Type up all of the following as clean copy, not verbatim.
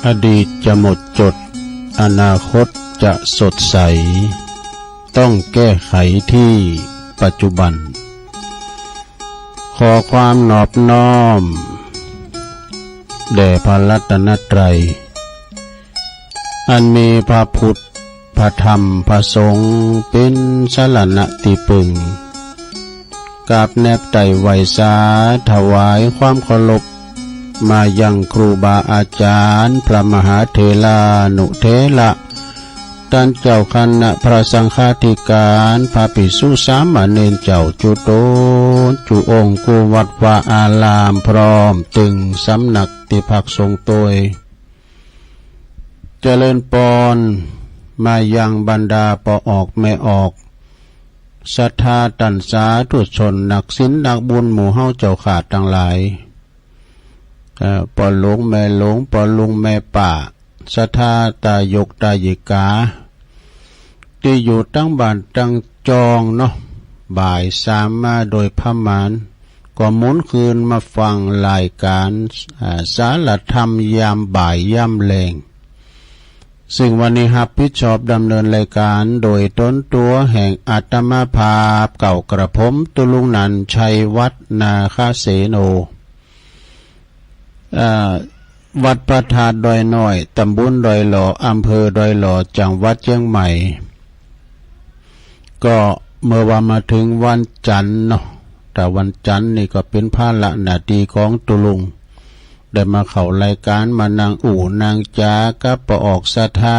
อดีตจะหมดจดอนาคตจะสดใสต้องแก้ไขที่ปัจจุบันขอความนอบน้อมแด่พระรัตนตรัยอันมีพระพุทธพระธรรมพระสงฆ์เป็นสรณะที่พึ่งกราบแนบไต่ไหวสาถวายความเคารพมายังครูบาอาจารย์พระมหาเถรานุเถระท่านเจ้าคณะพระสังฆาธิการพระภิกษุสามเณรเจ้าจุโตจุองค์กุวัดวาอารามพร้อมตึงสำนักที่พักทรงโดยเจริญปอนมายังบรรดาปออกแม่ออกศรัทธาตันสาธุชนนักศีลนักบุญหมู่เฮาเจ้าขาดทั้งหลายปอหลวงแม่หลวงปอลุงแม่ป่าศรัทธาตายกตายิกาที่อยู่ตั้งบ้านตั้งจองเนาะบ่ายสามมาโดยพมานก็หมุนคืนมาฟังรายการสารธรรมยามบ่ายยามแลงซึ่งวันนี้รับผิดชอบดำเนินรายการโดยต้นตัวแห่งอาตมาภาพเก่ากระผมตุลุงนันชัยวัดนาคาเสโนวัดประธานดอยน้อยตำบลดอยหล่ออำเภอดอยหล่อจังหวัดเชียงใหม่ก็เมื่อว่ามาถึงวันจันทร์เนาะแต่วันจันทร์นี่ก็เป็นภาระหน้าที่ของตุลุงได้มาเข้ารายการมานางอู่นางจากัปออกศรัทธา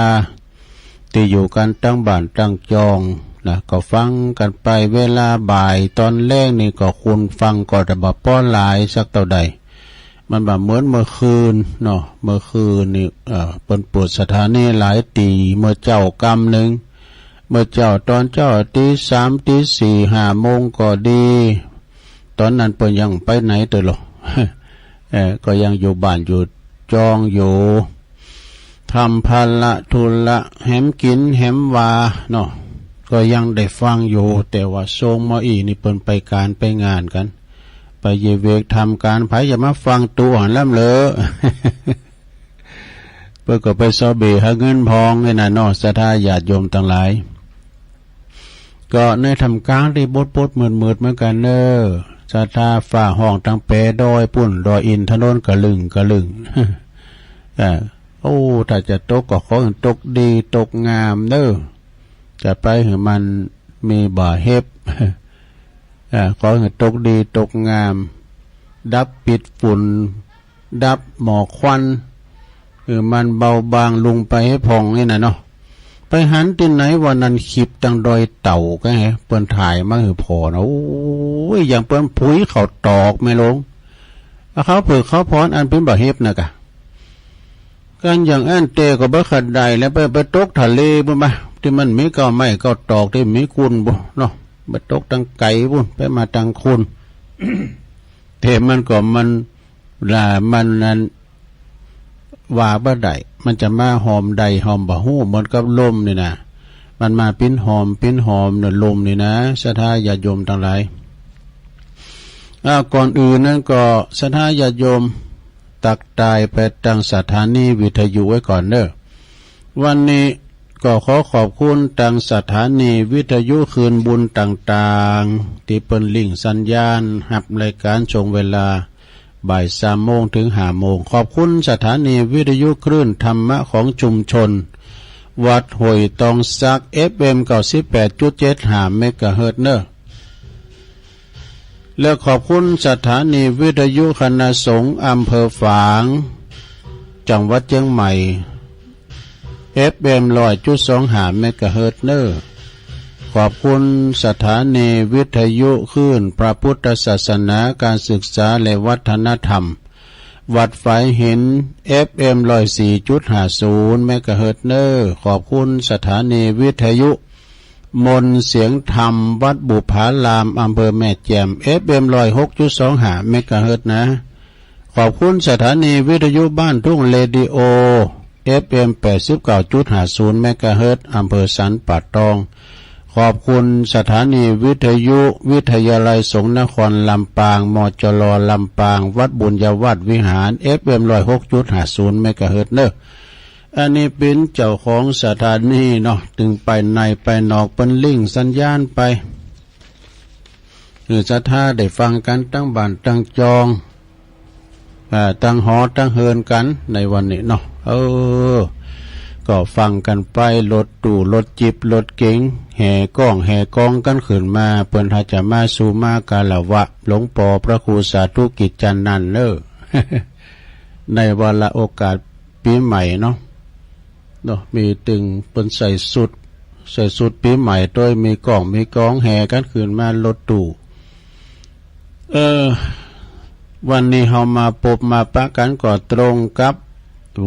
ที่อยู่กันตั้งบ้านตั้งจองนะก็ฟังกันไปเวลาบ่ายตอนแรกนี่ก็คุณฟังก็จะบ่ป้อนหลายสักเท่าใดมันแบบเหมือนเมื่อคืนเนาะเมื่อคืนนี่เปิ่นปวดสถานีหลายตีเมื่อเจ้ากำหนึ่งเมื่อเจ้าตอนเจ้าตีสามตีสี่ห้าโมงก็ดีตอนนั้นเปิ่นยังไปไหนตัวหรอ ก็ยังอยู่บ้านอยู่จองอยู่ทำภาระทุละแหมกินแหมวาเนาะก็ยังได้ฟังอยู่แต่ว่าทรงมาอีนี่เปิ่นไปการไปงานกันไปเยเวกทำการไผจะมาฟังตัวหันล่ำเลอ เพื่อก็ไปซอเบหาเงินพองให้น่ะเนาะศรัทธาญาติโยมทั้งหลายก็ในทำกลางที่บดมืดเหมือนกันเน้อศรัทธาฝ่าห้องตั้งเปดอยปุ่นดอยอินถนนกะลึง โอ้ถ้าจะตกก็ขอให้ตกดีตกงามเน้อจะไปให้มันมีบ่าเฮ็บ ขอให้ตกดีตกงามดับปิดฝุ่นดับหมอกควันมันเบาบางลงไปให้พองนี่นะเนาะไปหันที่ไหนวันนั้นขีบตังดอยเต่าก็ไงเปิ้นถ่ายมาคือพอนะโอ้ยอย่างเปิ้นผุยเขาตอกไม่ลงเขาเปิดเขาพรอันเป็นบ่เฮ็บนะกะกันอย่างอันเตก็บ่ขัดใดแล้วไปตกทะเลบ่มาที่มันมีก็ไม่ก็ตอกที่มีคุณบ่เนาะไปตกตั้งไก่บุ่นไปมาตั้งคุณ เทมันก็มันนั้นว่าบ่ได้มันจะมาหอมใดหอมบ่ฮู้เหมือนกับลมนี่นะมันมาปิ้นหอมเนี่ยลมนี่นะศรัทธาญาติโยมทั้งหลายก่อนอื่นนั้นก็ศรัทธาญาติโยมตักตายไปตั้งสถานีวิทยุไว้ก่อนเด้อวันนี้ก็ขอขอบคุณทางสถานีวิทยุคืนบุญต่างๆที่เปิ้นลิงก์สัญญาณรับรายการชงเวลาบ่าย3 โมงถึง5 โมงขอบคุณสถานีวิทยุคลื่นธรรมะของชุมชนวัดห้วยตองซัก FM 98.75 เมกะเฮิรตซ์เนอะและขอบคุณสถานีวิทยุคณะสงฆ์อำเภอฝางจังหวัดเชียงใหม่FM 100.25 เมกะเฮิรตซ์เนอร์ขอบคุณสถานีวิทยุคลื่นพระพุทธศาสนาการศึกษาและวัฒนธรรมวัดฝายหิน FM 104.50 เมกะเฮิรตซ์เนอร์ขอบคุณสถานีวิทยุมนต์เสียงธรรมวัดบุพารามอำเภอแม่แจ่ม FM 106.25 เมกะเฮิรตซ์นะขอบคุณสถานีวิทยุบ้านทุ่งเรดิโอFM 89.50 เมกะเฮิรตซ์อำเภอสันป่าตอง ขอบคุณสถานีวิทยุวิทยาลัยสงฆ์นครลำปางมจรลำปางวัดบุญญาวาสวิหาร FM 106.50 เมกะเฮิรตซ์เนอะอันนี้เป็นเจ้าของสถานีเนาะถึงไปในไปนอกเป็นลิงสัญญาณไปศรัทธาได้ฟังกันตั้งบ้านตั้งจองตั้งหอตั้งเฮินกันในวันนี้เนาะก็ฟังกันไปรถตู้รถจิบรถเก๋งแห่ก้องแห่กองกันขึ้นมาเปิ้นหาจะมาสู่มากาลวะหลวงปอพระครูสาธุกิจจันนันเนอ ในวันละโอกาสปีใหม่เนาะมีตึงเปิ้นใส่สุดปีใหม่โดยมีกล่องมีกองแห่กันขึ้นมารถตู้วันนี้เฮามาพบมาปะกันก็ตรงกับ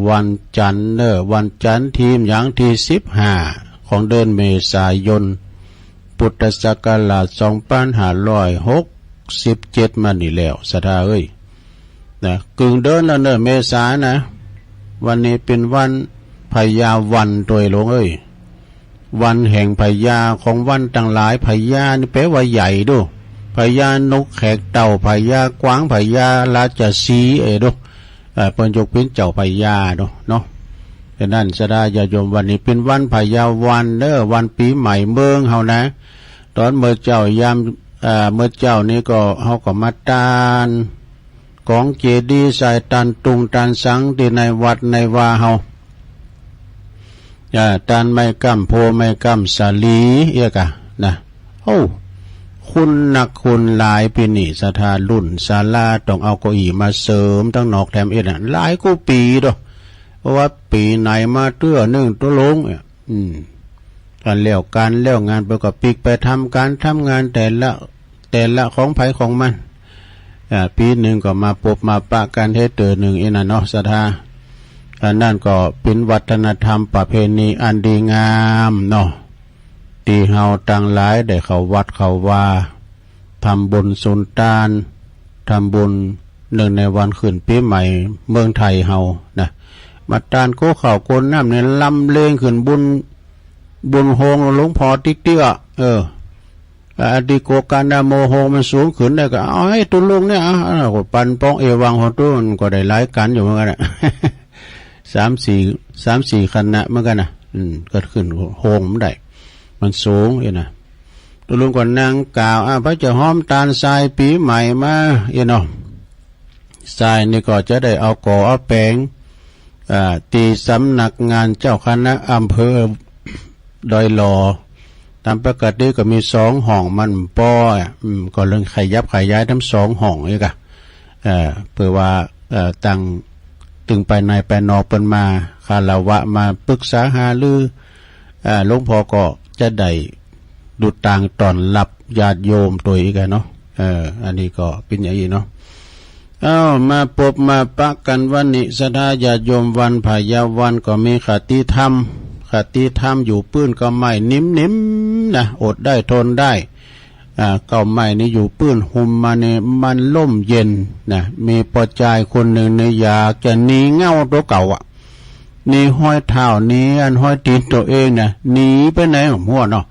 วันจันทร์วันจันทร์ทีมอย่างที่15ของเดือนเมษายนพุทธศักราช2567มานี่แล้วสถานะกึ่งเดือนแล้วเนอะเมษานะวันนี้เป็นวันพญาวันโดยหลวงวันแห่งพญาของวันต่างหลายพญานี่แปลว่าใหญ่ดูพญานกแขกเต่าพญากวางพญาราชสีดูเปิ้นยกเป็นเจ้าพญาเนาะฉะนั้นสดาญาโยมวันนี้เป็นวันพญาวันวันปีใหม่เมืองเฮานะตอนเมื่อเจ้ายามเมื่อเจ้านี้ก็เฮาก็มาตานของเจดีย์ใส่ตันตุงตันสังที่ในวัดในวาเฮาตันไม่กำโพไม่กำสาลีกะนะคุณนักคุณหลายปีนี่สถานรุ่นศาลาต้องเอาเก้าอี้มาเสริมตั้งนอกแถมหลายกูปีเพราะว่าปีไหนมาเตื้อนึ่งตัวลงการเลี้ยวงานไปก็ปีกไปทำการทำงานแต่ละของไผของมันปีหนึ่งก็มาพบมาปะกันให้เตือนหนึ่งเนาะสถาอันนั่นก็เป็นวัฒนธรรมประเพณีอันดีงามเนาะที่เฮาต่างหลายได้เข้าวัดเข้าวาทำบุญสุนทานทำบุญหนึ่งในวันขึ้นปีใหม่เมืองไทยเฮานะมาตานโก้ข่าวโกนน้ำเนี่ยลำเลงขึ้นบุญโฮงหลวงพ่อติ๊กเตี้ยอดีโกการดาโมโฮมันสูงขึ้นได้ก็เอาให้ตุลุงเนี่ยปันป้องเอวังของตุนก็ได้หลายกันอยู่เหมือนกันสามสี่คณะเหมือนกันนะก็ขึ้นโฮงมันได้มันสูงนะตุลุงก็นั่งกล่าวพระเจ้าหอมตาลทรายปีใหม่มาเนาะทรายนี่ก็จะได้เอาก่อเอาแปลงตีสำนักงานเจ้าคณะอำเภอดอยหลอตามปกติก็มี2ห้องมันป้อก็เรื่องขย้ายทั้ง2ห้องนี่กะเพื่อว่าตั้งตึงไปในไปนอกเปิ้นมาคารวะมาปรึกษาหารือหลวงพ่อก็จะได้ดูต่างตอนรับญาติโยมตัวอีกเนาะอันนี้ก็เป็นอย่างนี้เนาะมาพบมาปะกันวันนี้สดาญาติโยมวันพญาวันก็มีคติธรรมอยู่ปื้นก็ไม่นิ่มนะอดได้ทนได้เก่าใหม่นี่อยู่ปื้นหุมมาเนี่ยมันล่มเย็นนะมีปอจายคนหนึ่งในอยากจะหนีเงาตัวเก่านี่ห้อยเท้านี้อันห้อยตีนตัวเองนะหนีไปไหนของหัวเนาะ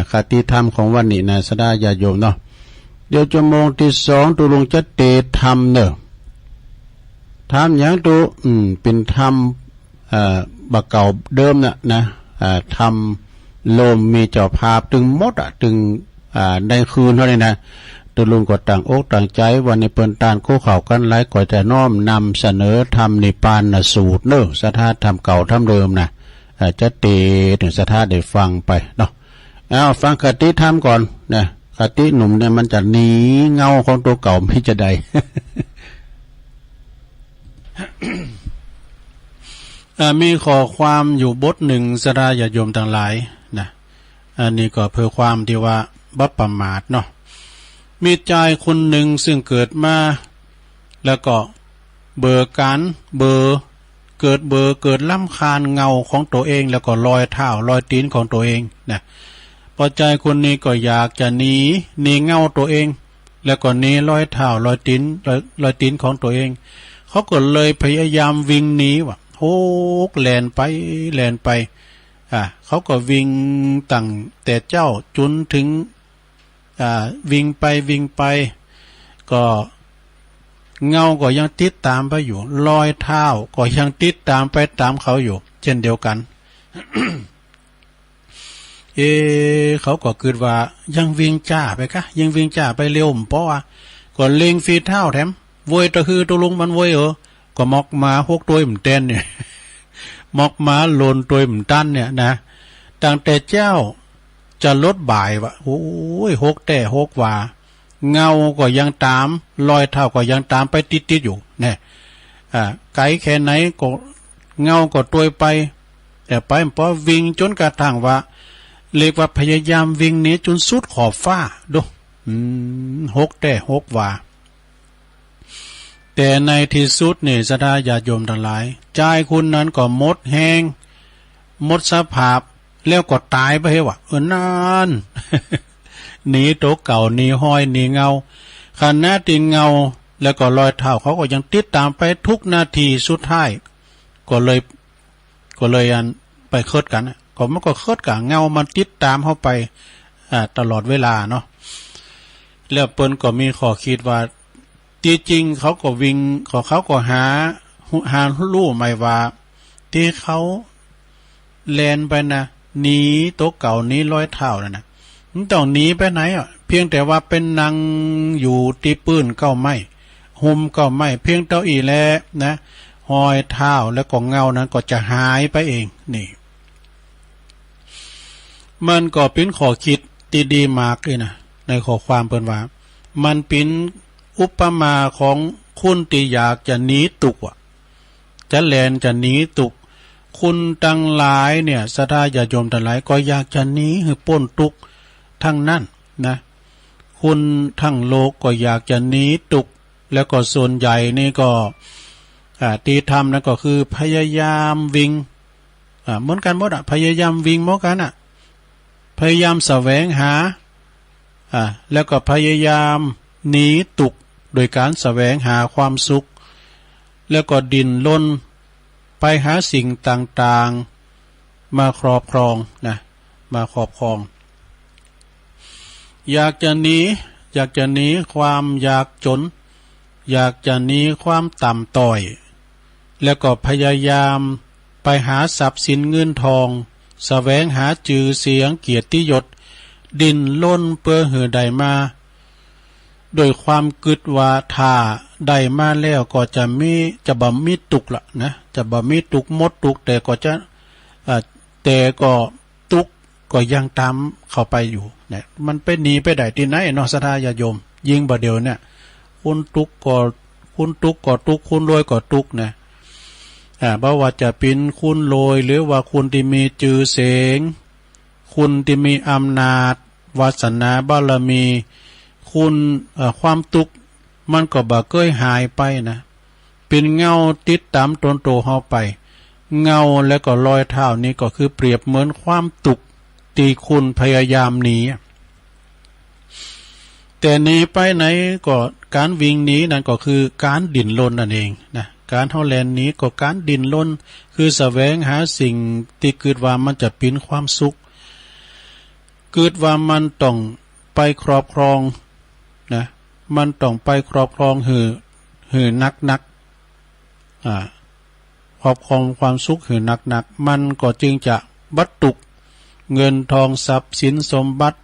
คติธรรมของวันนี้นะสดาญาติโยมเนาะเดี๋ยวชั่วโมงที่2ตุลงจะเตะธรรมเนอะธรรมอย่างตัวเป็นธรรมบักเก่าเดิมนะธรรมลมมีเจ้าภาพถึงหมดถึงได้คืนเท่านี้นะตุลุงก็ต่างอกต่างใจวันนี้เปิ้นตานคู่เข้ากันหลายก็จะน้อมนำเสนอธรรมนิพพานสูตรเนอะสถาธรรมเก่าธรรมเดิมนะจะเตะถึงสถาได้ฟังไปเนาะฟังคติธรรมก่อนนะคติหนุ่มเนี่ยมันจะหนีเงาของตัวเก่าไม่จะได้ มีข้อความอยู่บทหนึ่งสดาญาติโยมทั้งหลายนะอันนี้ก็เพื่อความที่ว่าบัพประมาทเนาะมีชายคนหนึ่งซึ่งเกิดมาแล้วก็เกิดล้ำคาญเงาของตัวเองแล้วก็รอยเท้ารอยตีนของตัวเองนะพอใจคนนี้ก็อยากจะหนีเงาตัวเองแล้วก็หนีรอยเท้ารอยตีนของตัวเองเขาก็เลยพยายามวิ่งหนีโหกแล่นไป เขาก็วิ่งตั้งแต่เจ้าจนถึงวิ่งไปก็เงาก็ยังติดตามไปอยู่รอยเท้าก็ยังติดตามไปตามเขาอยู่เช่นเดียวกัน เขาก็คิดว่ายังวิ่งจ้าไปคะยังวิ่งจ้าไปเร็วเพราะว่าก็เล็งฝีเท้าแถมโวยตะคือตัวลุงมันโวยก็มอกมาพวกตัวมันเต้นเนี่ย มอกมาโลนตัวมันตันเนี่ยนะตั้งแต่เจ้าจะลดบ่ายวะโอ้ยหกแต่หกว่าเงาก็ยังตามรอยเท้าก็ยังตามไปติดอยู่เนี่ยไกลแค่ไหนก็เงาก็ตัวไปแต่ไปเพราะวิ่งจนกระทั่งว่าเรียกว่าพยายามวิ่งหนีจนสุดขอบฟ้าดูหกแต่หกว่าแต่ในที่สุดเนี่ยศรัทธาญาติโยมทั้งหลายใจคุณนั้นก็หมดแห้งหมดสภาพแล้วก็ตายไปเหรอวะนานหนีตัวเก่าหนีห้อยหนีเงาขณะที่เงาแล้วก็รอยเท้าเขาก็ยังติดตามไปทุกนาทีสุดท้ายก็เลยอันไปเคิดกันก็มันก็เคิดกับเงามันติดตามเข้าไปตลอดเวลาเนาะแล้วเปิ้นก็มีข้อคิดว่าที่จริงเขาก็วิ่งเขาก็หาลู่ไม่ว่าที่เขาแลนไปนะหนีตัวเก่านี้ร้อยเท่านะมันต้องหนีไปไหนเพียงแต่ว่าเป็นนางอยู่ที่ปื้นเก้าไม้หุมเก้าไม้เพียงเท่าอีแล้วนะหอยเท้าแล้วก็เงานั้นก็จะหายไปเองนี่มันก็เป็นข้อคิดที่ดีมากเลยนะในข้อความเปิ้นว่ามันเป็นอุปมาของคุณที่อยากจะหนีตุกจะแลนจะหนีตุกคุณทั้งหลายเนี่ยศรัทธาญาติโยมทั้งหลายก็อยากจะหนีให้พ้นทุกข์ทั้งนั้นนะคุณทั้งโลกก็อยากจะหนีทุกข์แล้วก็ส่วนใหญ่นี่ก็ตีธรรมนั่นก็คือพยายามวิ่งเหมือนกันหมดพยายามวิ่งเหมือนกันพยายามแสวงหาแล้วก็พยายามหนีทุกข์โดยการแสวงหาความสุขแล้วก็ดิ้นรนไปหาสิ่งต่างๆมาครอบครองนะมาครอบครองอยากจะหนีความอยากจนอยากจะหนีความต่ำต้อยแล้วก็พยายามไปหาทรัพย์สินเงินทองแสวงหาชื่อเสียงเกียรติยศดิ้นรนเพื่อให้ได้มาโดยความกึดว่าถ้าได้มาแล้วก็จะบ่มีตุกละนะจะบ่มีตุกหมดตุกแต่ก็จะแต่ก็ตุกก็ยังตามเข้าไปอยู่เนี่ยมันไปหนีไปได้ที่ไหนเนาะศรัทธาญาติโยมยิงบ่เดียวเนี่ยคุณตุกก็ตุกคุณรวยก็ตุกนะบ่ว่าจะเป็นคุณรวยหรือว่าคุณที่มีชื่อเสียงคุณที่มีอำนาจวาสนาบารมีคุณความตุกมันก็บ่เคยหายไปนะเป็นเงาติดตามตนโตเฮาไปเงาและก็รอยเท้านี้ก็คือเปรียบเหมือนความตุกที่คุณพยายามหนีแต่หนีไปไหนก็การวิ่งหนีนั่นก็คือการดิ้นรนนั่นเองนะการเฮาแล่นหนีก็การดิ้นรนคือแสวงหาสิ่งที่คิดว่ามันจะเป็นความสุขคิดว่ามันต้องไปครอบครองนะมันต้องไปครอบครองหือนักครอบครองความสุขหือนักมันก็จึงจะบัตตุกเงินทองทรัพย์สินสมบัติ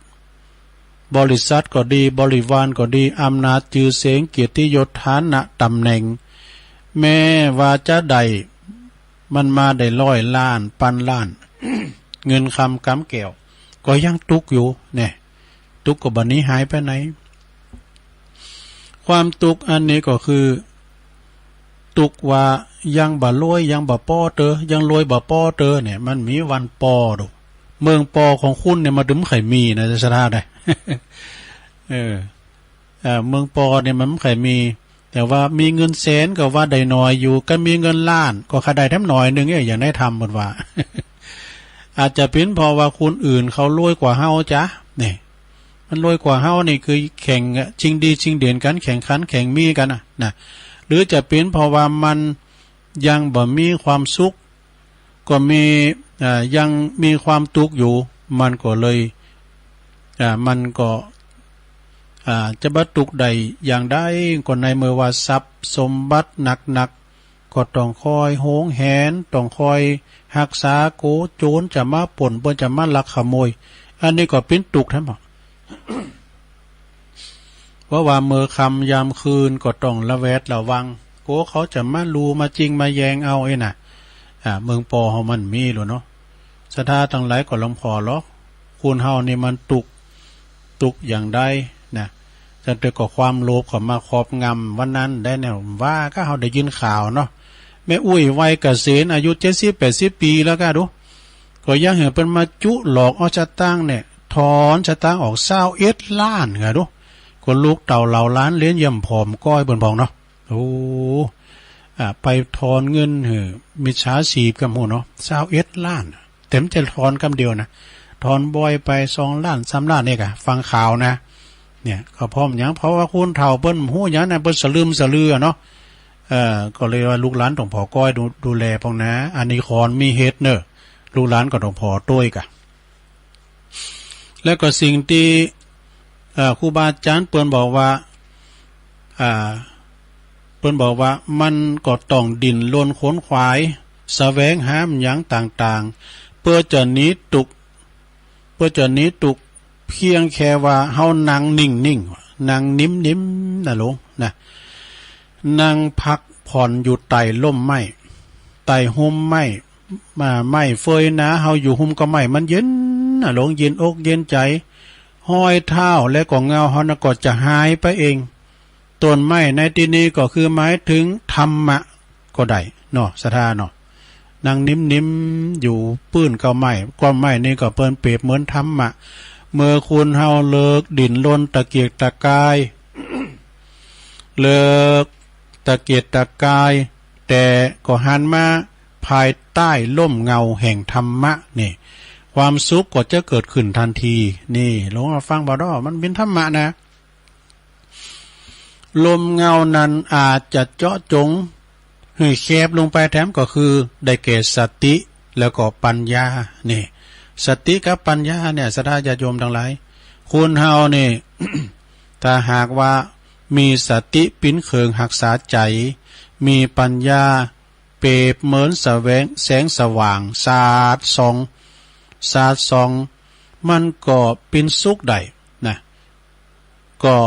บริษัทก็ดีบริวารก็ดีอำนาจชื่อเสียงเกียรติยศฐานะตำแหน่งแม้ว่าจะได้มันมาได้100 ล้านพันล้าน เงินคำกำแก้วก็ยังตุกอยู่เนี่ยตุกก็บัดนี้หายไปไหนความตุกอันนี้ก็คือตุกว่ายังบ่รวยยังบ่ป้อเตอยังรวยบ่ป้อเตอเนี่ยมันมีวันปอดูเมืองปอของคุณเนี่ยมาดึมไข่มีนะจะสถาได้ เมืองปอเนี่ยมันไข่มีแต่ว่ามีเงินแสนก็ว่าได้น้อยอยู่ก็มีเงินล้านก็ค่าได้แถมหน่อยนึงอย่างได้ทำหมดว่า อาจจะเป็นเพราะว่าคนอื่นเขารวยกว่าเฮาจ้ะนี่มันรวยกว่าเฮานี่คือแข่งชิงดีชิงเด่นกันแข่งขันแข่งมีกันนะหรือจะเป็นเพราะว่ามันยังบ่มีความสุขก็มี ยังมีความทุกข์อยู่มันก็เลยมันก็จะบรรทุกใดอย่างได้ก็ในเมื่อว่าทรัพย์สมบัติหนักๆก็ต้องคอยโหงแหนต้องคอยรักษาโกโจรจะมาป่นเปิ้นจะมาลักขโมยอันนี้ก็เป็นทุกข์ทั้งหมด เพราะว่าเมื่อค่ำยามคืนก็ต้องระแวดระวังโกเขาจะมาลูมาจริงมาแยงเอาไอ้น่ะเมืองปอเฮามันมีหรอเนาะศรัทธาทั้งหลายก็ลงพอหรอกคุณเฮานี่มันตุกอย่างใดนะจะเกิดกับความโลภเข้ามาครอบงำวันนั้นได้แนวว่าก็เฮาได้ยินข่าวเนาะแม่อุ้ยวัยเกษียณอายุ70-80ปีแล้วก็ดูก็ยังเห็นเพิ่นมาจุหลอกเอาชะตังเนี่ยถอนชะตังออก21ล้านก็ดูก็ลูกเต่าเหล่าล้านเลี้ยงย่ำผอมก้อยเบิ่นบอกเนาะโอ้ไปถอนเงินมิจฉาชีพกับหมู่เนาะ21ล้านเต็มจะถอนคำเดียวนะถอนบ่อยไป2ล้าน3ล้านนี่กะฟังข่าวนะเนี่ยก็พร้อมหยังเพราะว่าคุณเฒ่าเปิ้นฮู้หยังน่ะเปิ้นสลืมสลือเนาะก็เลยว่าลูกหลานต้องพอก้อยดูแลพองนะอันนี้คอนมีเฮ็ดเนอะลูกหลานก็ต้องพอต้วยกะแล้วก็สิ่งที่ครูบาอาจารย์เปิ้นบอกว่าเปิ้นบอกว่ามันก็ต้องดิ้นรนขนขวายแสวงหาหยังต่างๆเพื่อจะหนีทุกข์เพียงแค่ว่าเฮานั่งนิ่งๆนั่งนิ่มๆนะลุงนะนั่งพักผ่อนอยู่ใต้ร่มไม้ใต้ห่มไม้ไม้เฟยนะเฮาอยู่ห่มก็ไม้มันเย็นนะลุงเย็นอกเย็นใจห้อยเท้าและก็เงาเฮาน่ะก็จะหายไปเองต้นไม้ในที่นี้ก็คือหมายถึงธรรมะก็ได้เนาะศรัทธาเนาะนั่งนิ่มๆอยู่ปื้นก็ไม้ก้อนไม้นี่ก็เปิ้นเปรียบเหมือนธรรมะเมื่อคุณเฮาเลิกดิ้นรนตะเกียกตะกาย เลิกตะเกียกตะกายแต่ก็หันมาภายใต้ร่มเงาแห่งธรรมะนี่ความสุขก็จะเกิดขึ้นทันทีนี่ลองมาฟังบ่ดอมันเป็นธรรมะนะลมเงานั้นอาจจะเจาะจงให้แคบลงไปแถมก็คือได้แก่สติแล้วก็ปัญญานี่สติกับปัญญาเนี่ยศรัทธาญาติโยมทั้งหลายคุณเฮานี่ ถ้าหากว่ามีสติปิ้นเคิงรักษาใจมีปัญญาเปรียบเหมือนแสงสว่างสาดส่องมันก็เป็นสุขได้นะก็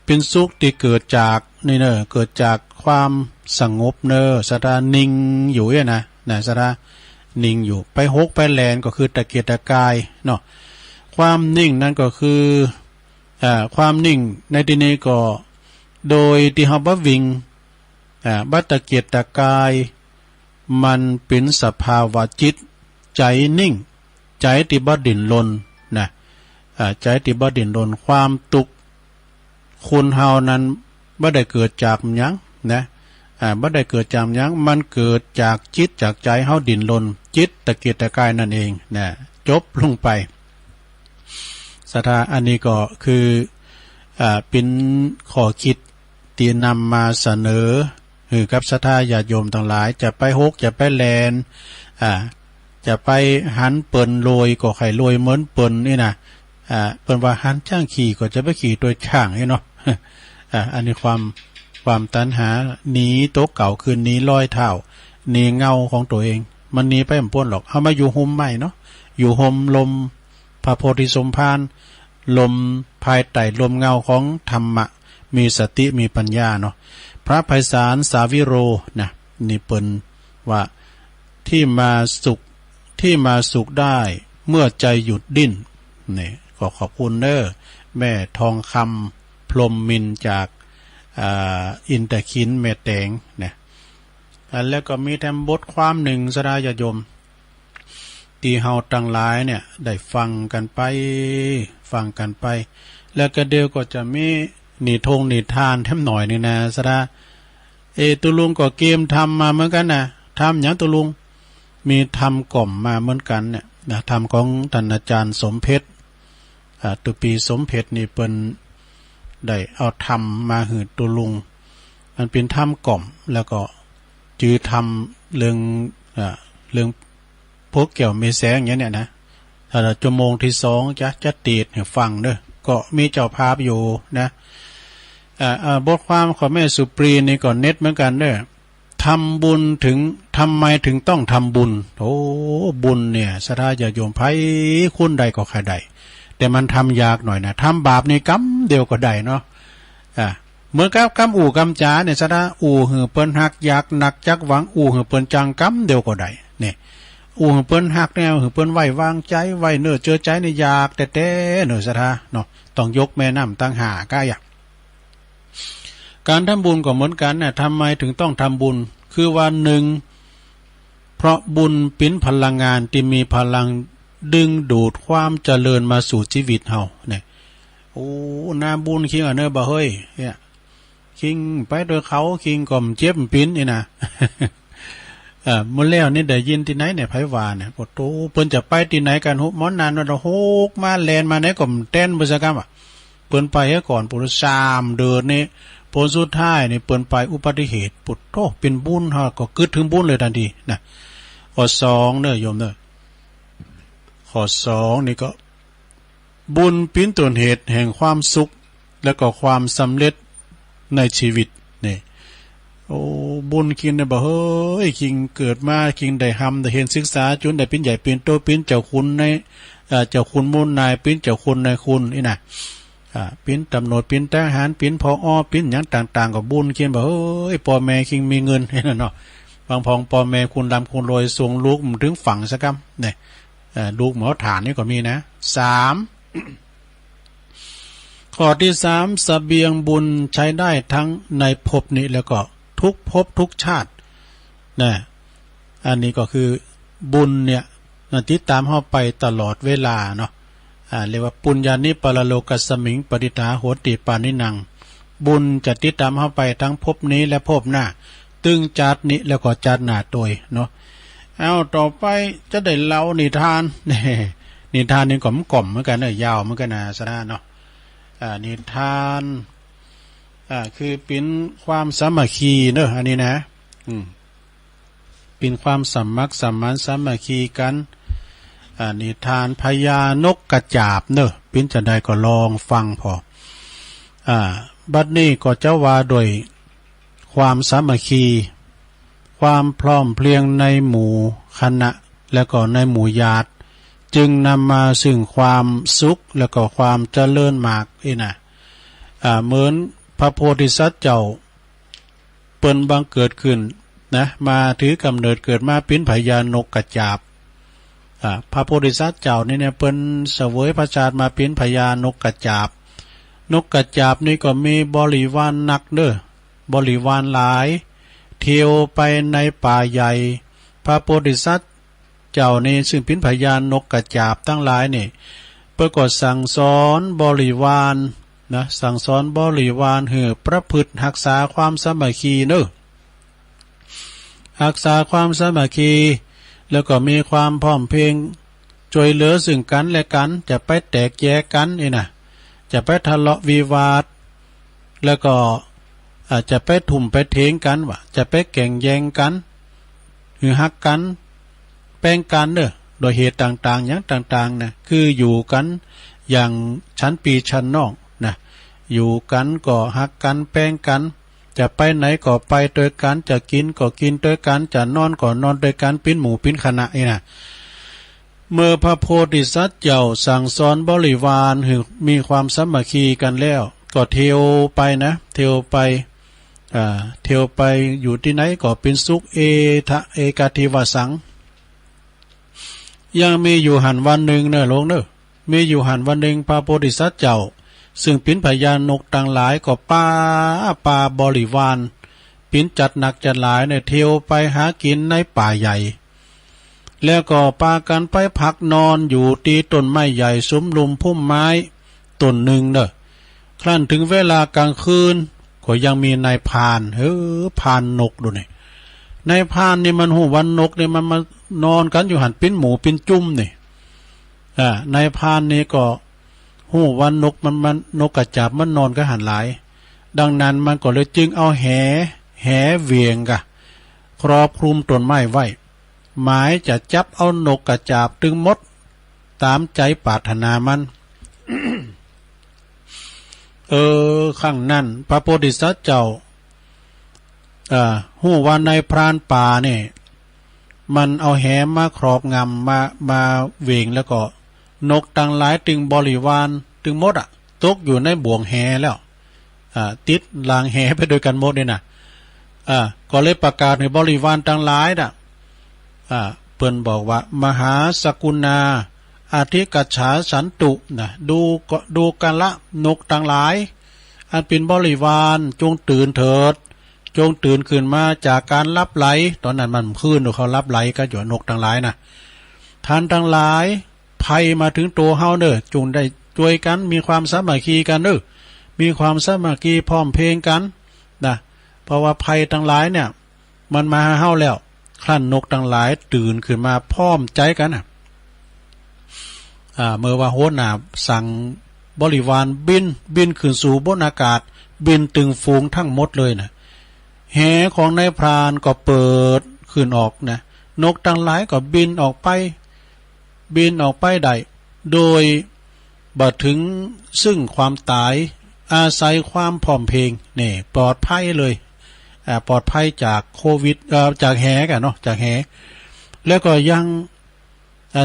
เป็นสุขที่เกิดจากนี่เนอะเกิดจากความสงบเนอะศรัทธานิ่งอยู่เนี่ยนะศรัทธานิ่งอยู่ไปหกไปแลนก็คือตะเกียกตะกายเนาะความนิ่งนั้นก็คือความนิ่งในที่นี้ก็โดยที่เฮาบ่วิ่งบัตตะเกียกตะกายมันเป็นสภาวะจิตใจนิ่งใจที่บ่ดิ้นรนนะใจที่บ่ดิ้นรนความทุกข์คุณเฮานั้นบ่ได้เกิดจากหยังนะบ่ได้เกิดจากหยังมันเกิดจากจิตจากใจเฮาดิ้นรนจิตตะเกียกตะกายนั่นเองนะจบลงไปศรัทธาอันนี้ก็คือเป็นข้อคิดที่นำมาเสนอกับศรัทธาญาติโยมทั้งหลายจะไปฮกจะไปแลนจะไปหันเปิ่นโรยก็ไข่โรยเหมือนเปิ่นนี่นะเปิ่นว่าหันจ้างขี่ก็จะไปขี่ตัวช่างเนาะอันนี้ความตัณหาหนีโต๊ะเก่าคืนนี้ร้อยเท่าหนีเงาของตัวเองมันหนีไปไม่พ้นหรอกเอามาอยู่ห่มใหม่เนาะอยู่ห่มลมพระโพธิสมภารลมภายใต้ลมเงาของธรรมะมีสติมีปัญญาเนาะพระไพศาลสาวิโรนะนี่เปิ้นว่าที่มาสุขได้เมื่อใจหยุดดิ้นนี่ก็ขอบคุณเด้อแม่ทองคำพรหมมินจากอินเตอร์คินแม่แตงนะแล้วก็มีแถมบทความหนึ่งศรัทธาญาติโยมที่เฮาทั้งหลายเนี่ยได้ฟังกันไปแล้วก็เดี๋ยวก็จะมีนิทานแถมหน่อยนี่นะศรัทธาตุลุงก็เกมทำมาเหมือนกันนะทำอย่างตุลุงมีทำกล่อมมาเหมือนกันเนี่ยนะทำของท่านอาจารย์สมเพชรตุปีสมเพชรนี่เปิ้นได้เอาทำมาหืดตุลุงมันเป็นทำกล่อมแล้วก็จื้อทำเรื่อง พกเกี่ยวมีแสงอย่างเนี้ยนะถ้าชั่วโมงที่2จะตีดให้ฟังเด้อก็มีเจ้าภาพอยู่นะบทความของแม่สุปรีนี่ก็เน็ตเหมือนกันเด้อทำบุญถึงทำไมถึงต้องทำบุญโอ้บุญเนี่ยศรัทธาญาติโยมไผคุณใดก็ใครใดแต่มันทำยากหน่อยนะทำบาปนี่กำเดียวก็ได้เนาะเหมือนกับกำอู่กำจ๋าเนี่ยศรัทธาอู่หือเปิ้นหักอยากหนักจักหวังอู่หือเปิ้นจังกำเดียวก็ได้เนี่ยอู่หือเปิ้นหักแนวหือเปิ้นไว้วางใจไว้เนื้อเจอใจในอยากแต่เนื้อศรัทธาเนาะต้องยกแม่น้ำตั้งหาก้าอยากการทำบุญก็เหมือนกันนะทำไมถึงต้องทำบุญคือว่าหนึ่งเพราะบุญเป็นพลังงานที่มีพลังดึงดูดความเจริญมาสู่ชีวิตเฮาเนี่ยโอ้นาบุญคิงเนอบ่เฮ้ยเนี่ยคิงไปโดยเขาคิงก่อมเจ็บปิ้นนี่นะมื้อแล้วนี่ได้ยินที่ไหนเนี่ยไผว่าเนี่ยปโตเพิ่นจะไปที่ไหนกันหุมอนนานว่าโฮกมาแลนมาไหนก่อมเต้นบ่ซักกำเปิ้นไปให้ก่อนปุถ3เดือนนี่ผลสุดท้ายนี่เปิ้นไปอุบัติเหตุปุถโตเป็นบุญฮะก็กึดถึงบุญเลยทันทีนะข้อ2เด้อโยมเด้อข้อ2นี่ก็บุญเป็นต้นเหตุแห่งความสุขและก็ความสำเร็จในชีวิตนี่โอ้บุญคิงเนี่ยบ่เฮ้ยคิงเกิดมาคิงได้ทำได้เห็นศึกษาจนได้เป็นใหญ่เป็นโตเป็นเจ้าคุณในเจ้าคุณมูลนายเป็นเจ้าคุณนายคุณนี่นะปิ้นตำรวจปิ้นทหารปิ้นพอปิ้นอย่างต่างๆกับบุญเขียนบอกเฮ้ยพ่อแม่คิงมีเงินเห็นเนาะบางพองพ่อแม่คุณดำคุณรวยส่งลูกถึงฝั่งสักคำเนี่ยลูกหมอฐานนี่ก็มีนะ3ข้อที่3เสบียงบุญใช้ได้ทั้งในภพนี้แล้วก็ทุกภพทุกชาตินะอันนี้ก็คือบุญเนี่ยติดตามเข้าไปตลอดเวลาเนาะเรียกว่าปุญญานิปรโลกัสสมิงปริทาโหติปานินังบุญจะติดตามเข้าไปทั้งภพนี้และภพหน้าตึงจัดนี้แล้วก็จัดหน้าโดยเนาะเอาต่อไปจะได้เล่านิทานนิทานนี่ก็กล่อมเหมือนกันยาวเหมือนกันนะสนะเนาะนิทานคือเป็นความสามัคคีเนอะอันนี้นะเป็นความสมัครสมานสามัคคีกันนิทานพญานกกระจาบเนอะปิ้นจะได้ก็ลองฟังพอบัดนี้ก็จะว่าโดยความสามัคคีความพร้อมเพรียงในหมู่คณะและก็ในหมู่ญาติจึงนำมาซึ่งความสุขและก็ความเจริญมากนะเหมือนพระโพธิสัตว์เจ้าเปิ้นบังเกิดขึ้นนะมาถือกำเนิดเกิดมาเป็นพญานกกระจาบพระโพธิสัตว์เจ้านี่เนี่ยเปิ้นเสวยพระชาติมาเป็นพญานกกระจาบนกกระจาบนี่ก็มีบริวารนักเด้อบริวารหลายเที่ยวไปในป่าใหญ่พระโพธิสัตว์เจ้านี่ซึ่งเป็นพญานกกระจาบทั้งหลายนี่เพื่อก็สั่งสอนบริวารนะสั่งสอนบริวารให้ประพฤติรักษาความสามัคคีเนอะรักษาความสามัคคีแล้วก็มีความพร้อมเพรียงช่วยเหลือซึ่งกันและกันจะไปแตกแยกกันนี่นะจะไปทะเลาะวิวาทแล้วก็อาจจะไปทุ่มไปเทงกันวะจะไปแข่งแย่งกันหรือฮักกันแป้งกันเนอะโดยเหตุต่างๆอย่างต่างๆนะคืออยู่กันอย่างชั้นปีชั้นนอกนะอยู่กันก็ฮักกันแป้งกันจะไปไหนก็ไปด้วยกันจะกินก็กินด้วยกันจะนอนก็นอนด้วยกันปิ้นหมู่ปิ้นคณะนี่นะเมื่อพระโพธิสัตว์เจ้าสั่งสอนบริวารให้มีความสามัคคีกันแล้วก็เที่ยวไปนะเที่ยวไปอยู่ที่ไหนก็เป็นสุขเอกาทิวสังยังมีอยู่หันวันหนึ่งเนอะลงเนอะมีอยู่หันวันหนึ่งพระโพธิสัตว์เจ้าซึ่งเป็นพญานกต่างหลายก็ป่าบริวารปิ้นจัดหนักจัดหลายเนี่ยเที่ยวไปหากินในป่าใหญ่แล้วก็พากันไปพักนอนอยู่ที่ต้นไม้ใหญ่ซุ้มลุมพุ่มไม้ต้นหนึ่งเนอะครั้นถึงเวลากลางคืนก็ยังมีนายพรานพรานนกดูนี่นายพรานนี่มันหูวันนกเนี่ยมันมานอนกันอยู่หันปิ้นหมูปิ้นจุ่มนี่นายพรานนี่ก็หูวันนกมันนกกระจาบมันนอนก็หันหลายดังนั้นมันก็เลยจึงเอาแหเวียงกะครอบคลุมต้นไม้ไว้ หมายจะจับเอานกกระจาบตึงมดตามใจปรารถนามัน ข้างนั้นพระโพธิสัตว์เจ้าหู้ว่าในพรานป่าเนี่ยมันเอาแหมาครอบงำมาเวงแล้วก็นกต่างหลายตึงบริวารตึงมดตกอยู่ในบ่วงแหแล้วติดลางแหไปโดยกันหมดเนี่ยนะก็เลยประกาศให้บริวารต่างหลายเปิ้นบอกว่ามหาสกุณาอาทิกัจฉาสันตุนะดูกันละนกต่างหลายอันเป็นบริวารจงตื่นเถิดจงตื่นขึ้นมาจากการลับไหลตอนนั้นมันคืนเขาลับไหลก็อยู่นกต่างหลายนะท่านต่างหลายภัยมาถึงตัวเฮาเด้อจงได้ช่วยกันมีความสามัคคีกันเด้อมีความสามัคคีพร้อมเพรียงกันนะเพราะว่าภัยต่างหลายเนี่ยมันมาหาเฮาแล้วครั้นนกต่างหลายตื่นขึ้นมาพร้อมใจกันเมื่อว่าโหนาสั่งบริวารบินขึ้นสู่บนอากาศบินตึงฟูงทั้งหมดเลยนะแหของนายพรานก็เปิดขึ้นออกนะนกต่างหลายก็บินออกไปได้โดยบัดถึงซึ่งความตายอาศัยความพร้อมเพรียงนี่ปลอดภัยเลยปลอดภัยจากโควิดจากแหกันเนาะจากแหแล้วก็ยังอั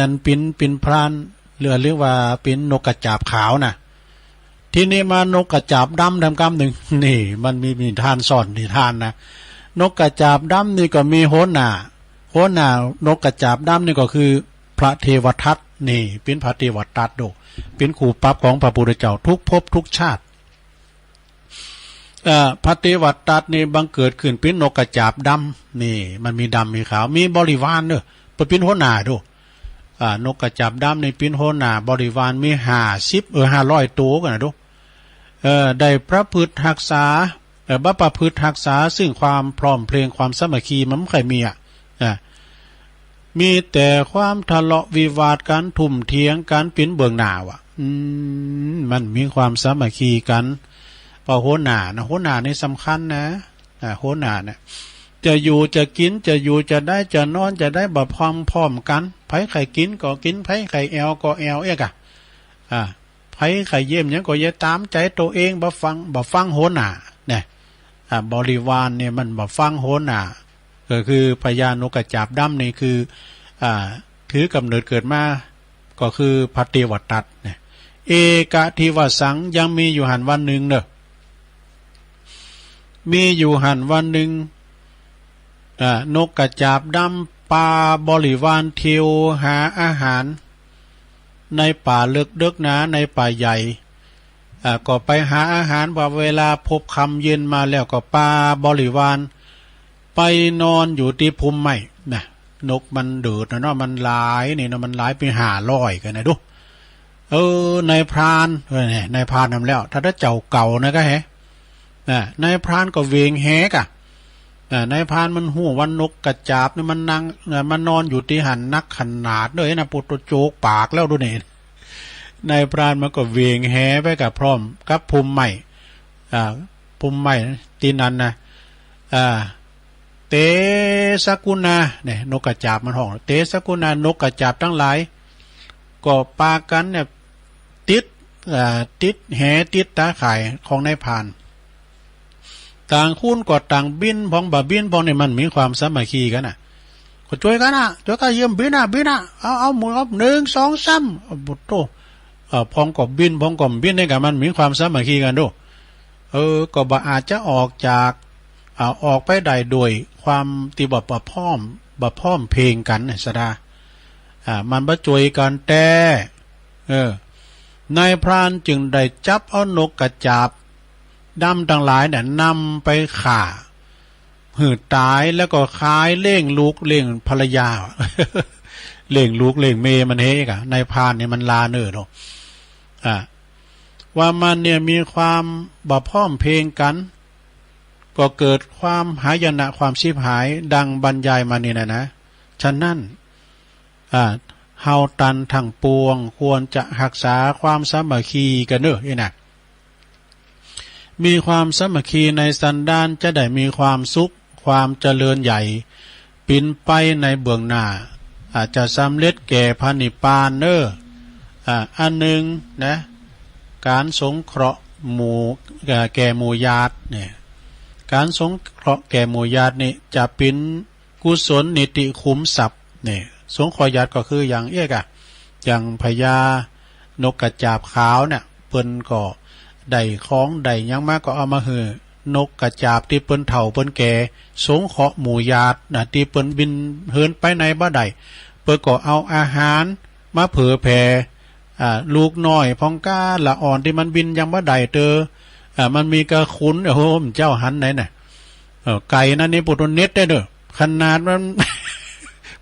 นเป็นพรานเรียกว่าเป็นนกกระจาบขาวนะที่นี่มานกกระจาบดำกำหนึ่งนี่มันมีทานซ่อนนิทานนะนกกระจาบดำนี่ก็มีโหนานกกระจาบดำนี่ก็คือพระเทวทัตนี่เป็นพระเทวทัตโดเป็นขู่ปรับของพระพุทธเจ้าทุกภพทุกชาติพระเทวทัตนี่บังเกิดขึ้นเป็นนกกระจาบดำนี่มันมีดำมีขาวมีบริวารเนอะเป็นโหนาดูนกกระจาบดำในเป็นโหนาบริวารมี500ตัวกันนะดูได้ประพฤติรักษาประพฤติรักษาซึ่งความพร้อมเพรียงความสามัคคีมันไม่เคยมีมีแต่ความทะเลาะวิวาทกันทุ่มเถียงกันเป็นเบื้องหน้ามันมีความสามัคคีกันพอโหนานี่สำคัญนะโหนาเนี่ยจะอยู่จะกินจะอยู่จะได้จะนอนจะได้แบบพร้อมกันไผไข่กินก็กินไผไข่แอลก็แอลไผไข่เยี่ยมยังก็อย่าตามใจตัวเองบ่ฟังโหนาเนี่ยบริวารเนี่ยมันบ่ฟังโหนาก็คือพญานกกระจาบดำนี่คือถือกำเนิดเกิดมาก็คือพระเทวทัตเนี่ยเอกทิวสังยังมีอยู่หันวันหนึ่งเนอะมีอยู่หันวันหนึ่งนกกระจาบดำปาบริวารเที่ยวหาอาหารในป่าเลือกเดึกนะในป่าใหญ่ก็ไปหาอาหารว่าเวลาพบคำเย็นมาแล้วก็ปาบริวารไปนอนอยู่ที่พุ่มไม้นะนกมันเดือดนะเนาะมันหลายนี่นะมันหลายไป500กันนะดูนายพรานนายพรานทำแล้วถ้าเจ้าเก่านะก็นายพรานก็เวงแหกนายพรานมันหูวันนกกระจาบนี่มันนั่งมันนอนอยู่ที่หันนักขนาดเลยนะปุตโจกปากแล้วดูนี่นายพรานมันก็เวงแหไปกับพร้อมกับพุ่มไม้ตีนันนะเตสกุณาเนี่ยนกกระจาบมันห้องเตสกุณานกกระจาบทั้งหลายก็ปากันเนี่ยติดแหติดตาข่ายของนายพรานต่างคุ้นก็ต่างบินพองบินพองเนี่ยมันมีความสามัคคีกันก็ช่วยกันช่วยกันเยี่ยมบินเอาหมุน1 2 3บุตโตพองก็บินพองก็บินเนี่ยกันมันมีความสามัคคีกันดูก็บ่อาจจะออกไปได้โดยความตีบ่พร้อมเพลงกันสดามันบ่ช่วยกันแต่นายพรานจึงได้จับเอานกกระจาบดำทั้งหลายเนี่ยนำไปฆ่าหืดตายแล้วก็ขายเล่งลูกเล่งภรรยา เล่งลูกเล่งเมมันเฮกนายพรานเนี่ยมันลาเนอเนาะว่ามันเนี่ยมีความบ่พร้อมเพลงกันก็เกิดความหายนะความชีพหายดังบรรยายมานี่นะฉะนั้นเฮาตันทั้งปวงควรจะรักษาความสามัคคีกันเนอะมีความสามัคคีในสันดานจะได้มีความสุขความเจริญใหญ่ ป ปินไปในเบื้องหน้าอาจจะสำเร็จแก่พระนิพพานอันหนึ่งนะการสงเคราะห์หมู่แก่หมู่ญาติเนี่ยการสงเคราะห์แก่หมู่ญาตินี่จะเป็นกุศลนิติคุ้มทรัพย์เนี่ยสงเคราะห์ญาติก็คืออย่างอย่างพญานกกระจาบขาวเนี่ยเปิ้นก็ได้ของได้ยังมากก็เอามาหือนกกระจาบที่เปิ้นเฒ่าเปิ้นแก่สงเคราะห์หมู่ญาตินะที่เปิ้นบินเหินไปในบ่ได้เปิ้นก็เอาอาหารมาเผยแผ่ลูกน้อยพองก้าละอ่อนที่มันบินยังบ่ได้มันมีกระขุนโอ้โหเจ้าหันไหนน่ะไก่นั่นนี่ปุถุเน็ตได้เด้อขนาดมัน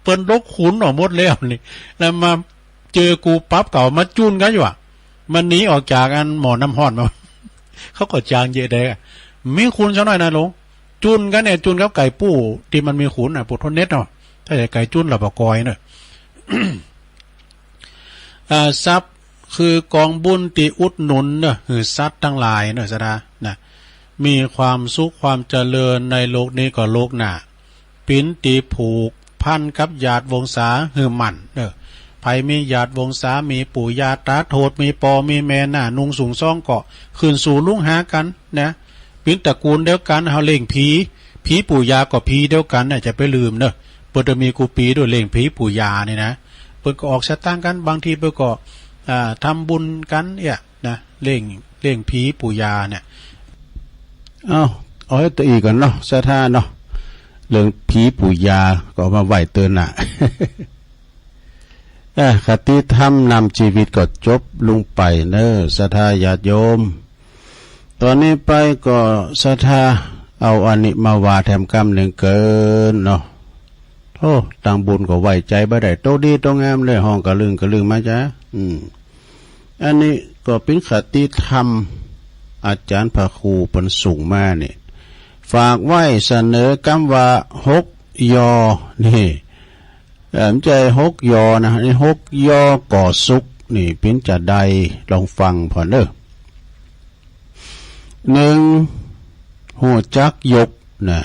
เปิ้นลกขุนออกหมดแล้วนี่แล้วมาเจอกูปั๊บเก่ามาจุนกันอยู่อ่ะมันหนีออกจากอันหมอน้ำห้อนมา เขาก็จางเยอะเด้อมีขุนซะหน่อยนะหลวงจุนกันเนี่ยจุนกับไก่ปู้ที่มันมีขุนปุถุเน็ตเนาะถ้าไก่จุนหลับกอยเนาะ ทรัพย์คือกองบุญติอุดหนุนเนอะคือสัตว์ทั้งหลายเนอะสดานะมีความสุขความเจริญในโลกนี้ก็โลกหน้าปินตีผูกพันกับญาติวงศาหือมันเนอะไผมีญาติวงศามีปู่ย่าตาโทษมีปอมีแม่น่ะนุงสูงซ่องเกาะคืนสู่ลุงหากันนะปินตระกูลเดียวกันเฮาเล่งผีปู่ย่าก็ผีเดียวกันน่ะจะไปลืมเนอะเปิดมีกูปีด้วยเล่งผีปู่ย่านี่นะเปิดก็ออกสตางค์กันบางทีเปิดก็ทำบุญกันเนี่ยนะเล่งผีปู่ยาเนี่ยเอาให้ตัวอีกก่อนเนาะสถานเนาะเรื่องผีปู่ยาก็มาไหวเตือนน่ะ คติธรรมนำชีวิตก็จบลงไปเนอะศรัทธาญาติโยมตอนนี้ไปก็ศรัทธาเอาอันนี้มาว่าแถมกรรมหนึ่งเกินเนาะโอ้ต่างบุญก็ไหวใจบ่ได้โตดีโตงามเลยห้องกะลึงมาจ้ะอันนี้ก็เป็นคติธรรมอาจารย์พระครูปนสูงมาเนี่ยฝากไว้เสนอกำว่าหกยอนี่ใจหกยอนะนี่หกยอก่อสุขนี่เป็นจะใดลองฟังพอเด้อหนึ่งหัวจักยกนะ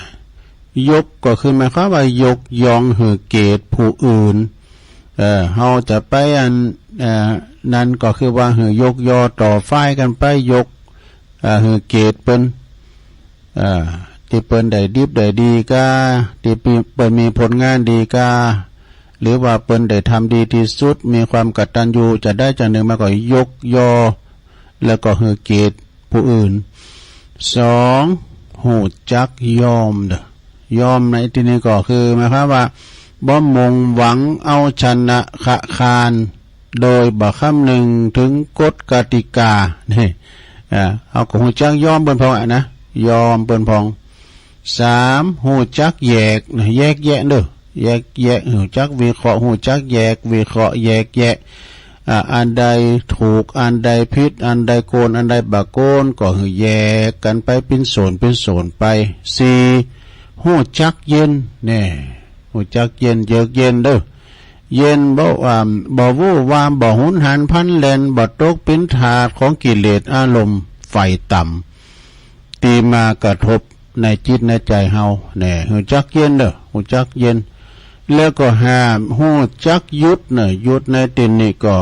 ยกก็คือหมายความว่ายกยองหือเกตผู้อื่นเฮาจะไปนั่นก็คือว่าหือยกยอต่อฝ้ายกันไปยกหือเกตเปิ้นที่เปิ้นได้ดิบได้ดีกาที่เปิ้นมีผลงานดีกาหรือว่าเปิ้นได้ทำดีที่สุดมีความกตัญญูจะได้จากหนึ่งมาก็ยกยอแล้วก็หือเกตผู้อื่นสองหูจักยอมเด้อยอมในที่นี้ก็คือหมายความว่าบ่มงหวังเอาชนะขะคานโดยบ่คำหนึ่งถึงกฎกติกานี่เอาของหูจักยอมเปิ้นพองนะยอมเปิ้นพองสามหูจักแยกแยกแยะเด้อแยกหูจักวิเคราะห์หูจักแยกวิเคราะห์แยกแยะอันใดถูกอันใดผิดอันใดโกนอันใดบ่โกนก็คือแยกกันไปเป็นโซนไปสี่หูจักเย็นแน่หูจักเย็นเยือกเย็นเด้อเย็นบ่วู่วามบ่หุนหันพันแลนบ่ตกเป็นถาดของกิเลสอารมณ์ไฟต่ำตีมากระทบในจิตในใจเฮาแน่หูจักเย็นเด้อหูจักเย็นแล้วก็ห้ามหูจักยุดเน่ะยุดในตินนี่ก็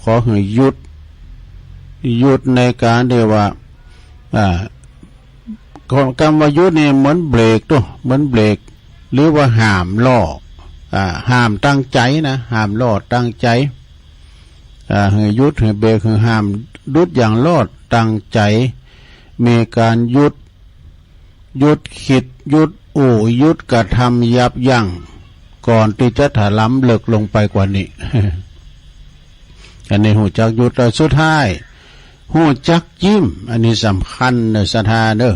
ขอให้หยุดในการเดียวว่าคำว่ายุดนี่เหมือนเบรกตัวเหมือนเบรกหรือว่าห้ามล่อห้ามตั้งใจนะห้ามล่อตั้งใจให้หยุดให้เบรกให้ห้ามดุดอย่างล่อตั้งใจมีการหยุดคิดหยุดหยุดกระทำยับยั้งก่อนที่จะถลำเลิกลงไปกว่านี้ อันนี้หูจักหยุดแล้วสุดท้ายหูจักยิ้มอันนี้สำคัญในศรัทธาเด้อ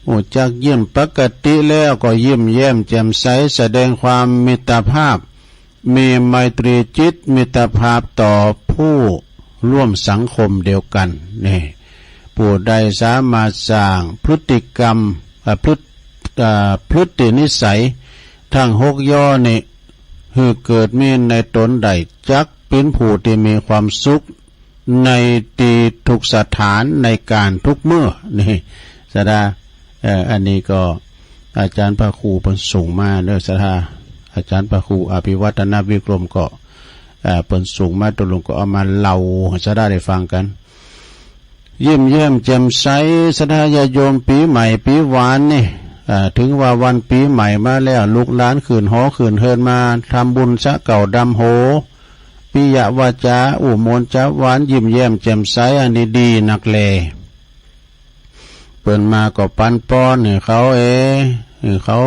หูจักยิ้มปกติแล้วก็ยิ้มแย้มแจ่มใสแสดงความมิตรภาพมีไมตรีจิตมิตรภาพต่อผู้ร่วมสังคมเดียวกันนี่ผู้ใดสามารถสร้างพฤติกรรมพฤตินิสัยทั้งหกย่อนี่คือเกิดมีในตนใดจักเป็นผู้ที่มีความสุขในตีทุกสถานในการทุกเมื่อนี่สดาอันนี้ก็ อาจารย์พระครูเป็นส่งมาเด้อศรัทธาอาจารย์พระครูอภิวัฒนวิกรมก็เป็นส่งมาตกลงก็เอามาเล่าจะได้ฟังกันเยี่ยมแจ่มใสศรัทธาญาโยมปีใหม่ปีหวานนี่ถึงว่าวันปีใหม่มาแล้วลูกหลานขืนหอขืนเฮินมาทำบุญชะเก่าดำโหปิยวาจาอุโมนจาหวานยิ้มแย้มแจ่มใสอันนี้ดีนักแลเปิดมาก็ปันป้อนเนี่ยเขาเขา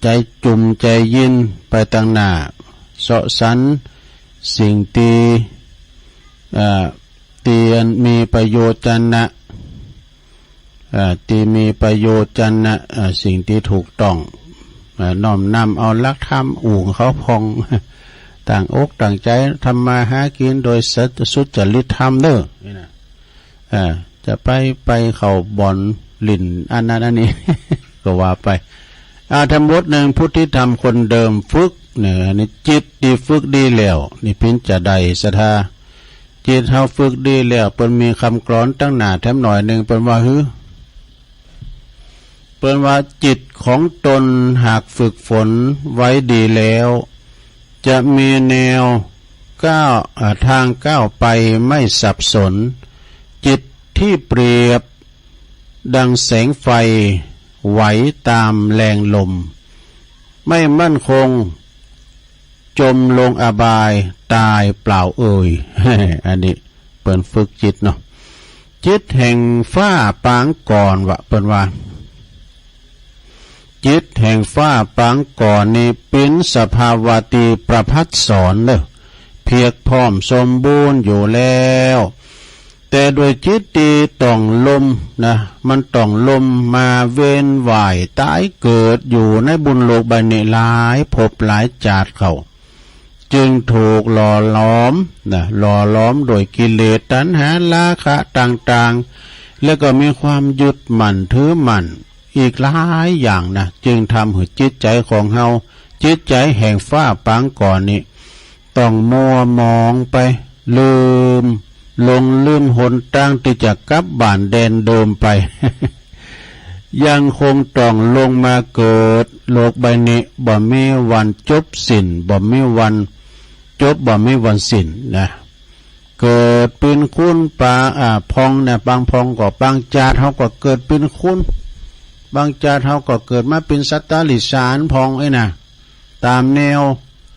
ใจจุ่มใจยินไปตั้งหน้าเสาะสันสิ่งตีมีประโยชน์จันนะตีมีประโยชน์จันนะสิ่งที่ถูกต้องน้อมนำเอาลักธรรมอู่เขาพองต่างอกต่างใจทำมาหากินโดยสุจริตธรรมเด้อจะไปเข้าบ่อนลิ่นอันนั้นอันนี้ ก็ว่าไปธรรมบทหนึ่งพุทธิธรรมคนเดิมฝึกเนี่ยนี่จิตดีฝึกดีแล้วนี่พินจะได้ศรัทธาจิตเฮาฝึกดีแล้วเปิ้นมีคำกลอนตั้งหน้าแถมหน่อยหนึ่งเปิ้นว่าเปิ้นว่าจิตของตนหากฝึกฝนไว้ดีแล้วจะมีแนวทางก้าวไปไม่สับสนจิตที่เปรียบดังแสงไฟไหวตามแรงลมไม่มั่นคงจมลงอบายตายเปล่าเอ่ย อันนี้เปิ่นฝึกจิตเนาะจิตแห่งฟ้าปางก่อนวะเปิ่นว่าจิตแห่งฟ้าปางก่อนนี่เป็นสภาวะติประภัสสรเด้อเพียกพร้อมสมบูรณ์อยู่แล้วแต่โดยจิตตีต้องลมนะมันต้องลมมาเวียนว่ายตายเกิดอยู่ในบุญโลกใบนี้หลายภพหลายจาติเขาจึงถูกหล่อล้อมโดยกิเลสตัณหาราคะต่างๆแล้วก็มีความยึดมั่นถือมั่นอีกหลายอย่างนะจึงทำให้จิตใจของเฮาจิตใจแห่งฟ้าปางก่อนนี้ต้องมัวมองไปลืมหนทางที่จะกลับบ้านแดนเดิมไป ยังคงต้องลงมาเกิดโลกใบนี้บ่มีวันจบสิ้นบ่มีวันจบบ่มีวันสิ้นนะเกิดเป็นคุณปาพองเนี่ยบางพองก็บางจาดเขาก็เกิดเป็นคุณบางจาดเขาก็เกิดมาเป็นสัตตลิสารพองนะตามแนว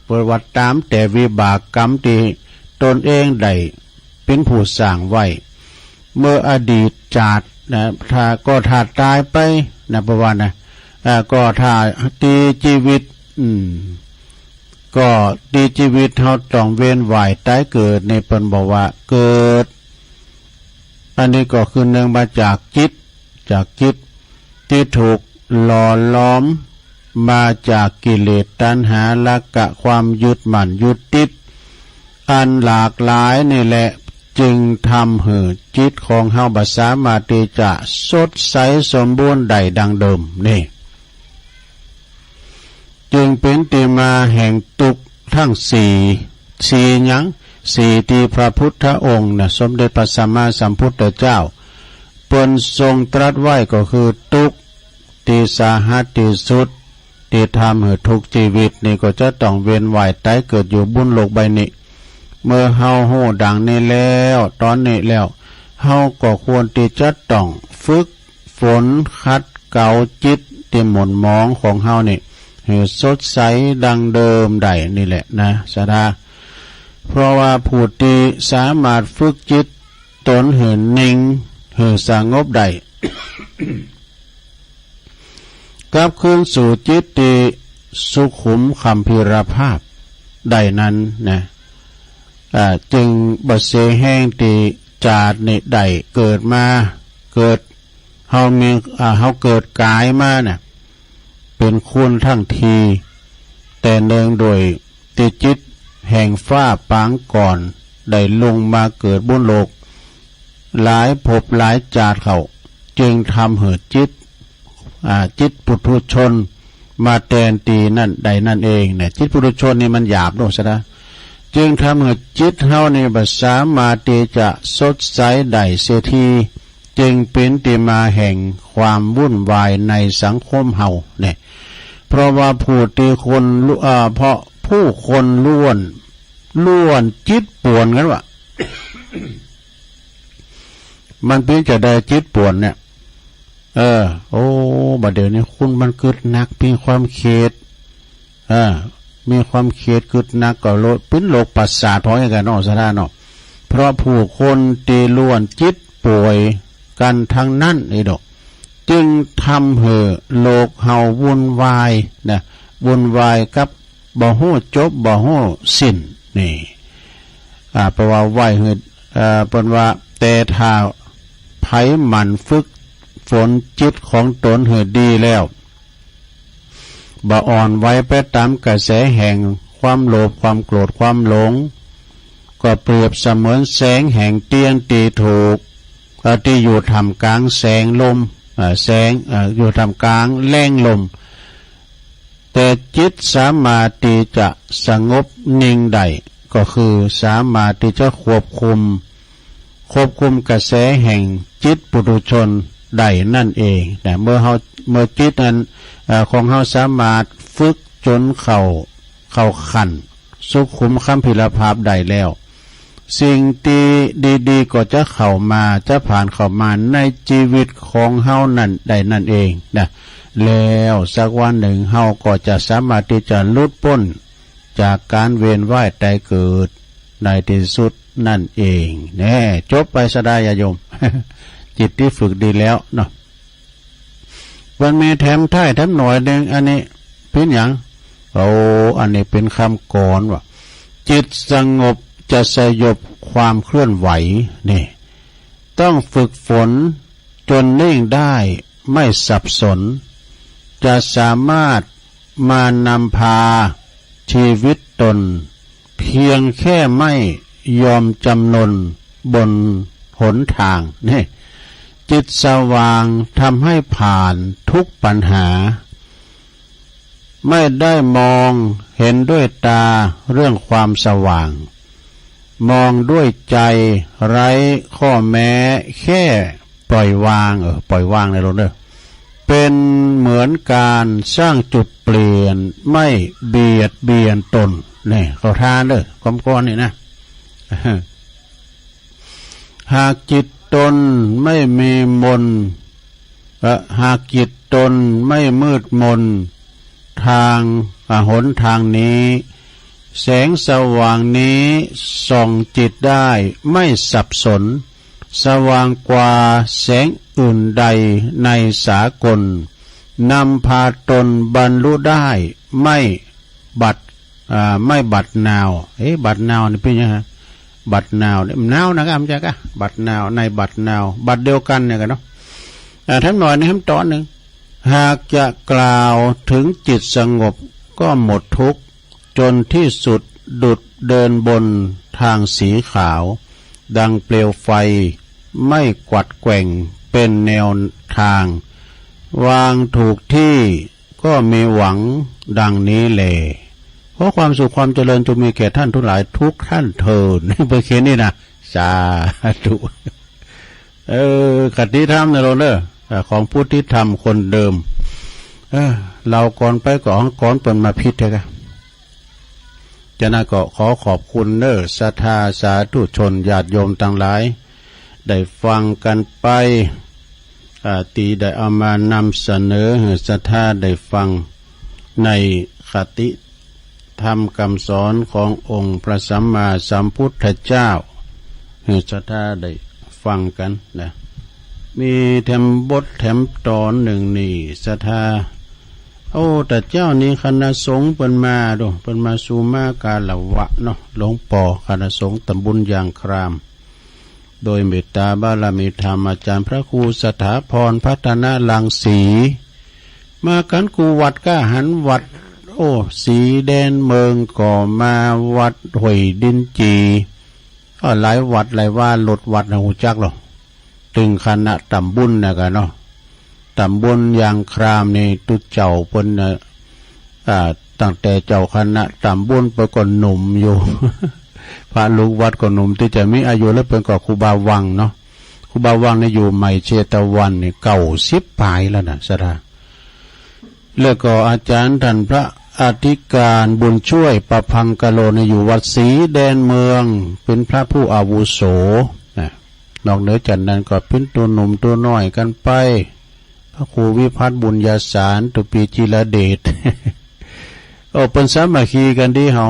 ประวัติตามแต่วิบากกรรมที่ตนเองได้เป็นผู้สร้างไว้เมื่ออดีตจาดนะถ้าตายไปนะประวัตินะก็ถ้าตีชีวิตก็ตีชีวิตเขาต้องเวียนว่ายตายเกิดในเพิ่นบอกว่าเกิดอันนี้ก็คือเนื่องมาจากจิตที่ถูกหล่อล้อมมาจากกิเลสตัณหาและกะความยึดมั่นยึดติดอันหลากหลายนี่แหละจึงทำให้จิตของเฮาบ่สามารถที่จะสดใสสมบูรณ์ได้ดังเดิมนี่จึงเป็นที่มาแห่งทุกข์ทั้งสี่ที่พระพุทธองค์สมเด็จพระสัมมาสัมพุทธเจ้าเปิ้นทรงตรัสไว้ก็คือทุกข์ที่สาหัสที่สุดที่ทำให้ทุกชีวิตนี่ก็จะต้องเวียนว่ายตายเกิดอยู่บนโลกใบนี้เมื่อเฮาโหดังนี้แล้วตอนนี้แล้วเฮาก็ควรที่จะต้องฝึกฝนขัดเกลาจิตที่หม่นหมองของเฮานี่ให้สดใสดังเดิมได้นี่แหละนะศรัทธาเพราะว่าผู้ที่สามารถฝึกจิตตนให้นิ่งให้สงบได้ กลับคืนสู่จิตที่สุขุมคัมภีรภาพได้นั้นนะจึงบทเสแห้งที่จาดในใดเกิดมาเกิดเฮาเกิดกายมาเนี่ยเป็นคุณทั้งทีแต่เนื่องโดยติจิตแห่งฟ้าปางก่อนได้ลงมาเกิดบนโลกหลายภพหลายจาดเขาจึงทำให้จิตปุถุชนมาแทนตีนั่นใดนั่นเองเนี่ยจิตปุถุชนนี่มันหยาบโน่ซะนะจึงทำให้จิตเฮานี่บ่สามารถที่จะสดใสได้เสียที จึงเป็นที่มาแห่งความวุ่นวายในสังคมเฮาเนี่ยเพราะว่าผู้ที่คนเพราะผู้คนล้วนจิตป่วนกันวะ มันเพียงจะได้จิตป่วนเนี่ยโอ้บัดเดี๋ยวนี้คุณมันเกิดหนักมีความเข็ดมีความเข็ดเกิดหนักก็โลดเป็นโรคประสาทท้องอย่างกันเนาะสะท่านเนาะเพราะผู้คนตีล้วนจิตป่วยกันทั้งนั้นไอ้ดอกจึงทำให้โลกเฮาวุ่นวายนะวุ่นวายกับบ่ฮู้จบบ่ฮู้สิ้นนี่เพราะว่าไหวเฮ็ดเปิ้นว่าแต่ถ้าไผหมั่นฝึกฝนจิตของตนให้ดีแล้วบ่อ่อนไหวไปตามกระแสแห่งความโลภความโกรธความหลงก็เปรียบเสมือนแสงแห่งเตียงตีถูกที่อยู่ท่ามกลางแสงลมอยู่ท่ามกลางแรงลมแต่จิตสามารถที่จะสงบนิ่งได้ก็คือสามารถที่จะควบคุมกระแสแห่งจิตปุถุชนได้นั่นเองแต่เมื่อจิตนั้นของเฮาสามารถฝึกจนเข้าขั้นสุขุมคัมภีรภาพได้แล้วสิ่งที่ดีๆก็จะเข้ามาจะผ่านเข้ามาในชีวิตของเฮานั่นได้นั่นเองนะแล้วสักวันหนึ่งเฮาก็จะสามารถที่จะหลุดพ้นจากการเวียนว่ายตายเกิดในที่สุดนั่นเองแน่จบไปสดายโยม จิตที่ฝึกดีแล้วเนาะมันมีแถมท้ายแถมหน่อยนึงอันนี้เป็นอย่างอันนี้เป็นคำก่อนว่าจิตสงบจะสยบความเคลื่อนไหวนี่ต้องฝึกฝนจนนิ่งได้ไม่สับสนจะสามารถมานำพาชีวิตตนเพียงแค่ไม่ยอมจำนนบนหนทางนี่จิตสว่างทำให้ผ่านทุกปัญหาไม่ได้มองเห็นด้วยตาเรื่องความสว่างมองด้วยใจไร้ข้อแม้แค่ปล่อยวางปล่อยวางในโลกเด้อเป็นเหมือนการสร้างจุดเปลี่ยนไม่เบียดเบียนตนนี่เขาทานเด้อความก้อนนี่นะ หากจิตตนไม่มีมนหากจิตตนไม่มืดมนทางหนทางนี้แสงสว่างนี้ส่องจิตได้ไม่สับสนสว่างกว่าแสงอื่นใดในสากลนำพาตนบรรลุได้ไม่บัดนาวบัดนาวนี่เป็นยังไงบัดนาวเนี่ยนาวนะครับจ๊ะกะบัดนาวในบัดนาวบัดเดียวกันเนี่ยกันเนาะทั้งหน่อยนี่ทั้งตอนหนึ่งหากจะกล่าวถึงจิตสงบก็หมดทุกข์จนที่สุดดุจเดินบนทางสีขาวดังเปลวไฟไม่กวัดแกว่งเป็นแนวทางวางถูกที่ก็มีหวังดังนี้แลเพราะความสุขความเจริญจะมีแก่ท่านทุกหลายทุกท่านเถิดเพื่อเขียนนี่นะสาธุคติธรรมในเราเนอะของพุทธิธรรมคนเดิมเราก่อนไปก่อนเปิดมาพิษเถอะกันจะน่าก็ขอขอบคุณเนอะศรัทธาสาธุชนญาติโยมทั้งหลายได้ฟังกันไปตีได้เอามานำเสนอให้ศรัทธาได้ฟังในคติธรรมคำสอนขององค์พระสัมมาสัมพุทธเจ้าให้ศรัทธาได้ฟังกันนะมีแถมบทแถมตอนหนึ่งนี่ศรัทธาแต่เจ้านี้คณะสงฆ์เป็นมาดูเป็นมาสูมากาลวะเนาะหลวงป่อคณะสงฆ์ตำบลยางครามโดยเมตตาบารมีธรรมอาจารย์พระครูสถาพรพัฒนาลังสีมากันกูวัดก้าหันวัดสีแดนเมืองก่อมาวัดหอยดินจีหลายวัดหลายว่าลดวัดนะหูจักหรอตึงคณะตำบุญนะกันเนาะตำบลยางครามนี่ตุเจ้าเพิ่นตั้งแต่เจ้าคณะตำบลไปก่อนหนุ่มอยู่ พระลูกวัดก่อนหนุ่มที่จะมีอายุแล้วเป็นก่อครูบาวังเนาะ ครูบาวังเนี่ยอยู่ใหม่เชตวันเนี่ย90 ปลายแล้วนะสระแล้วก็อาจารย์ท่านพระอธิการบุญช่วยประพังกะโลเนี่ยอยู่วัดศรีแดนเมืองเป็นพระผู้อาวุโสนอกเหนือจากนั้นก็เป็นตัวหนุ่มตัวน้อยกันไปพระครูวิพัฒน์บุญญาสารตุปีจิรเดช เป็นสามัคคีกันดีเฮา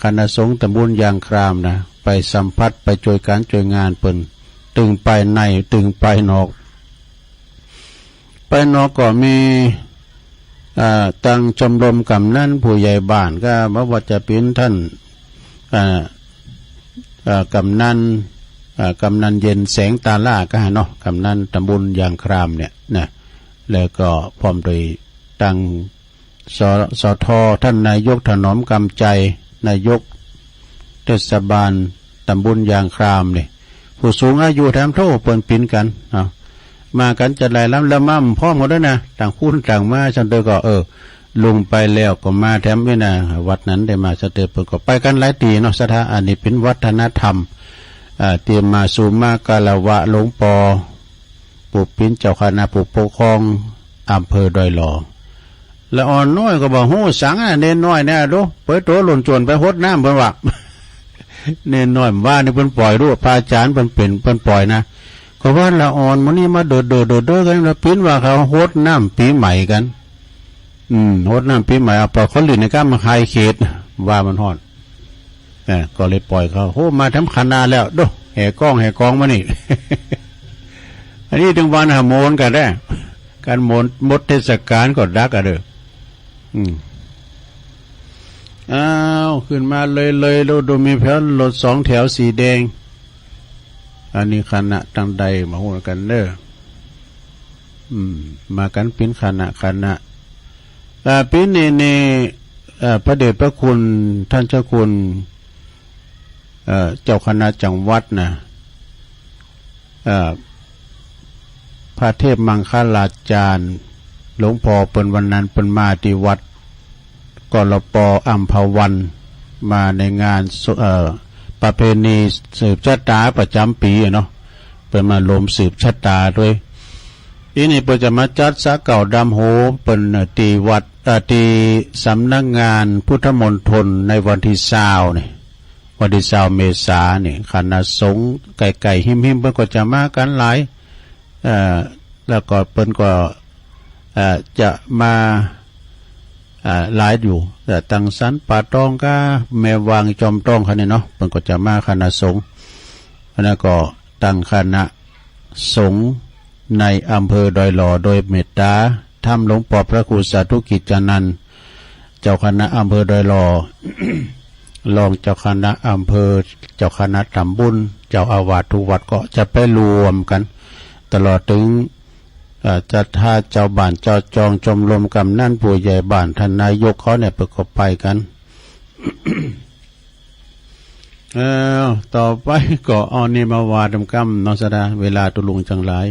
คณะสงฆ์ตำบลยางครามนะไปสัมผัสไปช่วยการช่วยงานเปิ้นตึงไปในตึงไปนอกก็มีตั้งชมรมกำนันผู้ใหญ่บ้านก็ว่าจะเป็นท่านกำนันเย็นแสงตาล่าก็เนาะกำนันตำบลยางครามเนี่ยนะแล้วก็พร้อมโดยตั้งสทท่านนายกถนอมกำใจนายกเทศบาลตำบลยางครามเนี่ยผู้สูงอายุแถมโทษเปิ่นปินกันมากันจะไหลล้ำละมั่มพร้อมหมดแล้วนะต่างคู่ต่างมาฉันเตอก็ลงไปแล้วก็มาแถมด้วยนะวัดนั้นได้มาฉันเตอเปิดก็ไปกันหลายตีเนาะสถานอันนี้เป็นวัฒนธรรมเตรียมมาสู่มากาลวะหลวงปอปุบปินเจ้าคณะปุบปกครองอำเภอดอยหล่อแล้วอ่อนน้อยก็บอกโหสังเน้นน้อยเนี่ยดูเปิดตัวหล่นจวนไปหดน้ำเพิ่นว่า เน้นน้อยว่านี่เพิ่นปล่อยรู้พระอาจารย์เพิ่นเป็นเพิ่นปล่อยนะก็ว่าละอ่อนมันนี่มาโดดกันแล้วปิ้นว่าเขาหดน้ำปีใหม่กันหดน้ำปีใหม่เอาปล่อยคนอื่นในก้ามมาคายเขตว่ามันฮอดก็เลยปล่อยเขาโหมาทำคณะแล้วดูแห่กองมานี่ อันนี้ถึงวันหาโมนกันได้การหมดเทศกาลก็ดักอะเด้อขึ้นมาเลยดูมีแถวรถ2 แถวสีแดงอันนี้คณะตั้งใดมาหัวกันเด้อมากันเป็นคณะปีนี้พระเดชพระคุณท่านเจ้าคุณเจ้าคณะจังหวัดนะพระเทพมังคลาจารย์หลวงพ่อเปิ้นวันนั้นเปิ้นมาที่วัดกลปอัมพวันมาในงานประเพณีสืบชะตาประจำปีเนาะเปิ้นมาลมสืบชะตาด้วยทีนี้เปิ้นจะมาจัดสะเก่าดำโหเปิ้นตีวัดตีสำนักงานพุทธมณฑลในวันที่20นี่วันที่20 เมษายนนี่คณะสงฆ์ไก่หิมเปิ้นก็จะมากันหลายแล้วก็เปิ้นก็จะมาหลายอยู่แต่ตังสันป่าตองก็แม่วางจอมต้องคันนี้เนาะเปิ้นก็จะมาคณะสงฆ์แล้วก็ตั้งคณะสงฆ์ในอำเภอดอยหล่อโดยเมตตาทำหลวงพ่อพระครูสาธุกิจจานันท์เจ้าคณะอำเภอดอยหล่อ รองเจ้าคณะอำเภอเจ้าคณะตำบลเจ้าอาวาสทุกวัดก็จะไปรวมกันตลอดถึงจะท่าเจ้าบ้านเจ้าจองชมรมกำนันผู้ใหญ่บ้านท่านนายกเขาเนี่ยประกอบไปกัน ต่อไปก็เอานี่มาวาดกรรมนอสดาเวลาตุลุงจังหลาย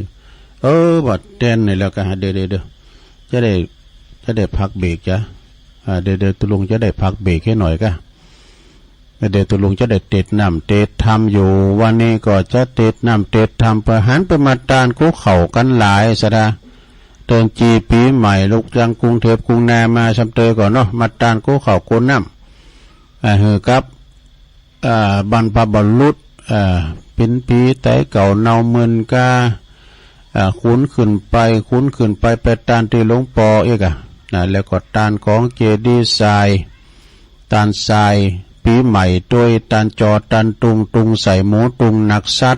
บัดเต้นนี่แล้วก็เดี๋ยวจะได้พักเบรกจ้ะเดี๋ยวตุลุงจะได้พักเบรกแค่หน่อยก็เดี๋ยวตุลุงจะได้เตดน้ำเตดทำอยู่วันนี้ก็จะเตดน้ำเตดทำประหารไปมาตานคุกเข่ากันหลายสดาเตินจีปีใหม่ลูกจังกรุงเทพกรุงนามาชำเตยก่อนเนาะมาตานคุกเข่าโกนน้ำครับบรรพบุรุษเป็นปีแต่เก่าเนาเมินกาคุ้นขึ้นไปไปตานที่หลวงปอเอกแล้วก็ตานของเจดีย์ทรายตานทรายปีใหม่โดยตานจอตานตุงใส่หมูตุงหนักซัด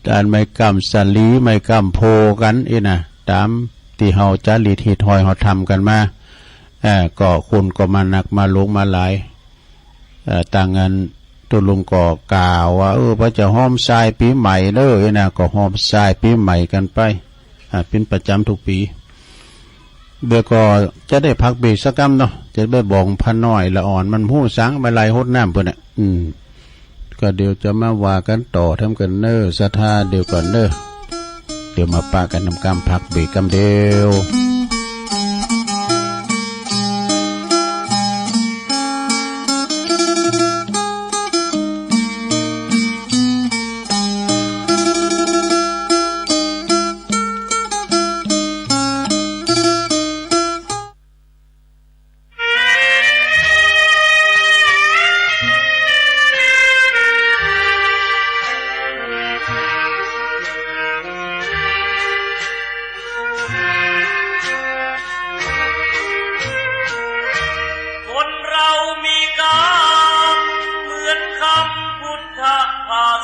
ตานไม่กำสลีไม่กำโพกันนะตามที่เฮาจารีตฮิตหอยเฮาทำกันมาก็คุณก็มาหนักมาลงมาหลายต่างกันตุลุงก็กล่าวว่าพระเจ้าห้อมทรายปีใหม่เลยนะก็ห้อมทรายปีใหม่กันไปเป็นประจำทุกปีเดี๋ยวก็จะได้พักเบรกสักกำเนาะจะได้บอกพันน้อยละอ่อนมันหู้สังมาลายหดน้ำเพื่อนก็เดี๋ยวจะมาว่ากันต่อทำกันเนอศรัทธาเดี๋ยวก่อนเนอเดี๋ยวมาปะกันนำกำพักเบรกกำเดียว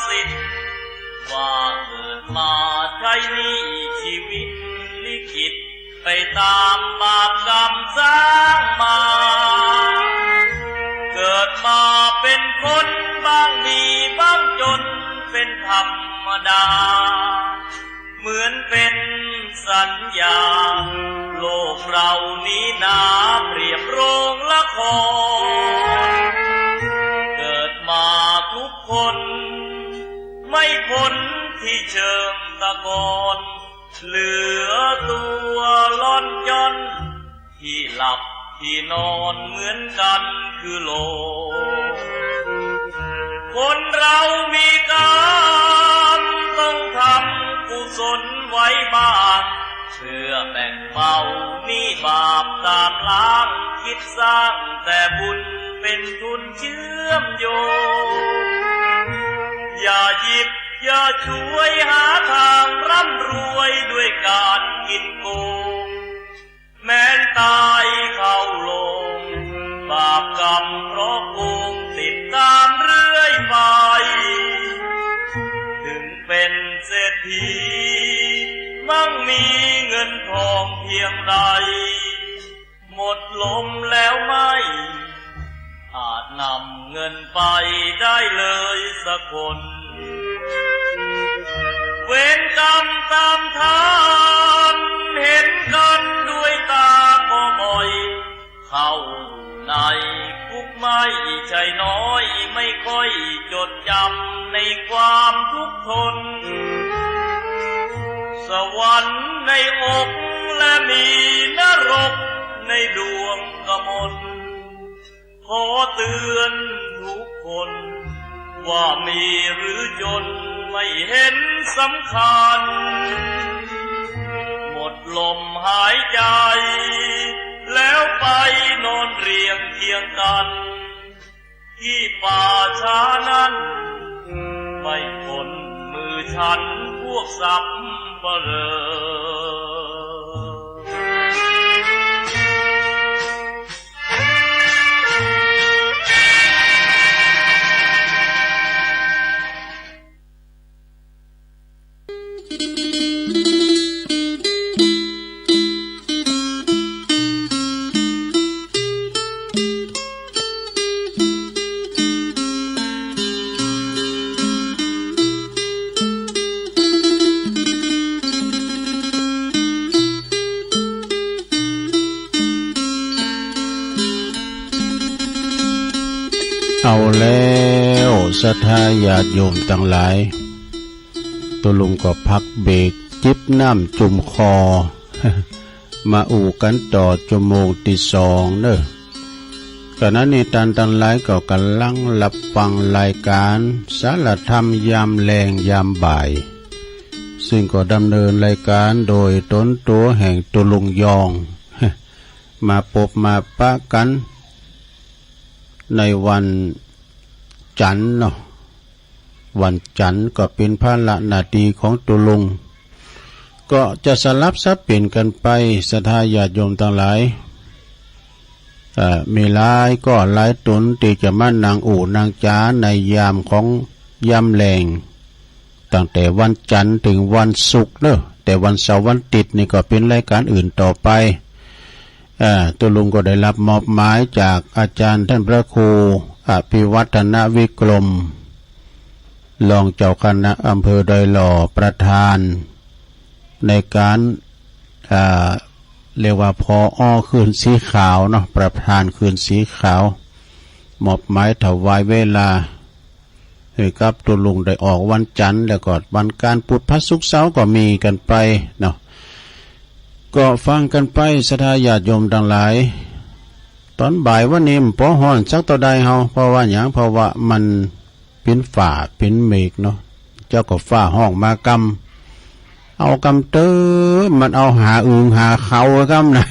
สิทธิ์ว่าเกิดมาใช้นี้ชีวิตลิขิตไปตามบาปกรรมสร้างมาเกิดมาเป็นคนบางดีบางจนเป็นธรรมดาเหมือนเป็นสัญญาโลกเรานี้นาเปรียบโรงละครเกิดมาทุกคนไม่พ้นที่เชิงตะกอนเหลือตัวล่อนจ้อนที่หลับที่นอนเหมือนกันคือโลกคนเรามีกรรมต้องทำกุศลไว้บ้างเพื่อแบ่งเบาหนี้บาปตามล้างคิดสร้างแต่บุญเป็นทุนเชื่อมโยงอย่าหยิบอย่าช่วยหาทางร่ำรวยด้วยการกินโกงแม้นตายเข้าลงบาปกรรมเพราะโกงติดตามเรื่อยไปถึงเป็นเศรษฐีมั่งมีเงินทองเพียงใดหมดลมแล้วไม่อาจนำเงินไปได้เลยสักคนเวรกรรมตามทันเห็นกันด้วยตาก็บ่อยเข้าในคุกไม่ใช่น้อยไม่ค่อยจดจำในความทุกข์ทนสวรรค์ในอกและมีนรกในดวงกมลขอเตือนทุกคนว่ามีหรือจนไม่เห็นสำคัญหมดลมหายใจแล้วไปนอนเรียงเคียงกันที่ป่าช้านั้นไม่พ้นมือฉันพวกสับเปลอเอาแล้วศรัทธาญาติโยมทั้งหลายตัวลุงก็พักเบรกจิบน้ำจุ่มคอ มาอู่กันต่อชั่วโมงที่สองเด้อขณะนี้ท่านทั้งหลายก็กำลังรับฟังรายการสารธรรมยามแลงยามบ่ายซึ่งก็ดำเนินรายการโดยตนตัวแห่งตัวลุงยอง มาพบมาปะกันในวันจันทร์เนาะวันจันทร์ก็เป็นภาระหน้าที่ของตัวลุงก็จะสลับซับเปลี่ยนกันไปศรัทธาญาติโยมทั้งหลายมีหลายก็หลายตนที่จะมานางอู่นางจ้าในยามของยามแลงตั้งแต่วันจันทร์ถึงวันศุกร์เนาะแต่วันเสาร์วันอาทิตย์นี่ก็เป็นรายการอื่นต่อไปตัวลุงก็ได้รับมอบหมายจากอาจารย์ท่านพระครูอภิวัฒนวิกรมรองเจ้าคณะอำเภอดอยหล่อประธานในการเรียกว่าพอคืนสีขาวเนาะประธานคืนสีขาวมอบหมายถวายเวลาให้กับตัวลุงได้ออกวันจันทร์แล้วก็วันการพุธพระศุกร์เสาร์ก็มีกันไปเนาะก็ฟังกันไปศรัทธาญาติโยมทั้งหลายตอนบ่ายวันนี้พอฮ้อนสักต่อใดเฮาเพราะว่าหยังเพราะว่ามันเป็นฝ่าเป็นเมฆเนาะเจ้าก็ฟ้าห้องมากำเอากำเตอมันเอาหาอึงหาเขาไว้กำนะ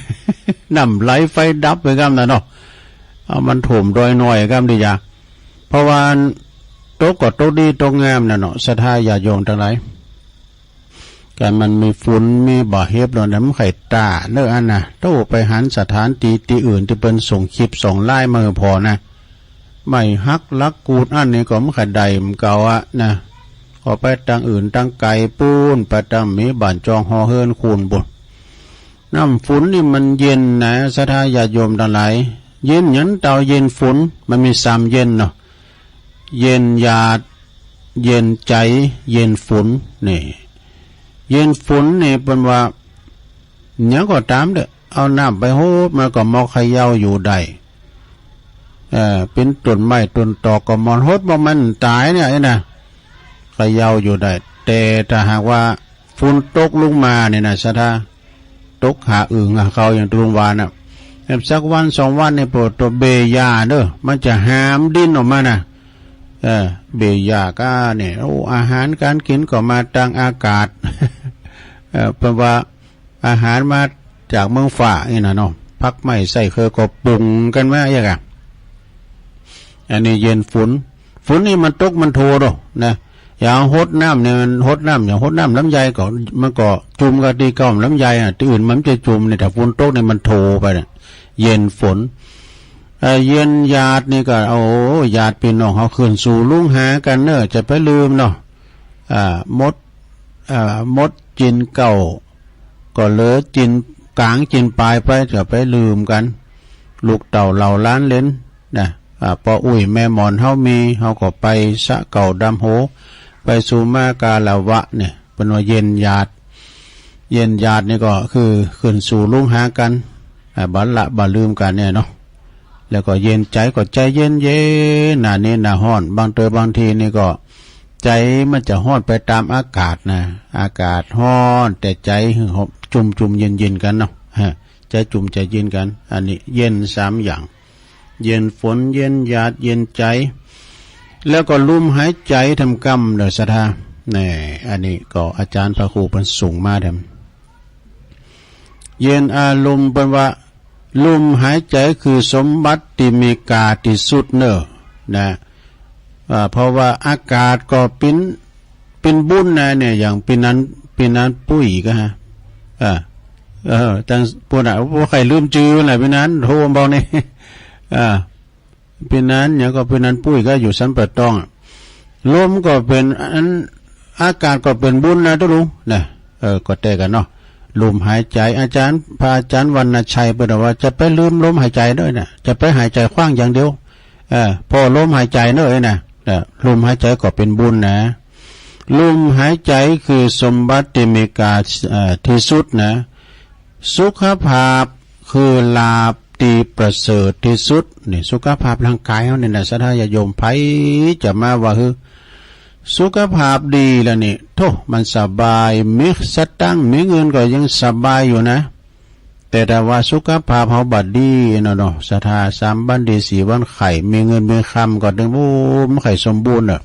น้ำไหลไฟดับไว้กำนะเนาะเอามันถมดอยหน่อยกำดีจ้ะเพราะว่าโตก็โตดีโตงามนะเนาะศรัทธาญาติโยมทั้งหลายการมันมีฝุ่นมีบ่อเฮ็บแล้วน้ำไข่ตาเนื้ออันน่ะโตไปหันสถานที่อื่นที่เป็นส่งคลิปส่งไล่มาพอนะไม่ฮักลักกูดอันนี้ก็มันไข่ใดมันเก่าอะนะ ก็ไปตั้งอื่นตั้งไก่ปูนไปตั้งมีบ้านจองหอเฮินคูนบุญน้ำฝนนี่มันเย็นนะศรัทธาญาติโยมทั้งหลายเย็นหยันเตาเย็นฝนมันมี3เย็นเนาะเย็นญาติเย็นใจเย็นฝนนี่เย็นฝนนี่เป็นว่าเนี้ยก็ตามเด้อเอาน้ำไปโหมันก็มอขย่าอยู่ได้เป็นต้นไม้ต้นตอกก็มอนโหดบ่มันตายเนี่ยไอ้น่ะขย่าอยู่ได้แต่ถ้าหากว่าฝนตกลงมาเนี่ยนะศรัทธาตกหาอึ่งเขาอย่างตรุงวานน่ะสักวัน2วันในโปรดตัวเบยาเด้อมันจะหามดิ้นออกมานะเบยาก็เนี่ยอาหารการกินก็มาทางอากาศเพราะว่าอาหารมาจากเมืองฝ่านี่นะเนาะพักไม่ใส่เคยก็ปรุงกันมาอย่างไงอันนี้เย็นฝนนี่มันตกมันโทหรอนะอย่างหดน้ำเนี่ยมันหดน้ำอย่างหดน้ำลำไยก็มันก็จุ่มกับตีก้อมลำไยที่อื่นมันจะจุ่มเนี่ยแต่ฝนตกเนี่ยมันโทไปเนี่ยเย็นฝนเย็นญาตินี่ก็ญาติพี่น้องเขาคืนสู่ลุงหากันเนอะจะไปลืมเนาะมดจินเก่าก็เหลือจินกลางจินปลายไปจะไปลืมกันลูกเต่าเหล่าล้านเล่นนะพออุ้ยแม่หมอนเฮามีเฮาก็ไปสะเก่าดำโหไปสู่มากาลาวะเนี่ยเป็นว่าเย็นญาตินี่ก็คือคืนสู่ลุงหากันบัลละบัลลืมกันเนี่ยเนาะแล้วก็เย็นใจก็ใจเย็นหน้านี้หน้าห้อนบางทีนี่ก็ใจมันจะห้อนไปตามอากาศนะอากาศห้อนแต่ใจจุ่มเย็นกันเนาะใจจุ่มใจเย็นกันอันนี้เย็น3อย่างเย็นฝนเย็นญาติเย็นใจแล้วก็ลุ่มหายใจทำกรรมเด้อศรัทธานี่อันนี้ก็อาจารย์พระครูเพิ่นส่งมาเด้อเย็นอารมณ์เป็นว่าลมหายใจคือสมบัติที่มีกาที่สุดเนอะนะเพราะว่าอากาศก็เป็นบุญนะเนี่ยอย่างปีนั้นปุ้ยก็ฮะตั้งพวกน่ะว่าใครลืมจื้ออะไรปีนั้นโทรบอกนี่ปีนั้นเนี่ยก็ปีนั้นปุ้ยก็อยู่สันปะตองลมก็เป็นอากาศก็เป็นบุญนะทุกลุงนะก็แต่กันเนาะลมหายใจพระอาจารย์วรรณชัยบอกว่าจะไปลืมลมหายใจด้วยนะจะไปหายใจขว้างอย่างเดียวพอลมหายใจด้วยนะลมหายใจก็เป็นบุญนะลมหายใจคือสมบัติที่มีกาที่สุดนะสุขภาพคือลาภที่ประเสริฐที่สุดนี่สุขภาพร่างกายเขาเนี่ยนะศรัทธาญาติโยมไผจะมาว่าคือสุขภาพดีแล้วนี่โธ่มันสบายมีสตังค์มีเงินก็ยังสบายอยู่นะแต่ถ้าว่าสุขภาพเขาบัดดีเนาะศรัทธา3 วันดี4 วันไข่มีเงินมีคำก็ถึงมันไข่สมบูรณ์อ่ะ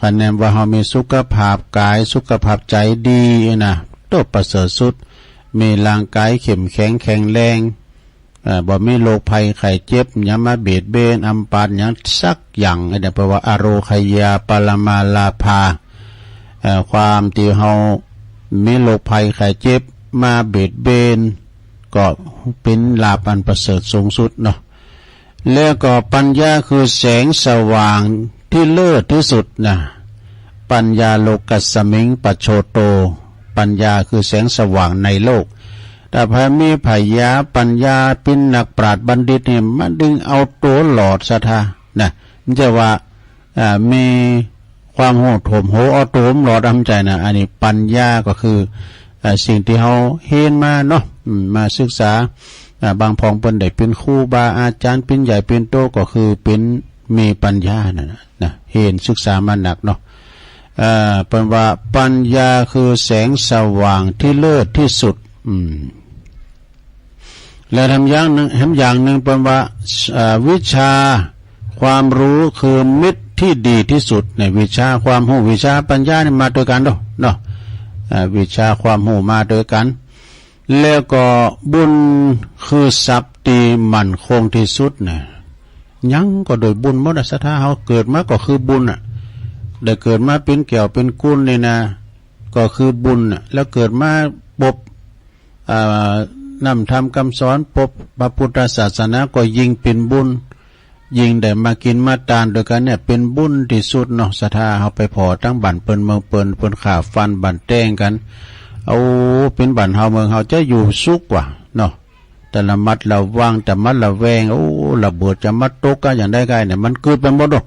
คะแนนว่าเขามีสุขภาพกายสุขภาพใจดีนะโตประเสริฐสุดมีร่างกายเข้มแข็งแข็งแรงบ่มีโรคภัยไข้เจ็บอย่ามาเบียดเบียนอัมพาตอย่างสักอย่างเนี่ยแปลว่าอโรคยาปรมาลาภาความที่เฮามีโรคภัยไข้เจ็บมาเบียดเบียนก็เป็นลาภอันประเสริฐสูงสุดเนาะแล้วก็ปัญญาคือแสงสว่างที่เลิศที่สุดนะปัญญาโลกัสสมิงปัจโชโตปัญญาคือแสงสว่างในโลกแต่พอมีพยาปัญญาเป็นนักปราชญ์บัณฑิตเนี่ยมันดึงเอาตัวหลอดศรัทธานะมันจะว่ามีความโหดโถมโหเอาตัวหลอดอำใจนะอันนี้ปัญญาก็คือสิ่งที่เขาเห็นมาเนาะมาศึกษาบางพองเป็นได้เป็นครูบาอาจารย์เป็นใหญ่เป็นโตก็คือเป็นมีปัญญานะเห็นศึกษามาหนักเนาะเป็นว่าปัญญาคือแสงสว่างที่เลิศที่สุดและทำอย่างหนึ่งเป็นว่าวิชาความรู้คือมิตรที่ดีที่สุดในวิชาความรู้วิชาปัญญานี่มาด้วยกันเนาะวิชาความรู้มาด้วยกันแล้วก็บุญคือทรัพย์ที่มั่นคงที่สุดนะยังก็โดยบุญมรดกศรัทธาเขาเกิดมาก็คือบุญได้เกิดมาเป็นเกี่ยวเป็นกุลนี่นะก็คือบุญแล้วเกิดมาปบนำธรรมคำสอนปบพระพุทธศาสนาก็ยิ่งเป็นบุญ ยิ่งได้มากินมาตานโดยกันเนี่ยเป็นบุญที่สุดเนาะศรัทธาเฮาไปพอทั้งบ้านเปิ้นเมืองเปิ้นขาฟันบ้านแต้งกันเอาเป็นบ้านเฮาเมืองเฮาจะอยู่สุขกว่าเนาะแต่ละมัดระวังแต่มัดระแวงโอ้ระเบิดจะมัดตกกันอย่างได้ไกลเนี่ยมันเกิดไปหมดดอก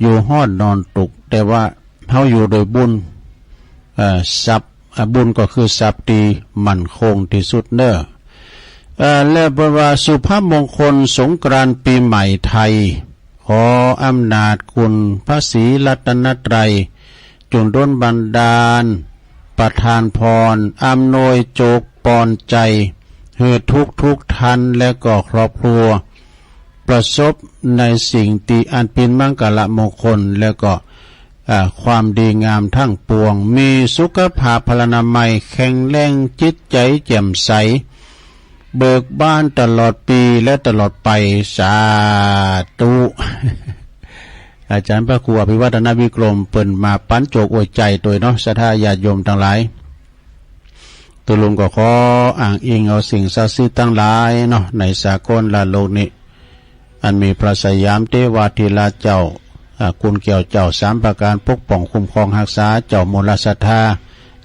อยู่ฮอดนอนตกแต่ว่าเฮาอยู่โดยบุญทรัพย์บุญก็คือทรัพย์ที่มั่นคงที่สุดเด้อและเพราะว่าสุภาพมงคลสงกรานต์ปีใหม่ไทยขออำนาจคุณพระศรีรัตนตรัยจงดลบันดาลประทานพรอำนวยโจกปอนใจให้ทุกท่านและก็ครอบครัวประสบในสิ่งที่อันเป็นมังกรมงคลและก็ความดีงามทั้งปวงมีสุขภาพพลานามัยแข็งแรงจิตใจแจ่มใสเบิกบานตลอดปีและตลอดไปสาธุ อาจารย์พระครูอภิวัฒนวิกรมเปิ่นมาปั้นโจกอวยใจตัวเนาะศรัทธาญาติโยมทั้งหลายตัวลุงก็ขออ้างอิงเอาสิ่งศักดิ์สิทธิ์ทั้งหลายเนาะในสากลและโลกนี้อันมีพระสยามเทวาธิราชเจ้าคุณเกี่ยวเจ้าสามประการปกป้องคุ้มครองรักษาเจ้ามูลศรัทธา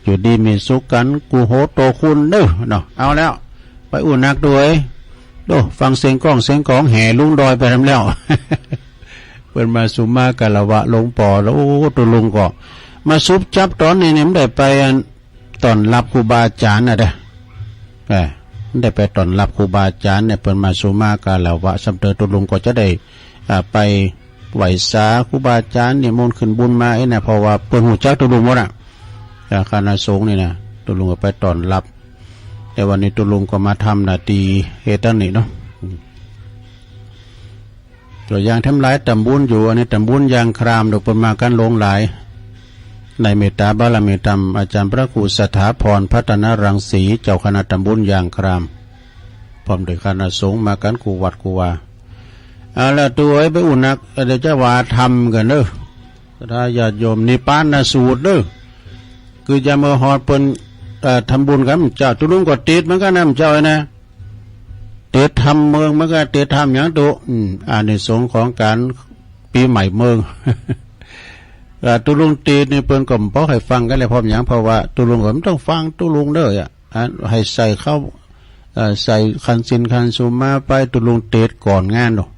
อยู่ดีมีสุขกันกูโหโตคุณเด้อเนาะเอาแล้วไปอุ่นนักด้วยดูฟังเสียงกล้องเสียงของแห่ลุงดอยไปทำแล้ว เปิดมาสุมากะละวะลงปอแล้วโอ้ตัวลุงก็มาซุบจับตอนนี้เนี่ยมันได้ไปตอนรับครูบาอาจารย์นะเด้อได้ไปตอนรับครูบาอาจารย์เนี่ยเปิดมาสุมากะละวะสำเร็จตัวลุงก็จะได้ไปไหวสาครูบาอาจารย์เนี่ยมนต์ขึ้นบุญมาไอ้เนี่ยเพราะว่าเปิดหูจักตัวลุงหมดคณะสงฆ์นี่นะตัวลุงก็ไปตอนรับแต่วันนี้ตัวลุงก็มาทำนาทีเฮตันนี่เนาะตัวอย่างทำลายตำบุญอยู่อันนี้ตำบุญยางครามดอกปนมากันลงหลายในเมตตาบารมีธรรมอาจารย์พระครูสถาพรพัฒนารังสีเจ้าคณะตำบุญยางครามพร้อมด้วยคณะสงฆ์มากันกูวัดกูวาแล้วตัวไอ้ไปอุ่นนักเดี๋ยวจะว่าทำกันเด้อถ้าญาติโยมนิพพานสูตรเด้อคือจะมาหอดเปิ้นทำบุญกันเจ้าตุลุงก็ติดมันก็นำเจ้านะติดทำเมืองมันก็ติดทำอย่างตัวอานิสงส์ของการปีใหม่เมือง ตุลุงติดนี่เปิ้นก็บ่ให้ฟังกันเลยพร้อมอย่างเพราะว่าตุลุงก็ต้องฟังตุลุงเด้อให้ใส่เข้าใส่คันสินคันสุมาไปตุลุงติดก่อนงานเนาะ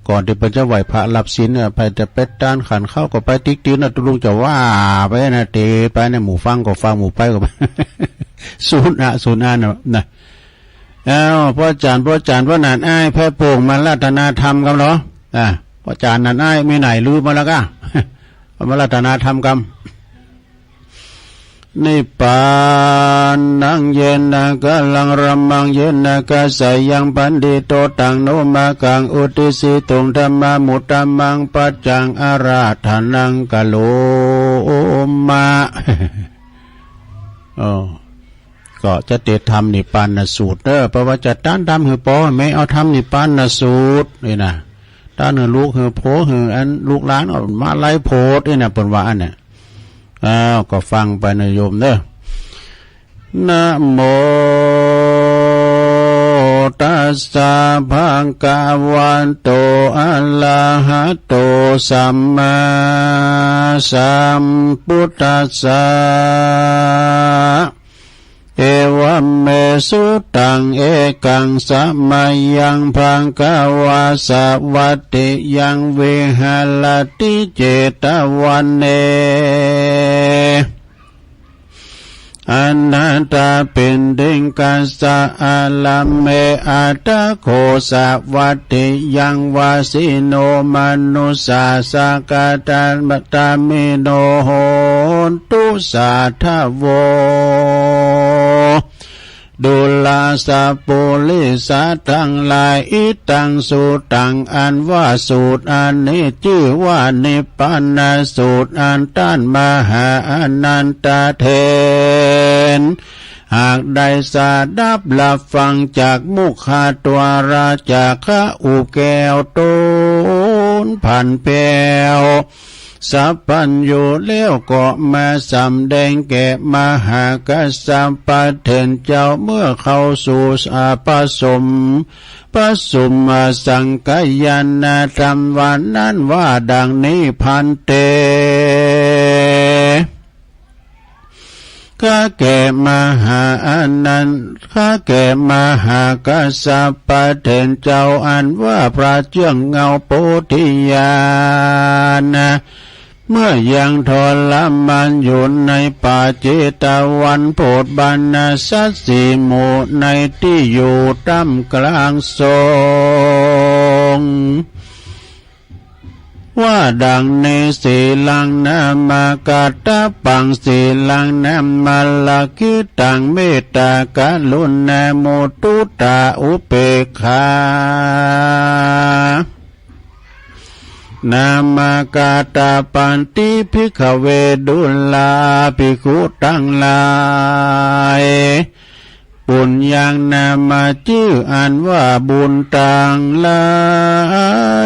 ก่อนที่เปิ้นจะไหวพระรับศีลไปจะเป็ดด้านขันเข้าก็ไปติ๊กตีนตุลุงจะว่าไปนะเตไปในหมู่ฟังก็ฟังหมู่ไปก็ไป ศูนย์นะพ่อจานว่านานอ้ายแพ่โป่งมารัตนาธรรมกันเหรอพ่อจานนั่นอ้ายไม่ไหนลืมมาแล้วก็มารัตนาธรรมกันนิพพานนังเย็นนะกะลังรำมังเย็นนะกะใสยังปันดิโตตังโนมากังอุติสิตุงธรรมมุตตมังปัจจังอาราธานังกะโลมาก็จะเตธรรมนิพพานสูตรเพราะว่าจะต้านดำหือปอไม่เอาธรรมนิพพานสูตรนี่นะต้านหือลูกหือโผหืออันลูกหลานออกมาไล่โพดนี่นะเป็นว่าอันเนี่ยก็ฟังไปนะโยมเด้อนะโมตัสสะภะคะวะโตอะระหะโตสัมมาสัมพุทธัสสะเอวะเมสุตังเอกังสัมมายังภังกวาสวัตติยังวิหารติเจตวันเนอนัตตาเป็นดิงกัสสะอาลัมเมอัตตะโคสวัตติยังวาสิโนมนุสาสกตามัตตามิโนโหตุสาทโวดุลาสะปุลิสะทั้งหลายอิตังสูตังอันว่าสูตรอันนี้ชื่อว่านิพพานสูตรอันต้านมหาอนันตเทนหากได้สาดับหลับฟังจากมุขะตัวราจากะอุแก้วตูนพันเปว สัพพัญญูเลี้ยวก็มาสำแดงแก่มหากัสสปะเถนเจ้าเมื่อเข้าสู่อาปสมปสุมมาสังกายนาธรรมวันนั้นว่าดังนี้พันเตข้าแก่มหาอนันต์ข้าแก่มหากัสสปะเถนเจ้าอันว่าพระเจ้าเงาโพธิญาณเมื่อยังทรมานอยู่ในป่าเจตวันโพธบรรณสัสสีหมู่ในที่อยู่ท่ามกลางสงฆ์ว่าดังในสีลังนามากาตาปังสีลังนามาลาคิตังเมตตากรุณาโมตุตาอุเปกขานามากาตาปันติภิกขเวดุลาภิกขุทั้งหลายปุญญังนามาชื่ออันว่าบุญต่างหลา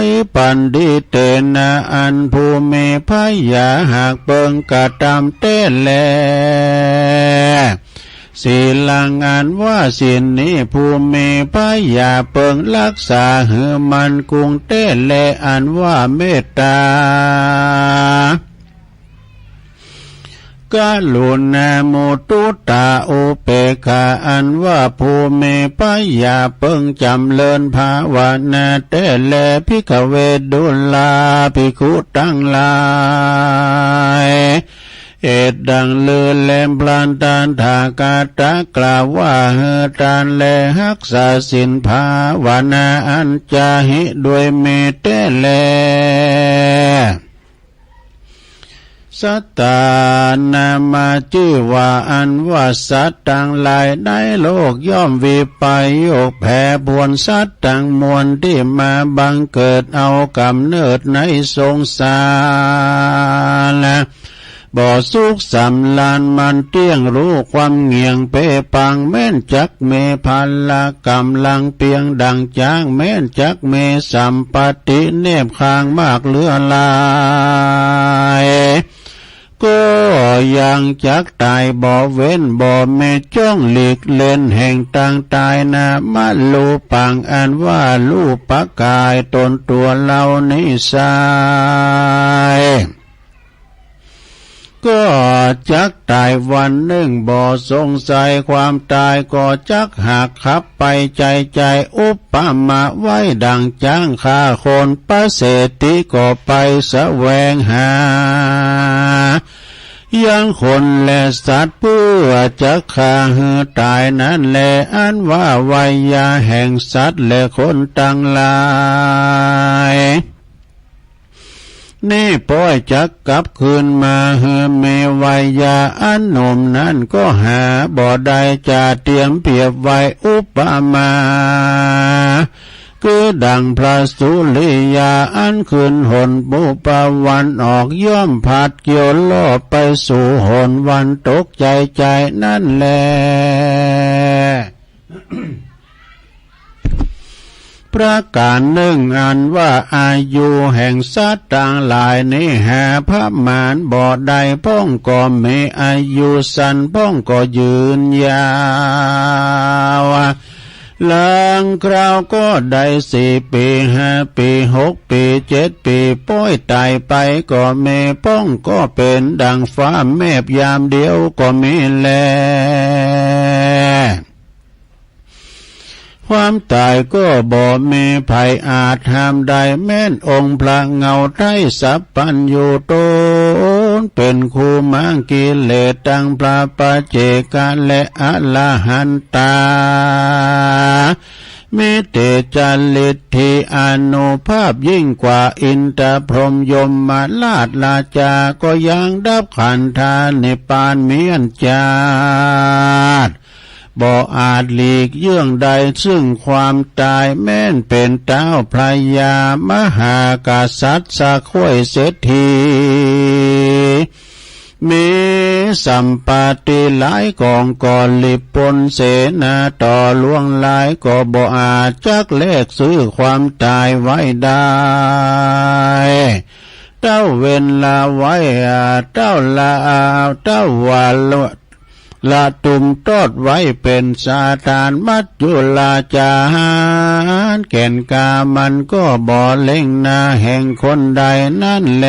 ยปันดิเตนะอันภูเมพยาหากเปิงกะตามเต้แลสีลังอันว่าสินนี้ภูเมพยาเปิงรักษาหือมันกุงเต้แลอันว่าเมตตากาลุณาโมตุตาโอเปกขาอันว่าภูเมพยาเปิงจำเลินภาวนาเตแลภิกขเวดุลาภิกขุทั้งหลายเอดดังเลือแลมพลันตานถากาตะกล่าวว่าเฮตานแลหักษาสินภาวนาอันจาหิด้วยเมตเตแลสัตตานามาชื่อว่าอันว่าสัตว์ต่างหลายในโลกย่อมวิปโยคแผ่บวนสัตว์ต่างมวลที่มาบังเกิดเอากำเนิดในสงสารบ่สุขสำลานมันเตี้ยงรู้ความเงียงเปปังแม่นจักเมพันละกำลังเปียงดังจางแม่นจักเมสัมปติเนบคางมากเหลือลายก็ยังจักตายบ่เว้นบ่เมจ้องหลีกเล่นแห่งต่างตายนามาลูปังอันว่าลูปกายตนตัวเรานิสัยก็จักตายวันหนึ่งบ่สงสัยความตายก็จักหักขับไปใจอุปมาไว้ดังจ้างฆ่าคนประเสติก็ไปแสวงหายังคนและสัตว์เพื่อจะฆ่าหือตายนั้นแลอันว่าไวยาแห่งสัตว์และคนต่างหลายนี่ป้อยจักกลับคืนมาเฮเมวายาอันหนุ่มนั้นก็หาบ่ได้จะเตรียมเปรียบไว้อุปมาคือดังพระสุริยาอันคืนหนบุปวันออกย่อมผัดเกี่ยวล่อไปสู่หนวันตกใจนั่นแล ประการหนึ่งอันว่าอายุแห่งสัตว์ต่างหลายนี้หาพระมารบ่ได้พ้องก็มีอายุสั้นพ้องก็ยืนยาวหลังคราวก็ได้4 ปี5 ปี6 ปี7 ปีป้อยตายไปก็มีพ้องก็เป็นดังฟ้าแมบยามเดียวก็มีแลความตายก็บ่มีภัยอาจห้ามได้แม้นองค์พระเงาไตรสัพพัญญูตนเป็นคู่มังกิเลสตั้งพระปัจเจกะและอรหันตามิเตจาลิทธิอนุภาพยิ่งกว่าอินทรพรหมยมมาลาดราจาก็ยังดับขันธานิพพานเมียนจาดบ่อาจหลีกเยื่องใดซึ่งความตายแม้นเป็นเต้าพระยามหากษัตริย์สะข้วยเศรษฐีมีสัมปติหลายกองก่อนลิบปนเสนาต่อลวงหลายก็บ่อาจจักแลกซื้อความตายไว้ได้ เต้าเว้นละไว้เต้าละเต้าวาละตุมตอดไว้เป็นสาธานมัจจุลาจารแก่นกามันก็บ่เล่งนาแห่งคนใดนั่นแล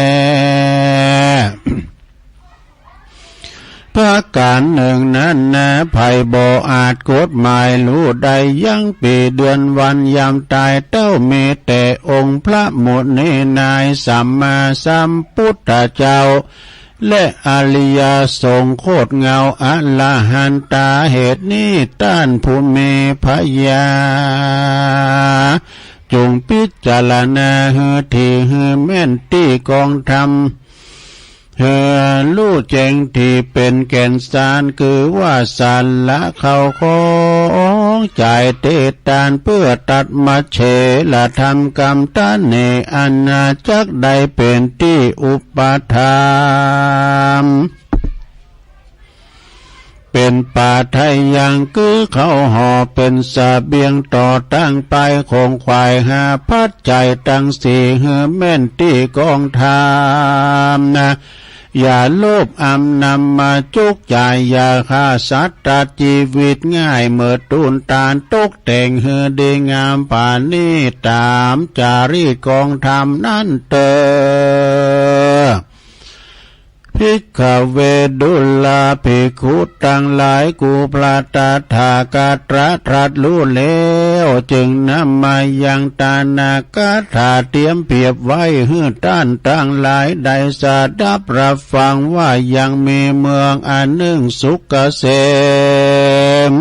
พระการหนึ่งนั้นนะภัยบ่อาจกฎหมายรู้ใดยังปีเดือนวันยามตายเต้ามีแต่องค์พระมุนีนายสัมมาสัมพุทธเจ้าและอริยสงฆ์โคตรเงาอรหันตาเหตุนี้ต้านผู้มีพยาจงพิจารณาหือที่หือแม่นที่กองธรรมรู้แจ้งที่เป็นแก่นสารคือว่าสารละเข้าของใจเตตานเพื่อตัดมาเฉละทำกรรมตันเนอาณาจักใดเป็นที่อุปทานเป็นป่าไทยยังคือเขาห่อเป็นสเบียงต่อตั้งไปคงควายหาพัดใจตั้งสี่เหือแม่นที่กองทามนะอย่าโลภอำนำมาจุกใจอย่าฆ่าสัตว์ตัดชีวิตง่ายเมื่อตูนตาลตกแต่งเฮือดีงามป่านนี้ตามจารีตกองธรรมนั่นเตอภิกขเวดุลาภิกขุตั้งหลายกูพระตถากตรัสรู้แล้วจึงนำมายังตานากถาเตรียมเปรียบไว้ให้ท่านตั้งหลายได้สดับรับฟังว่ายังมีเมืองอันหนึ่งสุขเกษม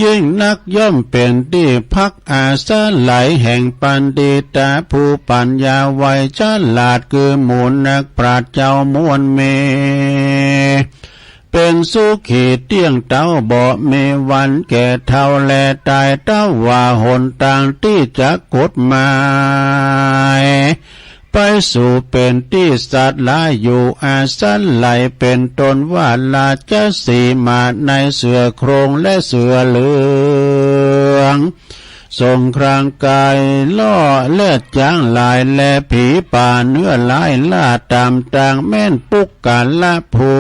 ยิ่งนักย่อมเป็นที่พักอาศัยไหลแห่งปันดิตาผู้ปัญญาไวฉลาดคือหมู่นักปราชญ์เจ้ามวลเมเป็นสุขีเตี้ยงเต้าบ่มีวันแก่เท่าแลตายเต้าว่าหนทางที่จะกฎหมายไปสู่เป็นที่สัตว์ลายอยู่อาศัยไหลเป็นตนว่าลาชสีมาในเสือโครงและเสือเหลืองทรงครางกายล่อเลือดจางลายและผีป่าเนื้อลายล่าตามต่างแม่นปุกกาละผู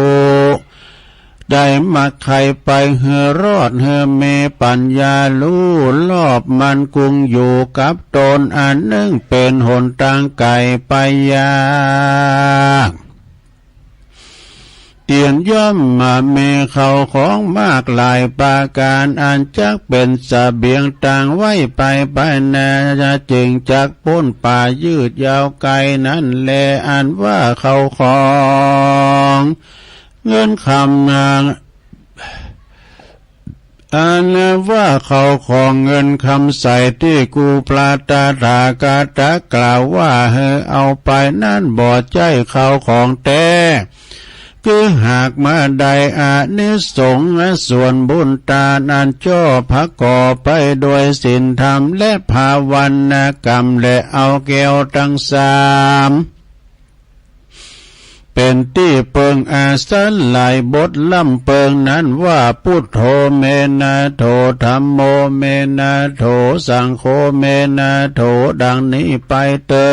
ได้มาใครไปเหือรอดเหือเมปัญญาลู่รอบมันกุงอยู่กับตนอันหนึ่งเป็นหนทางไกลไปยากเตียนย่อมมาเมเขาของมากหลายปาการอันจักเป็นสเบียงต่างไว้ไปนาจะจึงจักพ้นป่ายืดยาวไกลนั้นแลอันว่าเขาของเงินคำนางอันว่าเขาของเงินคำใส่ที่กูปลาตาถากาตะกล่าวว่าเอาไปนั่นบ่ใจเขาของแต่คือหากมาได้อานิสงส์ส่วนบุญตานันจ่อพระก่อไปโดยศีลธรรมและภาวนา กรรมและเอาแก้วทั้งสามเป็นที่เปิงอาศัยหลายบทล่ำเปิงนั้นว่าพุทโธเมนะโธธัมโมเมนะโธสังโฆเมนะโธดังนี้ไปเตอ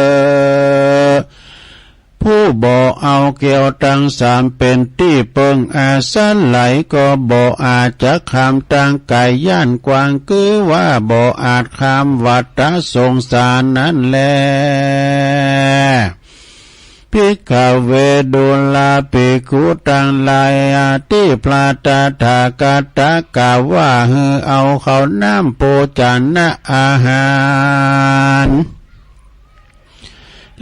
ผู้บ่เอาเกี่ยวตั้งสามเป็นที่เปิงอาศัยไหลก็บ่อาจจะคำตั้งไก่ย่านกวางคือว่าบ่อาจคำวัฏสงสารนั้นแลภิกขเวดุลาภิกขุตั้งหลายที่พระตถาคตกล่าวว่าเอาเขาน้ำปูจานะอาหาร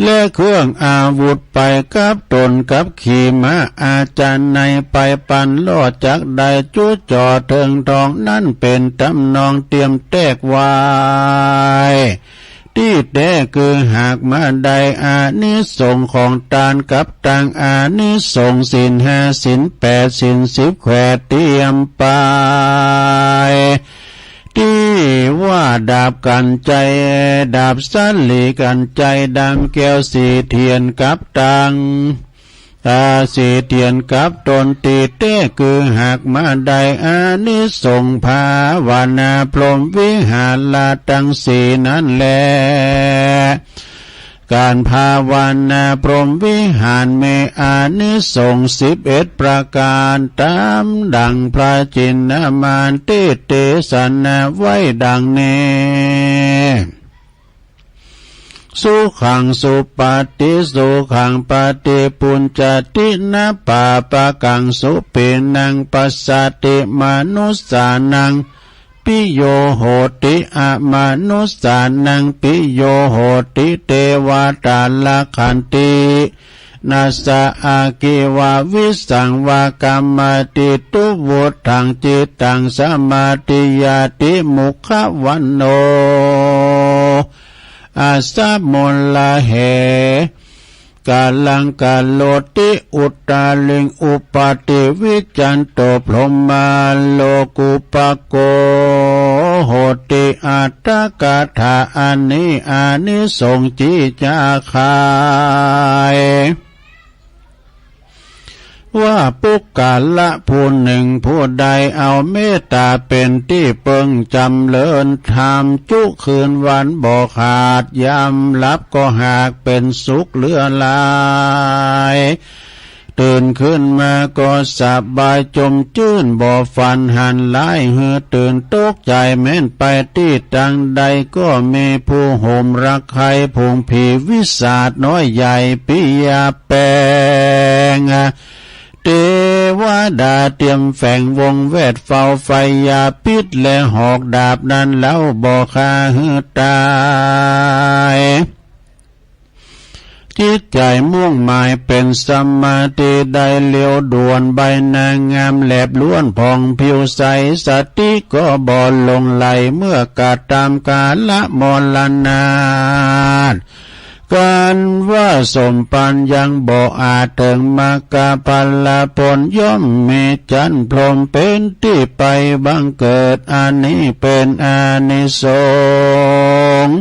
และเครื่องอาวุธไปกับตนกับขี่ม้าอาจารย์ในไปปันลอดจากใดจุจ่อเถิงทองนั่นเป็นตำนองเตรียมแตกวายที่แต่คือหากมาได้อานิสงส์ของทานกับต่างอานิสงส์ศีลห้าศีลแปดศีลสิบแขวเตรียมไปที่ว่าดาบกันใจดาบสั้นหลีกันใจดำแก้วสีเทียนกับตังตาสีเทียนกับตนตีเต้คือหากมาได้อานิสงส์ภาวนาพรหมวิหารละตั้งสีนั้นแล การภาวนาพรหมวิหารเมอานิสงส์11ประการตามดังพระจินนามานเตสันไว้ดังนี้สุขังสุปฏิสุขังปฏิปุญจตินะปาปะกังสุปินังปัสสติมนุสสานังปิโยโหติอะมนุสสานังปิโยโหติเทวตาลขันตินาสะอากิวาวิสังวากรรมติตุวุธังจิตตังสมาติยาติมุขวันโนอาสะมลลาเหกาลังกาโลติอุตตาลิงอุปาติวิจันโตพรหมาโลกุปโกโหติอัตตกาถาอานิสงส์จิจาคายว่าปุกกาละผู้หนึ่งผู้ใดเอาเมตตาเป็นที่เปิงจำเลินทำจุคืนวันบ่ขาดยำลับก็หากเป็นสุขเหลือหลายตื่นขึ้นมาก็สบายจมจื้นบ่ฟันหันหลายเหือตื่นตกใจแม้นไปที่ตังใดก็มีผู้ห่มรักใครพงผีวิสาทน้อยใหญ่ปิยาแปงเทวดาเตรียมแฝงวงเวทเฝ้าไฟยาพิษและหอกดาบนั้นแล้วบ่คาหือตายจิตใจมุ่งหมายเป็นสมาธิได้เลี้ยวด่วนใบหน้างามแหลบล้วนผ่องผิวใสสติก็บ่ลงไหลเมื่อกาตามกาละมรณาการว่าสมปันยังบ่อาจถึงมากาพลผลย่อมมีจันทร์พรหมเป็นที่ไปบังเกิดอันนี้เป็นอานิสงส์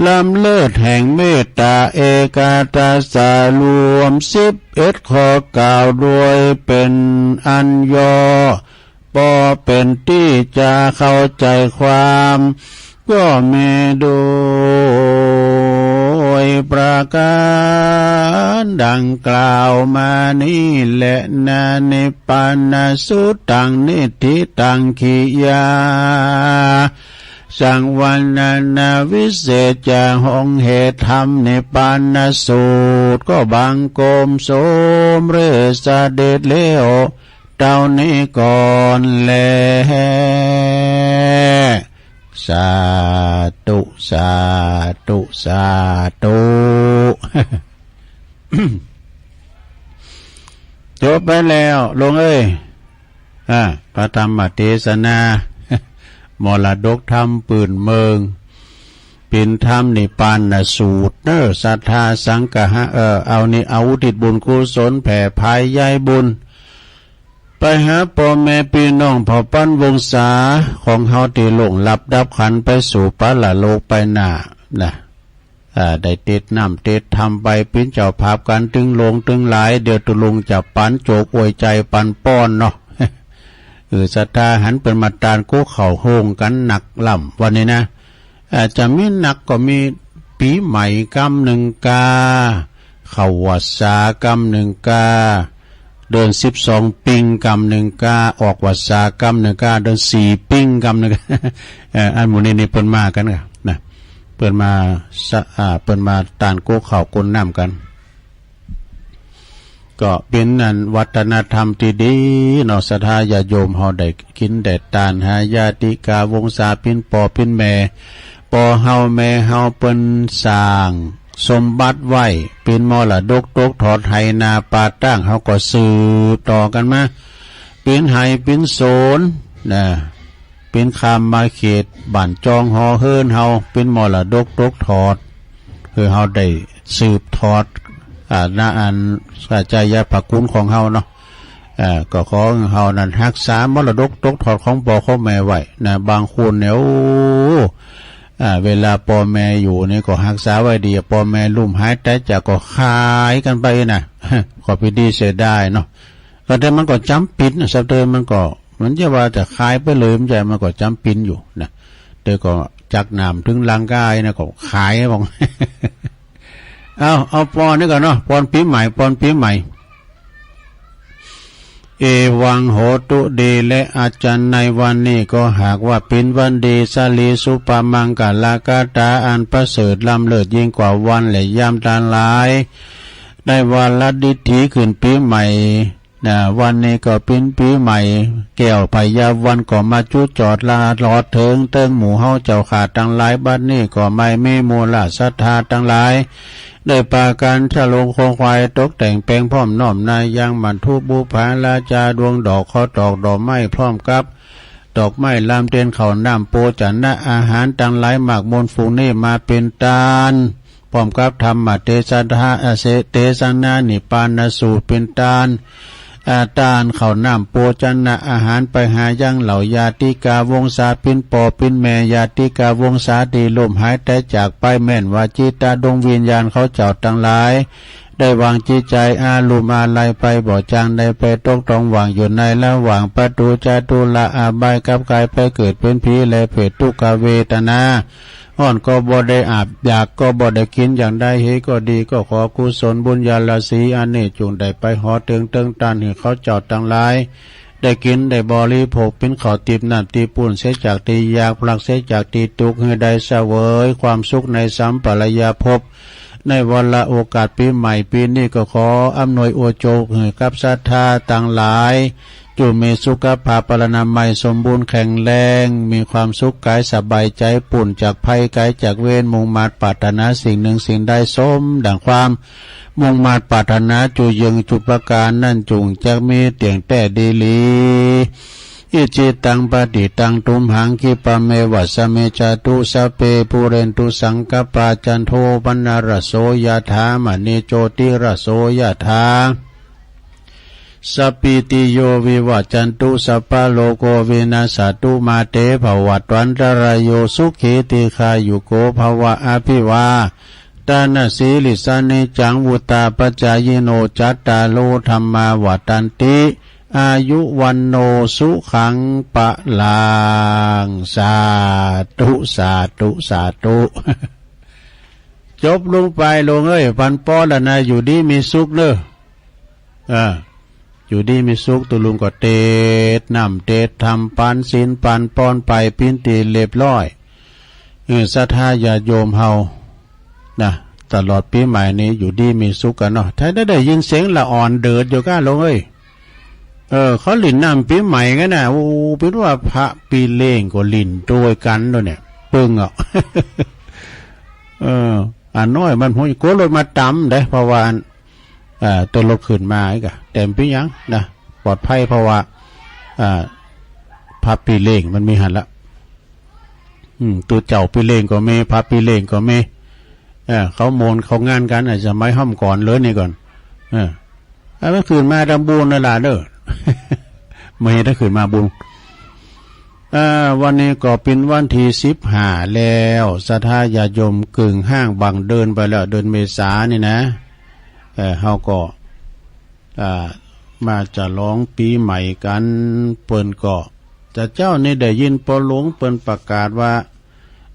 ลำเลิศแห่งเมตตาเอกาตาสารวม11ข้อกล่าวด้วยเป็นอันย่อพอเป็นที่จะเข้าใจความก็มีโดยประการดังกล่าวมานี้แหละนานิปปานาสุตังนิธิตังขิยาสังวันนาวิเศษจะหงเหตุธรรมนิพพานสูตรก็บังกรมโสมเรศเดชเลวเต่านี้ก่อนแลสาธุสาธุสาธุจบไปแล้วลงเอ้ยพระธรรมเทศนามรดกธรรมปืนเมืองเป็นธรรมนิพพานสูตรศรัทธาสังฆะเอานี่เอาอุทิศบุญกุศลแผ่ภายยายบุญไปหาพ่อแม่พี่น้องเผ่าปั้นวงศาของเฮาที่หลงลับดับขันไปสู่ปะละโลกไปหน้าได้เตดน้ำเตดทำไปเป็นเจ้าภาพกันตึงลงตึงหลายเดี๋ยวตุลุงจะปันโจกอวยใจปันป้อนเนาะศรัทธาหันเป็นมาตานกู้เข่าโฮงกันหนักล่ำวันนี้นะอาจจะมีหนักก็มีปีใหม่กำหนึ่งกาเข้าวัดสากำหนึ่งกาเดิน12ปิงกำหนึ่งกาออกวัดสากำหนึ่งกาเดิน4ปิงกำหนึ่งอันหมู่นี้เปิ้นมากันนะเปิ้นมาตานกู้เข่าก้นน้ำกันก็เป็นนันวัฒนธรรมที่ดีเนาะศรัทธาญาโยมเฮาได้กินได้ทานหาญาติกาวงศาปินปอปินแม่ปอเฮาแม่เฮาเปิ้นสร้างสมบัติไว้เป็นมรดกตกทอดไหนาปาตั้งเฮาก็สืบต่อกันมาเป็นไหเป็นโสนนะเป็นคามมาเขตบ้านจองหอเฮิรนเฮาเป็นมรดกตกทอดคือเฮาได้สืบทอดนาอันใจยาภักคุณของเฮาเนาะก็ขอเฮานั้นรักษามรดกตกทอดของพ่อของแม่ไว้นะบางคนเนี่ยเวลาพ่อแม่อยู่นี่ก็รักษาไว้ดีพ่อแม่ลุ่มหายแต่จะก็ขายกันไปนะขอพิดีเสียได้เนาะแต่มันก็จำปิดนะสักเดิมมันจะว่าจะขายไปเลยมันก็จำปินอยู่นะแต่ก็จักนำถึงร่างกายนะก็ขายบอก เอาปอนนี่ก่อนเนาะปอนปีใหม่เอวังโหตุดีและอาจารย์ในวันนี้ก็หากว่าเป็นวันดีสลีสุปมังกาลากาตาอันประเสริฐล้ำเลิศยิ่งกว่าวันและยามตาหลายได้วันละดิถีขึ้นปีใหม่วันนี้ก็เป็นปีใหม่แก้วพยาวันก็มาจุดจอดลาลอดเถิงเติ้งหมู่เฮาเจ้าขาดตั้งหลายบัดนี้ก็ไม่มีมูลศรัทธาตั้งหลายได้ปาการฉลองโคงควายตกแต่งแปลงพร้อมน้อมนายยังบรรทุบูผาลาจาดวงดอกขอตอกดอกไม้พร้อมกับดอกไม้ลามเตียนเขาน้ำโปจันนะอาหารตั้งหลายหมากมนฝูงนี่มาเป็นตานพร้อมกับธรรมเทศนาเทศนานิปานสูตรเป็นตานตานเขาน้ำโปจันนะอาหารไปหายังเหล่าญาติกาวงศาปินปอปินแม่ญาติกาวงศาดีลมหายแต่จากไปแม่นว่าจิตตาดวงวิญญาณเขาเจ้าทั้งหลายได้วางจิตใจอาลุมอาลัยไปบ่จางได้ไปตกตองวางอยู่ในระหว่างประตูจตุละอาบายกับกายไปเกิดเป็นผีและเพศทุกขเวทนาอ่อนก็บ่ได้อาบอยากก็บ่ได้กินอย่างใดเฮก็ดีก็ขอกุศลบุญญาลาสีอันนี้จงได้ไปหอเติงตันให้เขาเจ้าทั้งหลายได้กินได้บริโภคเป็นข้าวติบน้ำตีปุ่นเสียจากตียากพลักเสียจากตีตุกให้ได้เสวยความสุขในสัมปรายภพในวันละโอกาสปีใหม่ปีนี้ก็ขออำนวยอวยโจกให้กับศรัทธาต่างหลายจงมีสุขภาพปรนามัยสมบูรณ์แข็งแรงมีความสุขกายสบายใจปุ่นจากภัยไกลจากเวรมุ่งมาปรารถนาสิ่งหนึ่งสิ่งใดสมดังความมุ่งมาปรารถนาจุยังจุประการนั่นจุงจะมีเตียงแต่ดีลีอิจิตังปฏิตังตุมหังคิปะเมวัสเมจตุสเปปุเรนตุสังกปาจันโทปนารโสยถามณีโจติรโสยถาสัพพิติโยวิวัจจันตุสัพพะโลกวินาศตุมาเตภวัตวันตรายโยสุขีติขายุโกภวะอภิวาตานาสีลิสานิจังวุตาปัจจายโนจัตตาโลธรรมาวัตันติอายุวันโนสุขังปะลางสาธุ จบลงไปลงพันป้อละนะอยู่ดีมีสุขเด้ออยู่ดีมีสุขตุลุงก็เตดนำเตดทำปันศีลปันปอนไปพินตีเรียบร้อยศรัทธาญาโยมเฮานะตลอดปีใหม่นี้อยู่ดีมีสุขกันเนาะถ้าได้ยินเสียงละอ่อนเดือดอยู่ก้าลงเขาลิ่นน้ำปีใหม่กันนะโอ้เป็นว่าพระปีเล่งก็ลิ่นด้วยกันด้วยเนี่ยปึ้งอันน้อยมันหัวโกรถมาตำได้เพราะว่าตัวรถขึ้นมาอีกเต็มปียังนะปลอดภัยเพราะว่าพระปีเล่งมันมีหันละตัวเจ้าปีเล่งก็มีพระปีเล่งก็มีเขาโมนเขางานกันอาจจะไม่ห้อมก่อนเลยนี่ก่อนเมื่อคืนมาดำบุญนั่นแหละเด้อ ไม่ได้คืนมาบุญวันนี้ก็เป็นวันที่15แล้วศรัทธาญาโยมกึ่งห้างบังเดินไปแล้วเดินเมษานี่นะเฮาก็มาจะร้องปีใหม่กันเปิ้นก็จะเจ้านี่ได้ยินปอหลวงเปิ้นประกาศว่า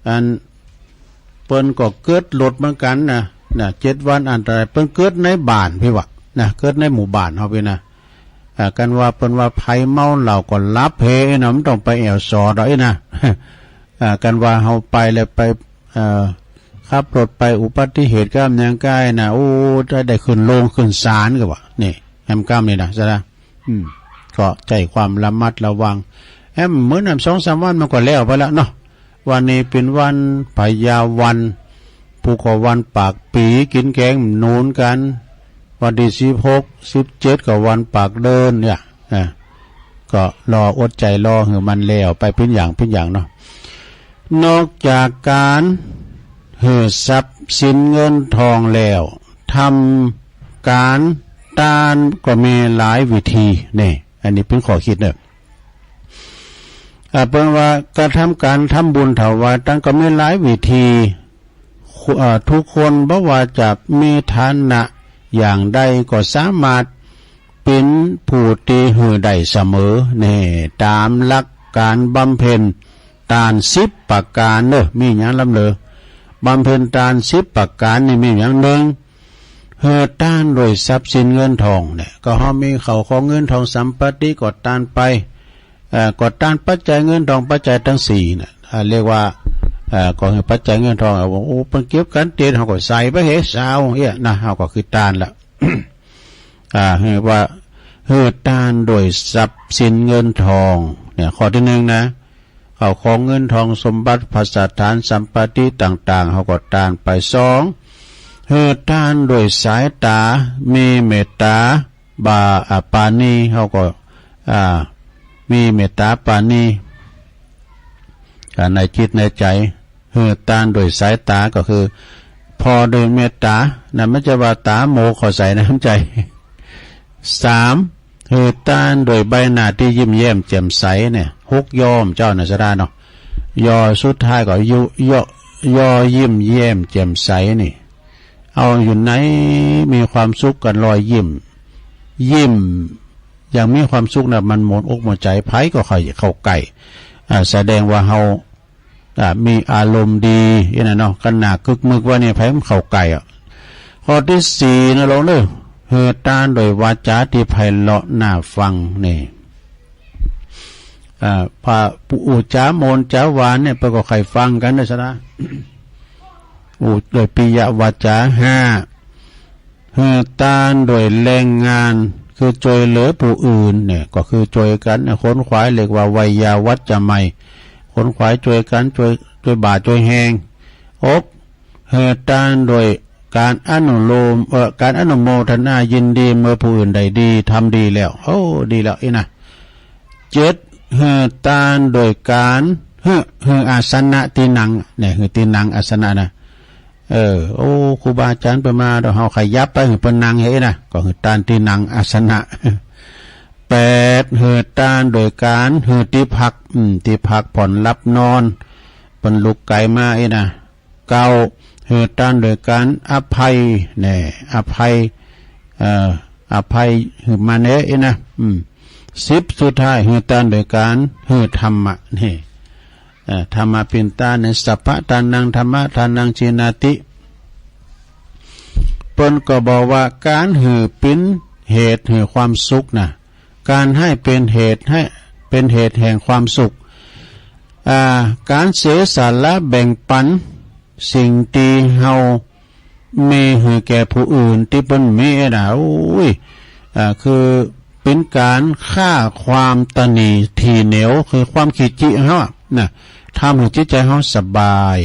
อันเปิ้นก็เกิดหลดเหมือนกันนะ7 วันอันตรายเปิ้นเกิดในบ้านพี่วะนะเกิดในหมู่บ้านเฮาพี่นะกันว่าเปิ้นว่าไผเมาเหล้าก็รับเพนะมันต้องไปแอวสอดนะกันว่าเฮาไปแล้วไปขับรถไปอุบัติเหตุก้ามยังใกล้นะโอ้ได้ขึ้นโรงขึ้นศาลก็ว่านี่แอมก้ามนี่นะซะนะก็ใจความระมัดระวังแอมเหมือนนำ 2-3 วันมันก็แล้วไปแล้วเนาะวันนี้เป็นวันพยาวันผู้ขอวันปากปีกินแกงนูนกันวันที่16 17ก็วันปากเดินเนี่ยก็รออดใจรอให้มันแล้วไปเป็นอย่างเนาะนอกจากการเหือทรัพย์สินเงินทองแล้วทำการทานก็มีหลายวิธีนี่อันนี้เป็นข้อคิดเนี่ยเป็นว่าการทำการทำบุญถวายตั้งก็มีหลายวิธีทุกคนบ่ว่าจะมีฐานะอย่างใดก็สามารถเป็นผู้ที่หือได้เสมอนี่ตามหลักการบำเพ็ญทาน10 ประการมีอย่างลำเลอบำเพ็ญทาน10 ประการนี่มีอย่างหนึ่ง เฮือต้านโดยทรัพย์สินเงินทองเนี่ยก็เฮามีเขาของเงินทองสัมปติกดต้านไปกดต้านปัจจัยเงินทองปัจจัยทั้ง4น่ะเรียกว่าก็คือปัจจัยเงินทองโอ้เพิ่นเก็บกันเตียนเฮาก็ใส่ไปเฮ็ดซาวเฮียนะเฮาก็คือต้านละ เรียกว่าเฮือต้านโดยทรัพย์สินเงินทองเนี่ยข้อที่1นะเขาของเงินทองสมบัติภาษาฐานสัมปติต่างๆเฮาก็ต้านไป2เฮือต้านโดยสายตามีเมตตาบาปานีเฮาก็มีเมตตาปานีในจิตในใจเฮือต้านโดยสายตาก็คือพอโดยเมตตานั่นไม่ใช่ว่าตาโมขอใส่น้ำใจ3เฮือต้านโดยใบหน้าที่ยิ้มแย้มแจ่มใสเนี่ยฮกยอมเจ้านะสดาเนาะยอสุดท้ายก็ยอยิ้มแย้มแจ่มใสนี่เอาอยู่ไหนมีความสุขกันรอยยิ้มอย่างมีความสุขนะมันหมดอกหมดใจไผก็เข้าใกล้แสดงว่าเฮามีอารมณ์ดีนะเนาะกันหนาคึกมึกว่าเนี่ยไผมันเข้าใกล้ข้อที่4นะลงเด้อเฮือต้านโดยวาจาที่ไพเราะน่าฟังนี่พระอุจาโมนจาหวานเนี่ยไปก็ใครฟังกันนะซะนะโดยปิยวาจา5เฮือต้านโดยแรงงานคือช่วยเหลือผู้อื่นเนี่ยก็คือช่วยกันขนขวายเรียกว่าไวยาวัจจะไม่ขนขวายช่วยกันช่วยบาช่วยแหงเฮือต้านโดยการอนุโลมการอนุโมทนายินดีเมื่อผู้อื่นได้ดีทำดีแล้วดีแล้วนะ7เฮือต้านโดยการเฮืออาสนะตีนังเนี่ยคือตีนังอาสนะนะครูบาอาจารย์ไปมาเราเฮาขยับไปคือเพิ่นนั่งเฮ็ดนะก็คือต้านที่นั่งอาสนะ8เฮือต้านโดยการเฮือที่พักผ่อนหลับนอนเพิ่นลุกไกลมานะ9เฮือต้านโดยการอภัยเนี่ยอภัยคือมาเนะนะ10สุดท้ายเฮือต้านโดยการเฮือธรรมะนี่ธรรมะปินตาในสัพพะทานังธรรมะทานังชินาติเปิ้นก็บอกว่าการหือปิ้นเหตุหือความสุขนะการให้เป็นเหตุแห่งความสุขการเสียสละแบ่งปันสิ่งที่เฮามีหือแก่ผู้อื่นที่เปิ้นมีนะคือเป็นการฆ่าความตนีทีเหนียวคือความขี้จิเฮานะทำให้จิตใจเฮาสบาย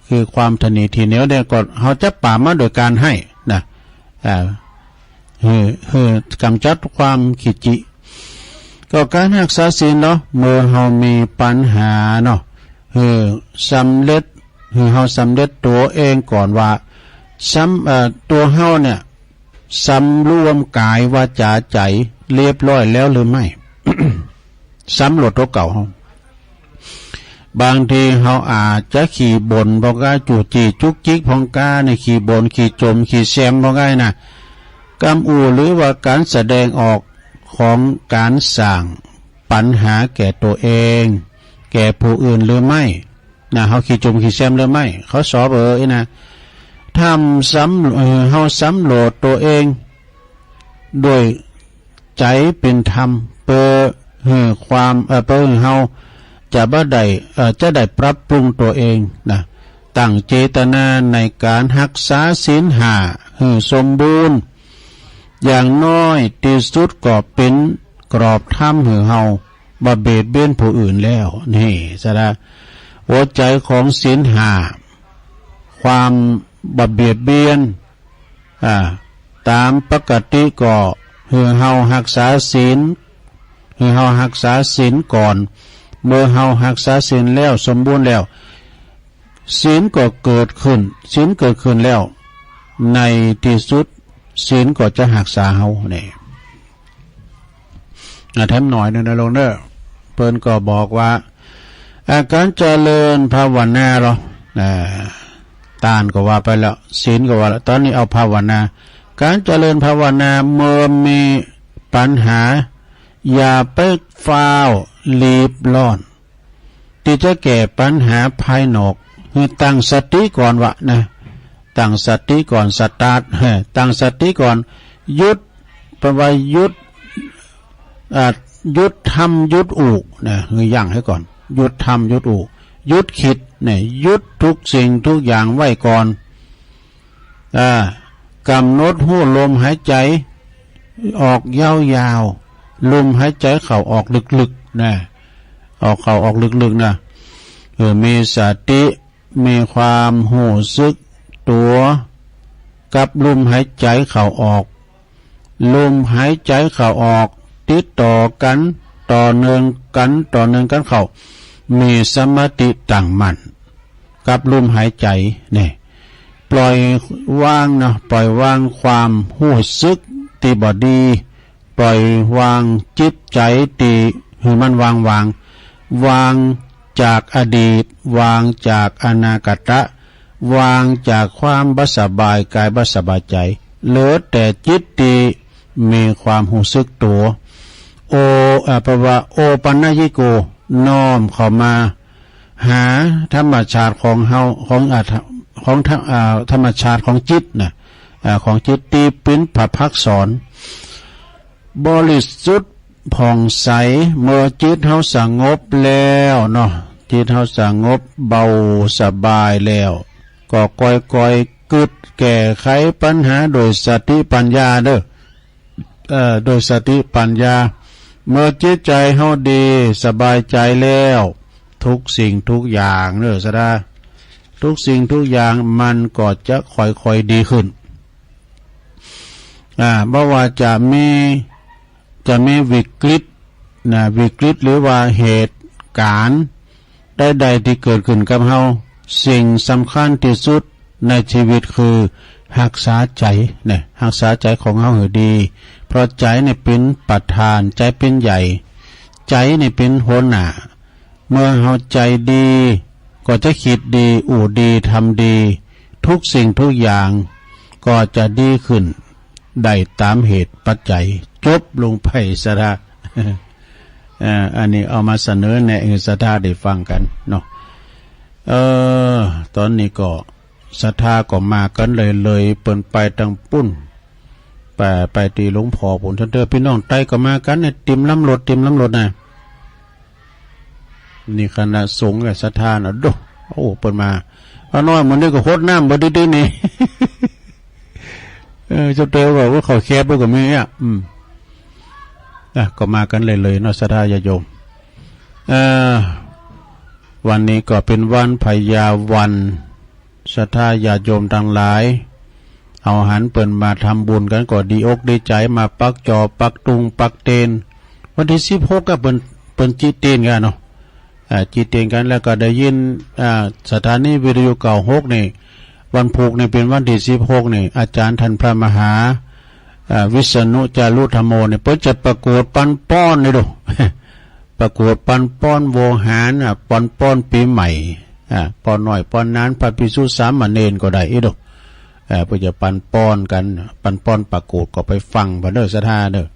คือความตนีทีเหนียวเนี่ยก็เฮาจะปราบมาโดยการให้นะกำจัดความขี้จิก็การรักษาศีลเนาะเมื่อเฮามีปัญหาเนาะสำเร็จเฮาสำเร็จตัวเองก่อนว่าตัวเฮาเนี่ยสำรวมกายวาจาใจเรียบร้อยแล้วหรือไม่ สำรวจตัวเก่าเฮาบางทีเฮาอาจจะขี่บ่นพอกาจู่จีจุกจิกพองกาในขี่บ่นขี่จมขี่แซมพอกานะกำอูหรือว่าการแสดงออกของการสั่งปัญหาแก่ตัวเองแก่ผู้อื่นหรือไม่นะเฮาขี่จมขี่แซมหรือไม่เขาสอบนะทำเฮาสำรวจตัวเองโดยใจเป็นธรรมเพื่อความเพื่อเฮาจะได้ปรับปรุงตัวเองนะตั้งเจตนาในการรักษาศีล5ให้สมบูรณ์อย่างน้อยที่สุดก็เป็นกรอบธรรมให้เฮาบ่เบียดเบียนผู้อื่นแล้วนี่ซะละหัวใจของศีล5ความบ่เบียดเบียนตามปกติก็ให้เฮารักษาศีลก่อนเมื่อเฮารักษาศีลแล้วสมบูรณ์แล้วศีลก็เกิดขึ้นแล้วในที่สุดศีลก็จะรักษาเฮานี่แถมหน่อยนึงนะลงเด้อเพิ่นก็บอกว่าการเจริญภาวนาหรอตานก็ว่าไปแล้วศีลก็ว่าแล้วตอนนี้เอาภาวนาการเจริญภาวนาเมื่อมีปัญหาอย่าไปฟ้าวรีบร้อนที่จะแก้ปัญหาภายนอกคือตั้งสติก่อนวะนะ ตั้งสติก่อนสตาร์ทตั้งสติก่อนหยุดแปลว่าหยุดหยุดทำหยุดอุนะคือยั่งให้ก่อนหยุดทำหยุดอุหยุดคิดเนี่ยหยุดทุกสิ่งทุกอย่างไว้ก่อนกำหนดหู้ลมหายใจออกยาวๆลมหายใจเข้าออกลึกๆนะออกเข้าออกลึกๆนะมีสติมีความหูสึกตัวกับลมหายใจเข้าออกลมหายใจเข้าออกติดต่อกันต่อเนื่องกันเข้ามีสมาธิตั้งมั่นกับลมหายใจเนี่ยปล่อยวางนะปล่อยวางความหูสึกตีบอดีปล่อยวางจิตใจตีให้มันวางจากอดีตวางจากอนาคตวางจากความบ่สบายกายบ่สบายใจเหลือแต่จิตตีมีความหูสึกตัวแปลว่าโอปัญญิโกน้อมเข้ามาหาธรรมชาติของเฮาของธรรมชาติของจิตนะของจิตตีเป็นพระภักษรบริสุทธิ์ผ่องใสเมื่อจิตเฮาสงบแล้วเนาะจิตเฮาสงบเบาสบายแล้วก็ค่อยๆกึดแก้ไขปัญหาโดยสติปัญญาเด้อโดยสติปัญญาเมื่อจิตใจเฮาดีสบายใจแล้วทุกสิ่งทุกอย่างเด้อสดาทุกสิ่งทุกอย่างมันก็จะค่อยๆดีขึ้นเพราะว่าจะมีวิกฤตนะวิกฤตหรือว่าเหตุการณ์ใดๆที่เกิดขึ้นกับเฮาสิ่งสำคัญที่สุดในชีวิตคือรักษาใจเนี่ยรักษาใจของเฮาให้ดีเพราะใจเนี่ยเป็นประธานใจเป็นใหญ่ใจเนี่ยเป็นหัวหน้าเมื่อเฮาใจดีก็จะคิดดีอู่ดีทำดีทุกสิ่งทุกอย่างก็จะดีขึ้นได้ตามเหตุปัจจัยจบลงไปซะละอันนี้เอามาเสนอในศรัทธาได้ฟังกันเนาะตอนนี้ก็ศรัทธาก็มากันเลยเปิ่นไปทางปุ้นไปตีหลวงพ่อผลท่านเด้อพี่น้องใต้ก็มากันเนี่ยติมล้ำรถนะนี่คณะสงฆ์กับศรัทธาน่ะโดโอ้เปิ่นมาเอาน้อยมันนี่ก็โคตรน้ำบ่ดื้อๆนี่เจ้าเต๋อบอกว่าเขาแคบไปกว่านี้ก็มากันเลยเนาะศรัทธาญาโยมวันนี้ก็เป็นวันพยาวันศรัทธาญาโยมทั้งหลายเอาหันเปิ่นมาทำบุญกันก็ดีอกดีใจมาปักจอปักตุงปักเตนวันที่16ก็เปิ่นจิตเตนกันเนาะจิตเตนกันแล้วก็ได้ยินสถานีวิทยุเก่า6นี่วันพุธนี่เป็นวันที่16นี่อาจารย์ท่านพระมหาวิษณุจารุธรรมโมเนี่ยเพิ่นจะประกวดปันป้อนนี่ดู ประกวดปันป้อนโวหารปันป้อนปีใหม่ป้อนหน่อยป้อนนั้นพระภิกษุสามเณรก็ได้อีดูเพื่อจะปันป้อนกันปันป้อนประกวดก็ไปฟังบ่เด้อศรัทธาเด้อ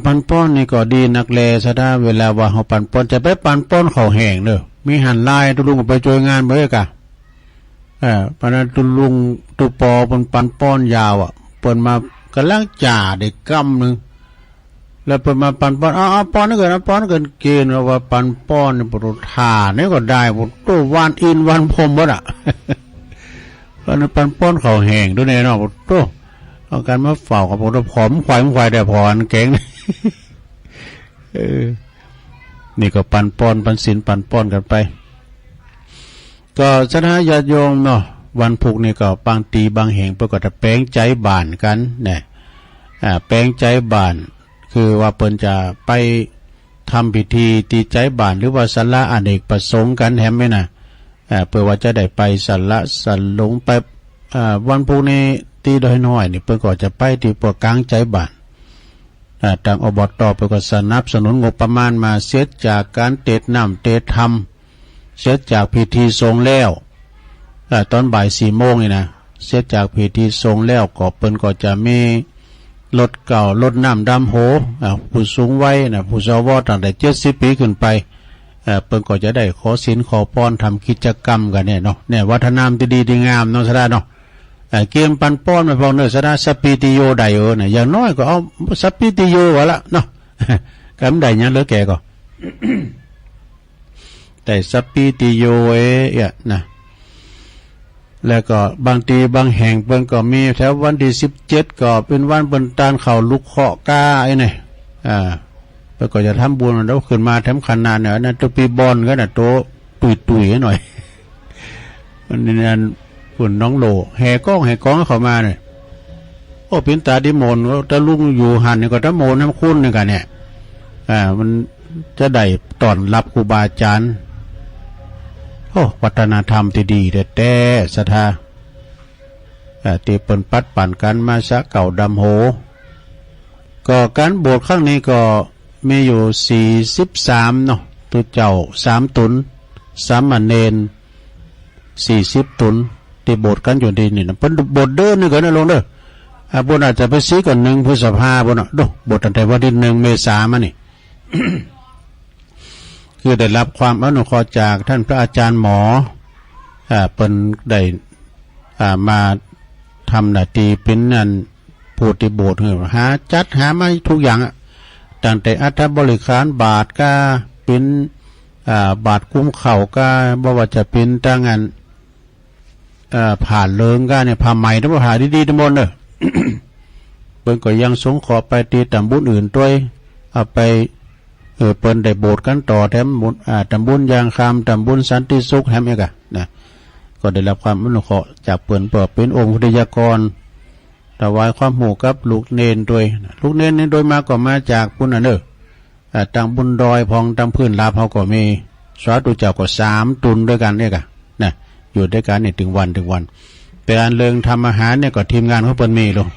ปันป้อนนี่ก็ดีนักแลศรัทธาเวลาว่าเฮาปันป้อนจะไปปันป้อนข้าวแห้งเด้อมีหันลายตุลุงไปช่วยงานบ่เด้อกะปานนั้นตุลุงตุปอปันป้อนยาวเปิ้นมากำลังจ่าได้กำนึงแล้วเปิ้นมาปันป้อนป้อนนั่นป้อนกันเกณฑ์ว่าปันป้อนนี่บ่ทานี่ก็ได้บ่ตัววานอินวันพรมบ่ล่ะปานปันป้อนข้าวแห้งด้วยแน่เนาะบ่ตัวเอากันมาเฝ้ากับบ่ผอมควายได้พรแกงนี่ก็ปันป้อนปันศีลปันป้อนกันไปก็ศรัทธาญาติโยมเนาะวันพุธนี่ก็บางตีบางแห่งเพิ่นก็จะแปลงใจบ้านกันเนี่ยแปลงใจบ้านคือว่าเพิ่นจะไปทำพิธีตีใจบ้านหรือว่าศาลาอเนกประสงค์กันแฮมไหมนะเพื่อว่าจะได้ไปศาลาสันหลงไปวันพุธนี้ตีดอยน้อยนี่เพิ่นก็จะไปที่พวกกลางใจบ้านทางอบต.เพิ่นก็สนับสนุนงบประมาณมาเสียจากการเตะน้ำเตะธรรมเสร็จจากพิธีทรงแล้วตอนบ่าย4 โมงนี่นะเสร็จจากพิธีทรงแล้วก็เปิ้นก็จะมีรถเก่ารถน้ำดำโหผู้สูงวัยนะผู้สวตั้งแต่70 ปีขึ้นไป เปิ้นก็จะได้ขอศีลขอพรทำกิจกรรมกันเนี่ยเนาะเนี่ยวัฒนธรรมที่ดีที่งามเนาะสะดาเนาะเกมปันป้อนมาพองเนื้อสะดาสปิติโยได้เนี่ยอย่างน้อยก็เอาสปิติโยวะละเนาะกำได้ยังเหลือแกก็ แต่สปิติโยนะแล้วก็บางทีบางแห่งเปิ้นก็มีแถววันที่17ก็เป็นวันเปิ้นตานเข้าลูกเคาะก้าไอ้นี่เปิ้นก็จะทำบุญแล้วขึ้นมาแถมขนาดเนี่ยนั่นตัวปีบอลก็น่ะโตตุยๆหน่อยมันนั่นปุ่นน้องโลแห่กล้องเข้ามาเนี่ยโอ้เป็นตาดิโมนถ้าลุงอยู่หันนี่ก็ตะโมนน้ำคุ้นนี่กันเนี่ยมันจะได้ต้อนรับครูบาอาจารย์โอ้วัฒนธรรมที่ดีแต่ศรัทธาที่เปิ้นปัดปั่นกันมาซะเก่าดำโหก็การบวชครั้งนี้ก็มีอยู่43เนาะตัวเจ้า3ตุนสามเณร40ตุนที่บวชกันอยู่ดีนี่นะเปิ้นบวชเดินนี่ก็นะลงเด้อบวชอาจจะไปซื้อกัน1พฤษภาคมบ่เนาะโดบวชตั้งแต่วันที่1เมษายนมานี่ คือได้รับความอนุเคราะห์จากท่านพระอาจารย์หมอเปิ้นได้มาทำหน้าที่เป็นนั่นผู้ที่บวชหาจัดหามาทุกอย่างตั้งแต่อัฐบริขารบาทก็เป็นบาทคุ้มเข่าก็บ่ว่าจะเป็นตั้งงานผ่านเลิงก็เนี่ยผ้าไหมทั้งผ้าดีๆทั้งหมดเด้อ เปิ้นก็ยังสงขอไปตีตำบุญอื่นด้วยเอาไปเปิ้นได้โบสถ์กันต่อแถมบุญตำบุญยางคำตำบุญสันติสุขแถมอีกนะก็ได้รับความอนุเคราะห์จากเปิ้นเปิดเป็นองค์พุทธยากรถวายความหูกับลูกเนนด้วยลูกเนนนี่โดยมาก็มาจากปุ่นน่ะเด้อตังบุญดอยพองตังพื้นลาภเฮาก็มีสาธุเจ้าก็3ตุนด้วยกันเนี่ยกะนะอยู่ด้วยกันนี่ถึงวันเป็นอันเลิงทำอาหารเนี่ยก็ทีมงานเขาเปิ้นมีลง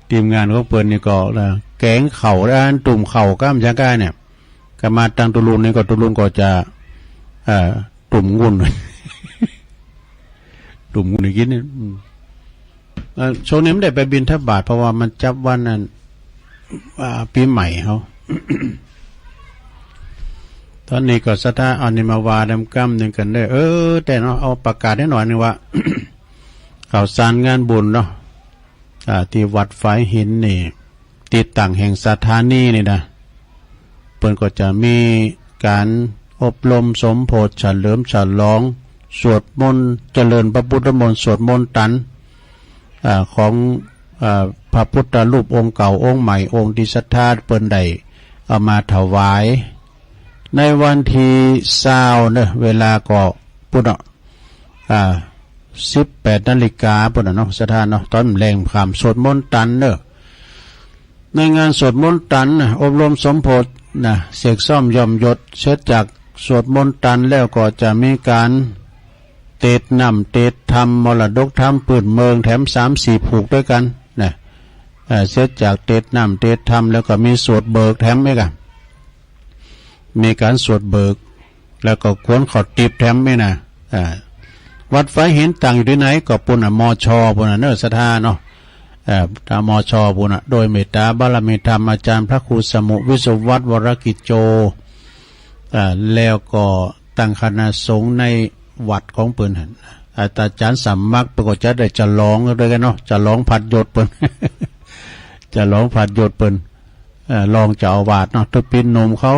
ทีมงานเขาเปิ้นนี่ก็แกงเข่าด้านตุ่มเข่าก้ามจังก้าเนี่ยก็มาตังตุลุนนี่ก็ตุลุนก็จะตุ่มงุ่น ตุ่มงุ่นกินเนี่ยช่วงนี้ไม่ได้ไปบิณฑบาตเพราะว่ามันจับวันนั้นปีใหม่เขา ตอนนี้ก็สถาเอานิมาวาดำกำหนึ่งกันได้แต่เนาะเอาประกาศให้หน่อยนึงว่า ข่าวสารงานบุญเนาะที่วัดฝายหินนี่ติดตั้งแห่งสถานีนี่นะเพิ่นก็จะมีการอบรมสมโภชเฉลิมฉลองสวดมนต์เจริญพระพุทธมนต์สวดมนต์ตันของพระพุทธรูปองค์เก่าองค์ใหม่องค์ที่ศรัทธาเปิ้นได้เอามาถวายในวันที่20เนี่ยเวลาก็พุทธ18 นาฬิกาพุทธเนาะศรัทธาเนาะตอนแรงคำสวดมนต์ตันเด้อในงานสวดมนต์ตันอบรมสมโภชเสกซ่อมย่อมยศเสร็จจากสวดมนต์ตันแล้วก็จะมีการเตดน้ำเตดธรรมมรดกธรรมปืนเมืองแถม3-4ผูกด้วยกันนะเสร็จจากเตดน้ำเตดธรรมแล้วก็มีสวดเบิกแถมไหมกันมีการสวดเบิกแล้วก็ควรขอติบแถมไหมนะวัดไฟเห็นต่างอยู่ที่ไหนก็ปุ่นมชปุ่นเนอสถาเนาะตามชปุ่นโดยเมตตาบารมีธรรมอาจารย์พระครูสมุวิสุวัฒน์วรกิจโจแล้วก็ตั้งคณะสงฆ์ในวัดของเปิ้นอาจารย์สัมมักปรากฏจะได้จะร้องด้วยกันเนาะจะร้องผัดยศเปิ้น จะร้องผัดยศเปิ้นลองเจ้าอาวาสเนาะตัวปีนมเขา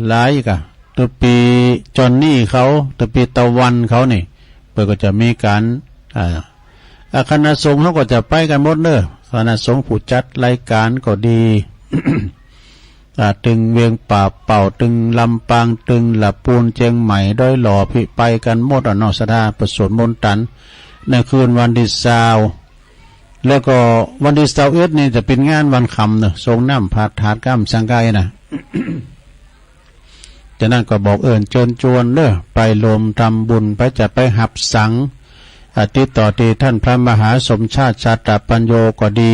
หลายกะตัวปีจอนนี่เขาตัวปีตะวันเขานี่เปิ้นก็จะมีการคณะสงฆ์เขาก็จะไปกันหมดเด้อคณะสงฆ์ผู้จัดรายการก็ดี ตึงเวียงป่าเป่าตึงลำปางตึงหลับปูนเจียงใหม่ด้อยหล่อพิไปกันหมดนอกสถาประสวดมนต์ตันในคืนวันที่20แล้วก็วันที่21นี่จะเป็นงานวันค่ำเนอะทรงน้ำผาดถาดก้ามสังกายนะ จากนั้นก็บอกเชิญชวนเด้อไปรวมทำบุญไปจะไปหับสังติดต่อที่ท่านพระมหาสมชาติชาตปัญโยก็ดี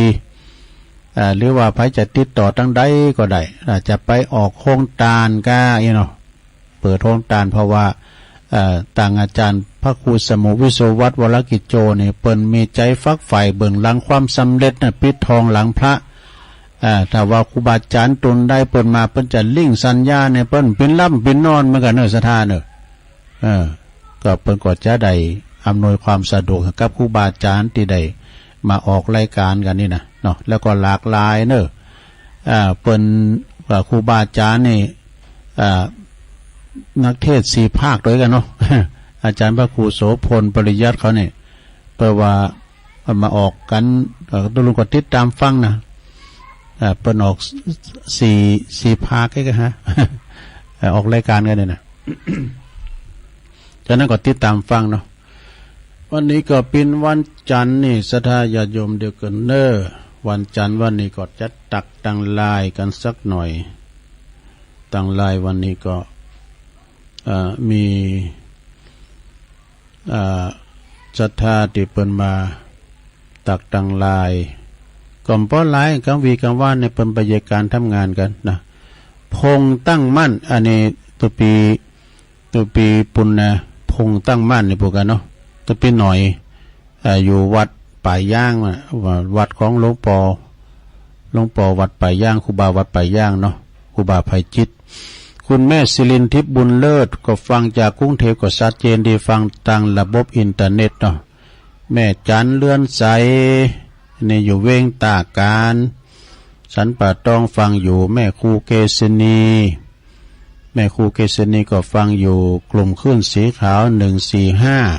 หรือว่าไปจะติดต่อตั้งใดก็ได้จะไปออกโครงตาลก็เนาะเปิดโครงตาลเพราะว่าต่างอาจารย์พระครูสมุวิสุวัฒน์วรกิจโจเนี่ยเปิ้นมีใจฟักใฝ่เบิ่งหลังความสำเร็จปิดทองหลังพระ ถ้าว่าครูบาอาจารย์ตนได้เปิ้นมาเปิ้นจะลิ่งสัญญาเนี่ยเปิ้นเป็นล่ำเป็นนอนเหมือนกันเนอะศรัทธาเนอะก็เปิ้นก็จะได้อำนวยความสะดวกกับครูบาอาจารย์ที่ได้มาออกรายการกันนี่นะเนาะแล้วก็หลากหลายเนอะเปิ้นครูบาอาจารย์นี่นักเทศ4 ภาคด้วยกันเนาะ อาจารย์พระครูโสพลปริยัติเขาเนี่ยแปลว่ามาออกกันตุลุงก็ติดตามฟังนะเปิ้นออกสี่ภาคกันฮะ ออกรายการกันเนี่ยนะ ฉะนั้นก็ติดตามฟังเนาะวันนี้ก็เป็นวันจันทร์นี่ศรัทธาญาติโยมเดียวกันเนอวันจันทร์วันนี้ก็จะตักตั้งลายกันสักหน่อยตั้งลายวันนี้ก็มีศรัทธาที่เปิ้นมาตักตั้งลายก่อมป้อหลายกังวีกังว่านในเปิ้นไปเยการทำงานกันนะพงตั้งมั่นอันนี้ตัวปีปุณนะพงตั้งมั่นในพวกกันเนาะตัวปีหน่อยอยู่วัดป่ายย่างวัดของหลวงปอวัดป่ายย่างครูบาวัดป่ายย่างเนาะครูบาไพจิตคุณแม่ศิรินทิพย์บุญเลิศก็ฟังจากกรุงเทพก็ชัดเจนดีฟังทางระบบอินเทอร์เน็ตเนาะแม่จันเลื่อนใสในอยู่เวงตาการสันป่าตองฟังอยู่แม่ครูเกษณีก็ฟังอยู่กลุ่มขึ้นสีขาว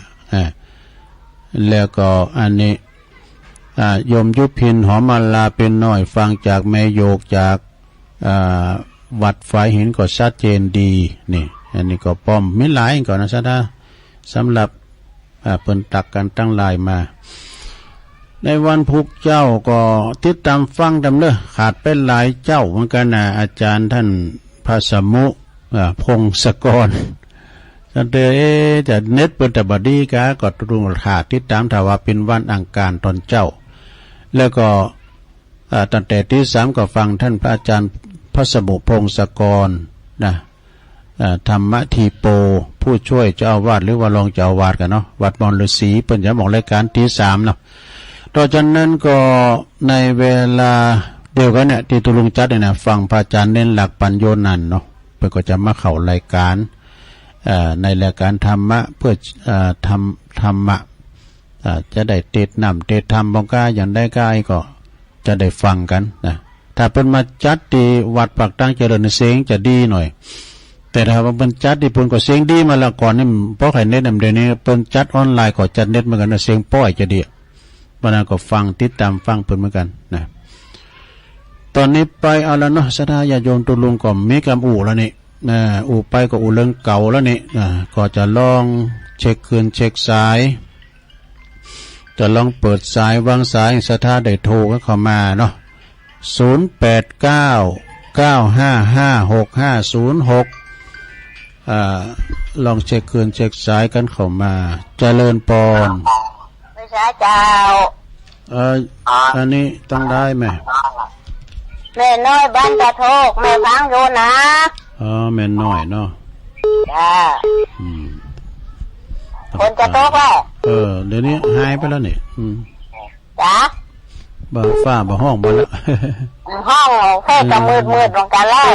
145แล้วก็อันนี้โยมยุพินหอมมาลาเป็นน้อยฟังจากแม่โยกจากวัดฝายหินก็ชัดเจนดีนี่อันนี้ก็ป้อมไม่หลายก่อนนะซะนะสำหรับเปิ้นตักกันตั้งลายมาในวันพุกเจ้าก็ติดตามฟังดำเนอขาดเป็นหลายเจ้าเหมือนกันนะอาจารย์ท่านพระสมุพงศกรแต่จะเน็ตเปิดแต่บดีกะก็ตรงขาดติดตามถ้าว่าเป็นวันอังคารตอนเจ้าแล้วก็ตั้งแต่ที่3ก็ฟังท่านพระอาจารย์พระสมุพงศกรนะธรรมทีโปผู้ช่วยเจ้าอาวาสหรือว่ารองเจ้าอาวาสกันเนาะวัดบอนฤาษีเปิ้นจะบอกรายการที่3เนาะต่อจากนั้นก็ในเวลาเดียวกันเนี่ยที่ตุลุงจัดเนี่ยนะฟังพระอาจารย์เน้นหลักปัญโยนันเนาะเพื่อก็จะมาเข้ารายการในรายการธรรมะเพื่อทำธรรมะจะได้เตดนำเตดธรรมบงกาอย่างได้ก้ายก็จะได้ฟังกันนะถ้าเป็นมาจัดที่วัดปากตั้งเจริญเสียงจะดีหน่อยแต่ถ้าว่าเป็นจัดที่เพิ่นก็เสียงดีมาแล้วก่อนนี่เพราะใครเน็ตเดี๋ยวนี้เพิ่นจัดออนไลน์ก็จัดเน็ตเหมือนกันนะเสียงป้อยจะดีวันนั้นก็ฟังติดตามฟังเพิ่นเหมือนกันนะตอนนี้ไปเอาแล้วเนาะศรัทธาญาติโยมตุลุงก็มีกำอู่แล้วนี่อู่ไปก็อู่เรื่องเก่าแล้วนี่ก็จะลองเช็คคืนเช็คสายจะลองเปิดสายวางสายศรัทธาได้โทรเข้ามาเนาะ0899556506ลองเช็คคืนเช็คสายกันเข้ามาเจริญปอนไม่ใช่เจ้าอันนี้ต้องได้ไหมแม่น้อยบ้านตะโทกแม่ฟังอยู่นะแม่น้อยเนาะจ้าคนจะโทกแล้วเดี๋ยวนี้หายไปแล้วนี่จ้าบ่ฟ้าบ่ห้องบ่แล้วห้องแค่จะมืดลงกันแล้ว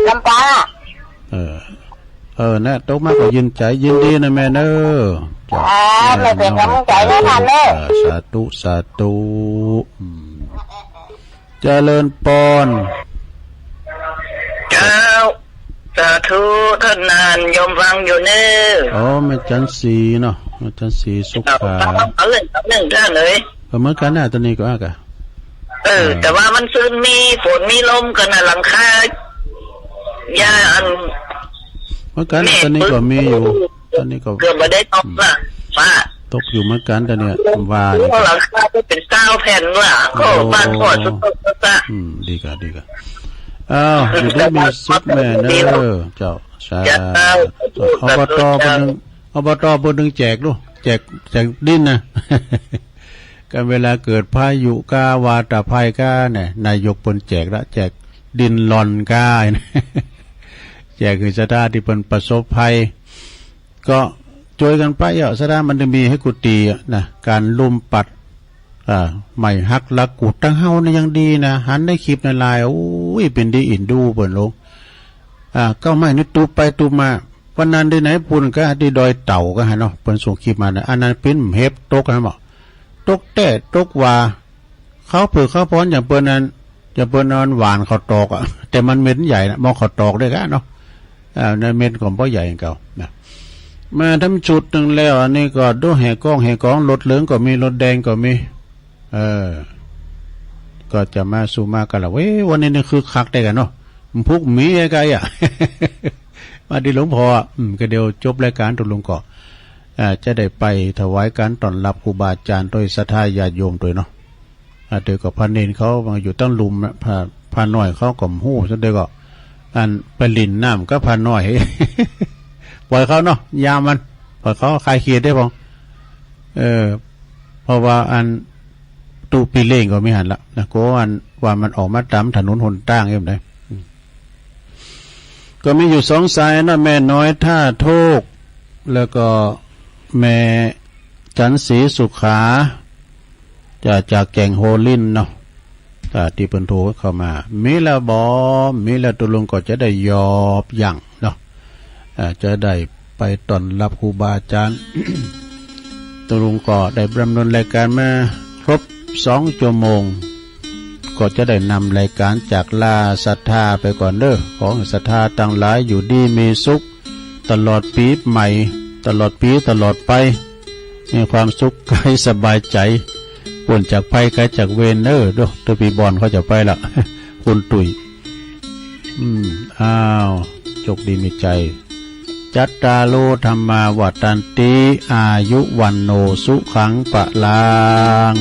ลำปางนะตกมาก็ยินใจยินดีนะแม่เนจ้าไม่เป็นกำลังใจให้ท่านเนสาธุเจริญปอนเจ้าสาธุท่านนานยมฟังอยู่เนแม่จันสีเนาะแม่จันสีสุขาเอาเรื่องท่านเลยเหมือนกันนะตอนนี้ก็อากะแต่ว่ามันซึมมีฝนมีลมกันนะหลังคาหญ้าอันเหมือนกันตอนนี้ก็มีอยู่ตอนนี้ก็เกือบไม่ได้ตกละฟ้าตกอยู่เหมือนกันแต่เนี่ยว่าหลังคาจะเป็น9 แผ่นว่ะก็บ้านพ่อสุดดีกะอยู่ได้มีสุดแม่เนเจ้าสาอบตบนนึงแจกลูกแจกดินนะกันเวลาเกิดพายุกาวาตาภัยกาเนี่ยนายกเปิ้นแจกละแจกดินหล่อนกาแจกคือสถานที่เปิ้นประสบภัยก็ช่วยกันไปสถานมันจะมีให้กุฏินะการลุมปัด ไม่ฮักลักกูดตั้งเฮานะยังดีนะหันได้คลิปในไลน์โอ้ยเป็นดีอินดูเปิ่นลงก็ไม่นึกตูไปตูมาวันนั้นที่ไหนปุ่นก็ที่ดอยเต่าก็ฮะเนาะเปิ่นส่งคลิปมานะอันนั้นเป็นเฮ็บตกนะบ่ตกแต่ตกว่าเขาเผือเขาพ้อนอย่างเปิ่นนั้นจะเปิ่นนอนหวานเขาตอกแต่มันเม็ดใหญ่นะมองเขาตอกได้กันเนาะในเม็ดของพ่อใหญ่เก่านะมาทำจุดหนึ่งแล้วอันนี้ก็ดูแห่กองรถเหลืองก็มีรถแดงก็มีก็จะมาสู่มากันละเว้ยวันนี้นี่คือคักได้กันเนาะมันพุกมีอะไรมาดีหลวงพ่อก็เดี๋ยวจบรายการตุลุงก็จะได้ไปถวายการต้อนรับครูบาอาจารย์โดยศรัทธาญาติโยมด้วยเนาะเดี๋ยวก็พระเนรเขามาอยู่ตั้งลุมพาน้อยเขาก็หู้ซะเดี๋ยวก็อันไปลินน้ำก็พาน้อย ปล่อยเขาเนาะยามันปล่อยเขาคลายเครียดได้ป่ะเพราะว่าอันตู้ปีเล่งก็ไม่หันละนะก็ว่ามันออกมาตามถนนหนตั้งเองได้ก็มีอยู่2สายนะแม่น้อยท่าโทกแล้วก็แม่จันศรีสุขาจากแก่งโฮลินเนาะที่เพิ่นโทรเข้ามามีแล้วมีแล้วตุลุงก็จะได้ยอบยั่งเนาะจะได้ไปต้อนรับครูบาอาจารย์ ตุลุงก็ได้ดำเนินรายการมาครบ2 ชั่วโมงก็จะได้นำรายการจากลาศรัทธาไปก่อนเด้อของศรัทธาต่างหลายอยู่ดีมีสุขตลอดปีใหม่ตลอดปีตลอดไปมีความสุขกายสบายใจป่วนจากภัยกายจากเวรเด้อด้วยตัวปีบอลเขาจะไปละ คุณตุ๋ยจกดีมีใจจัตตาโลธรรมาวัตันติอายุวันโนสุขังปะลัง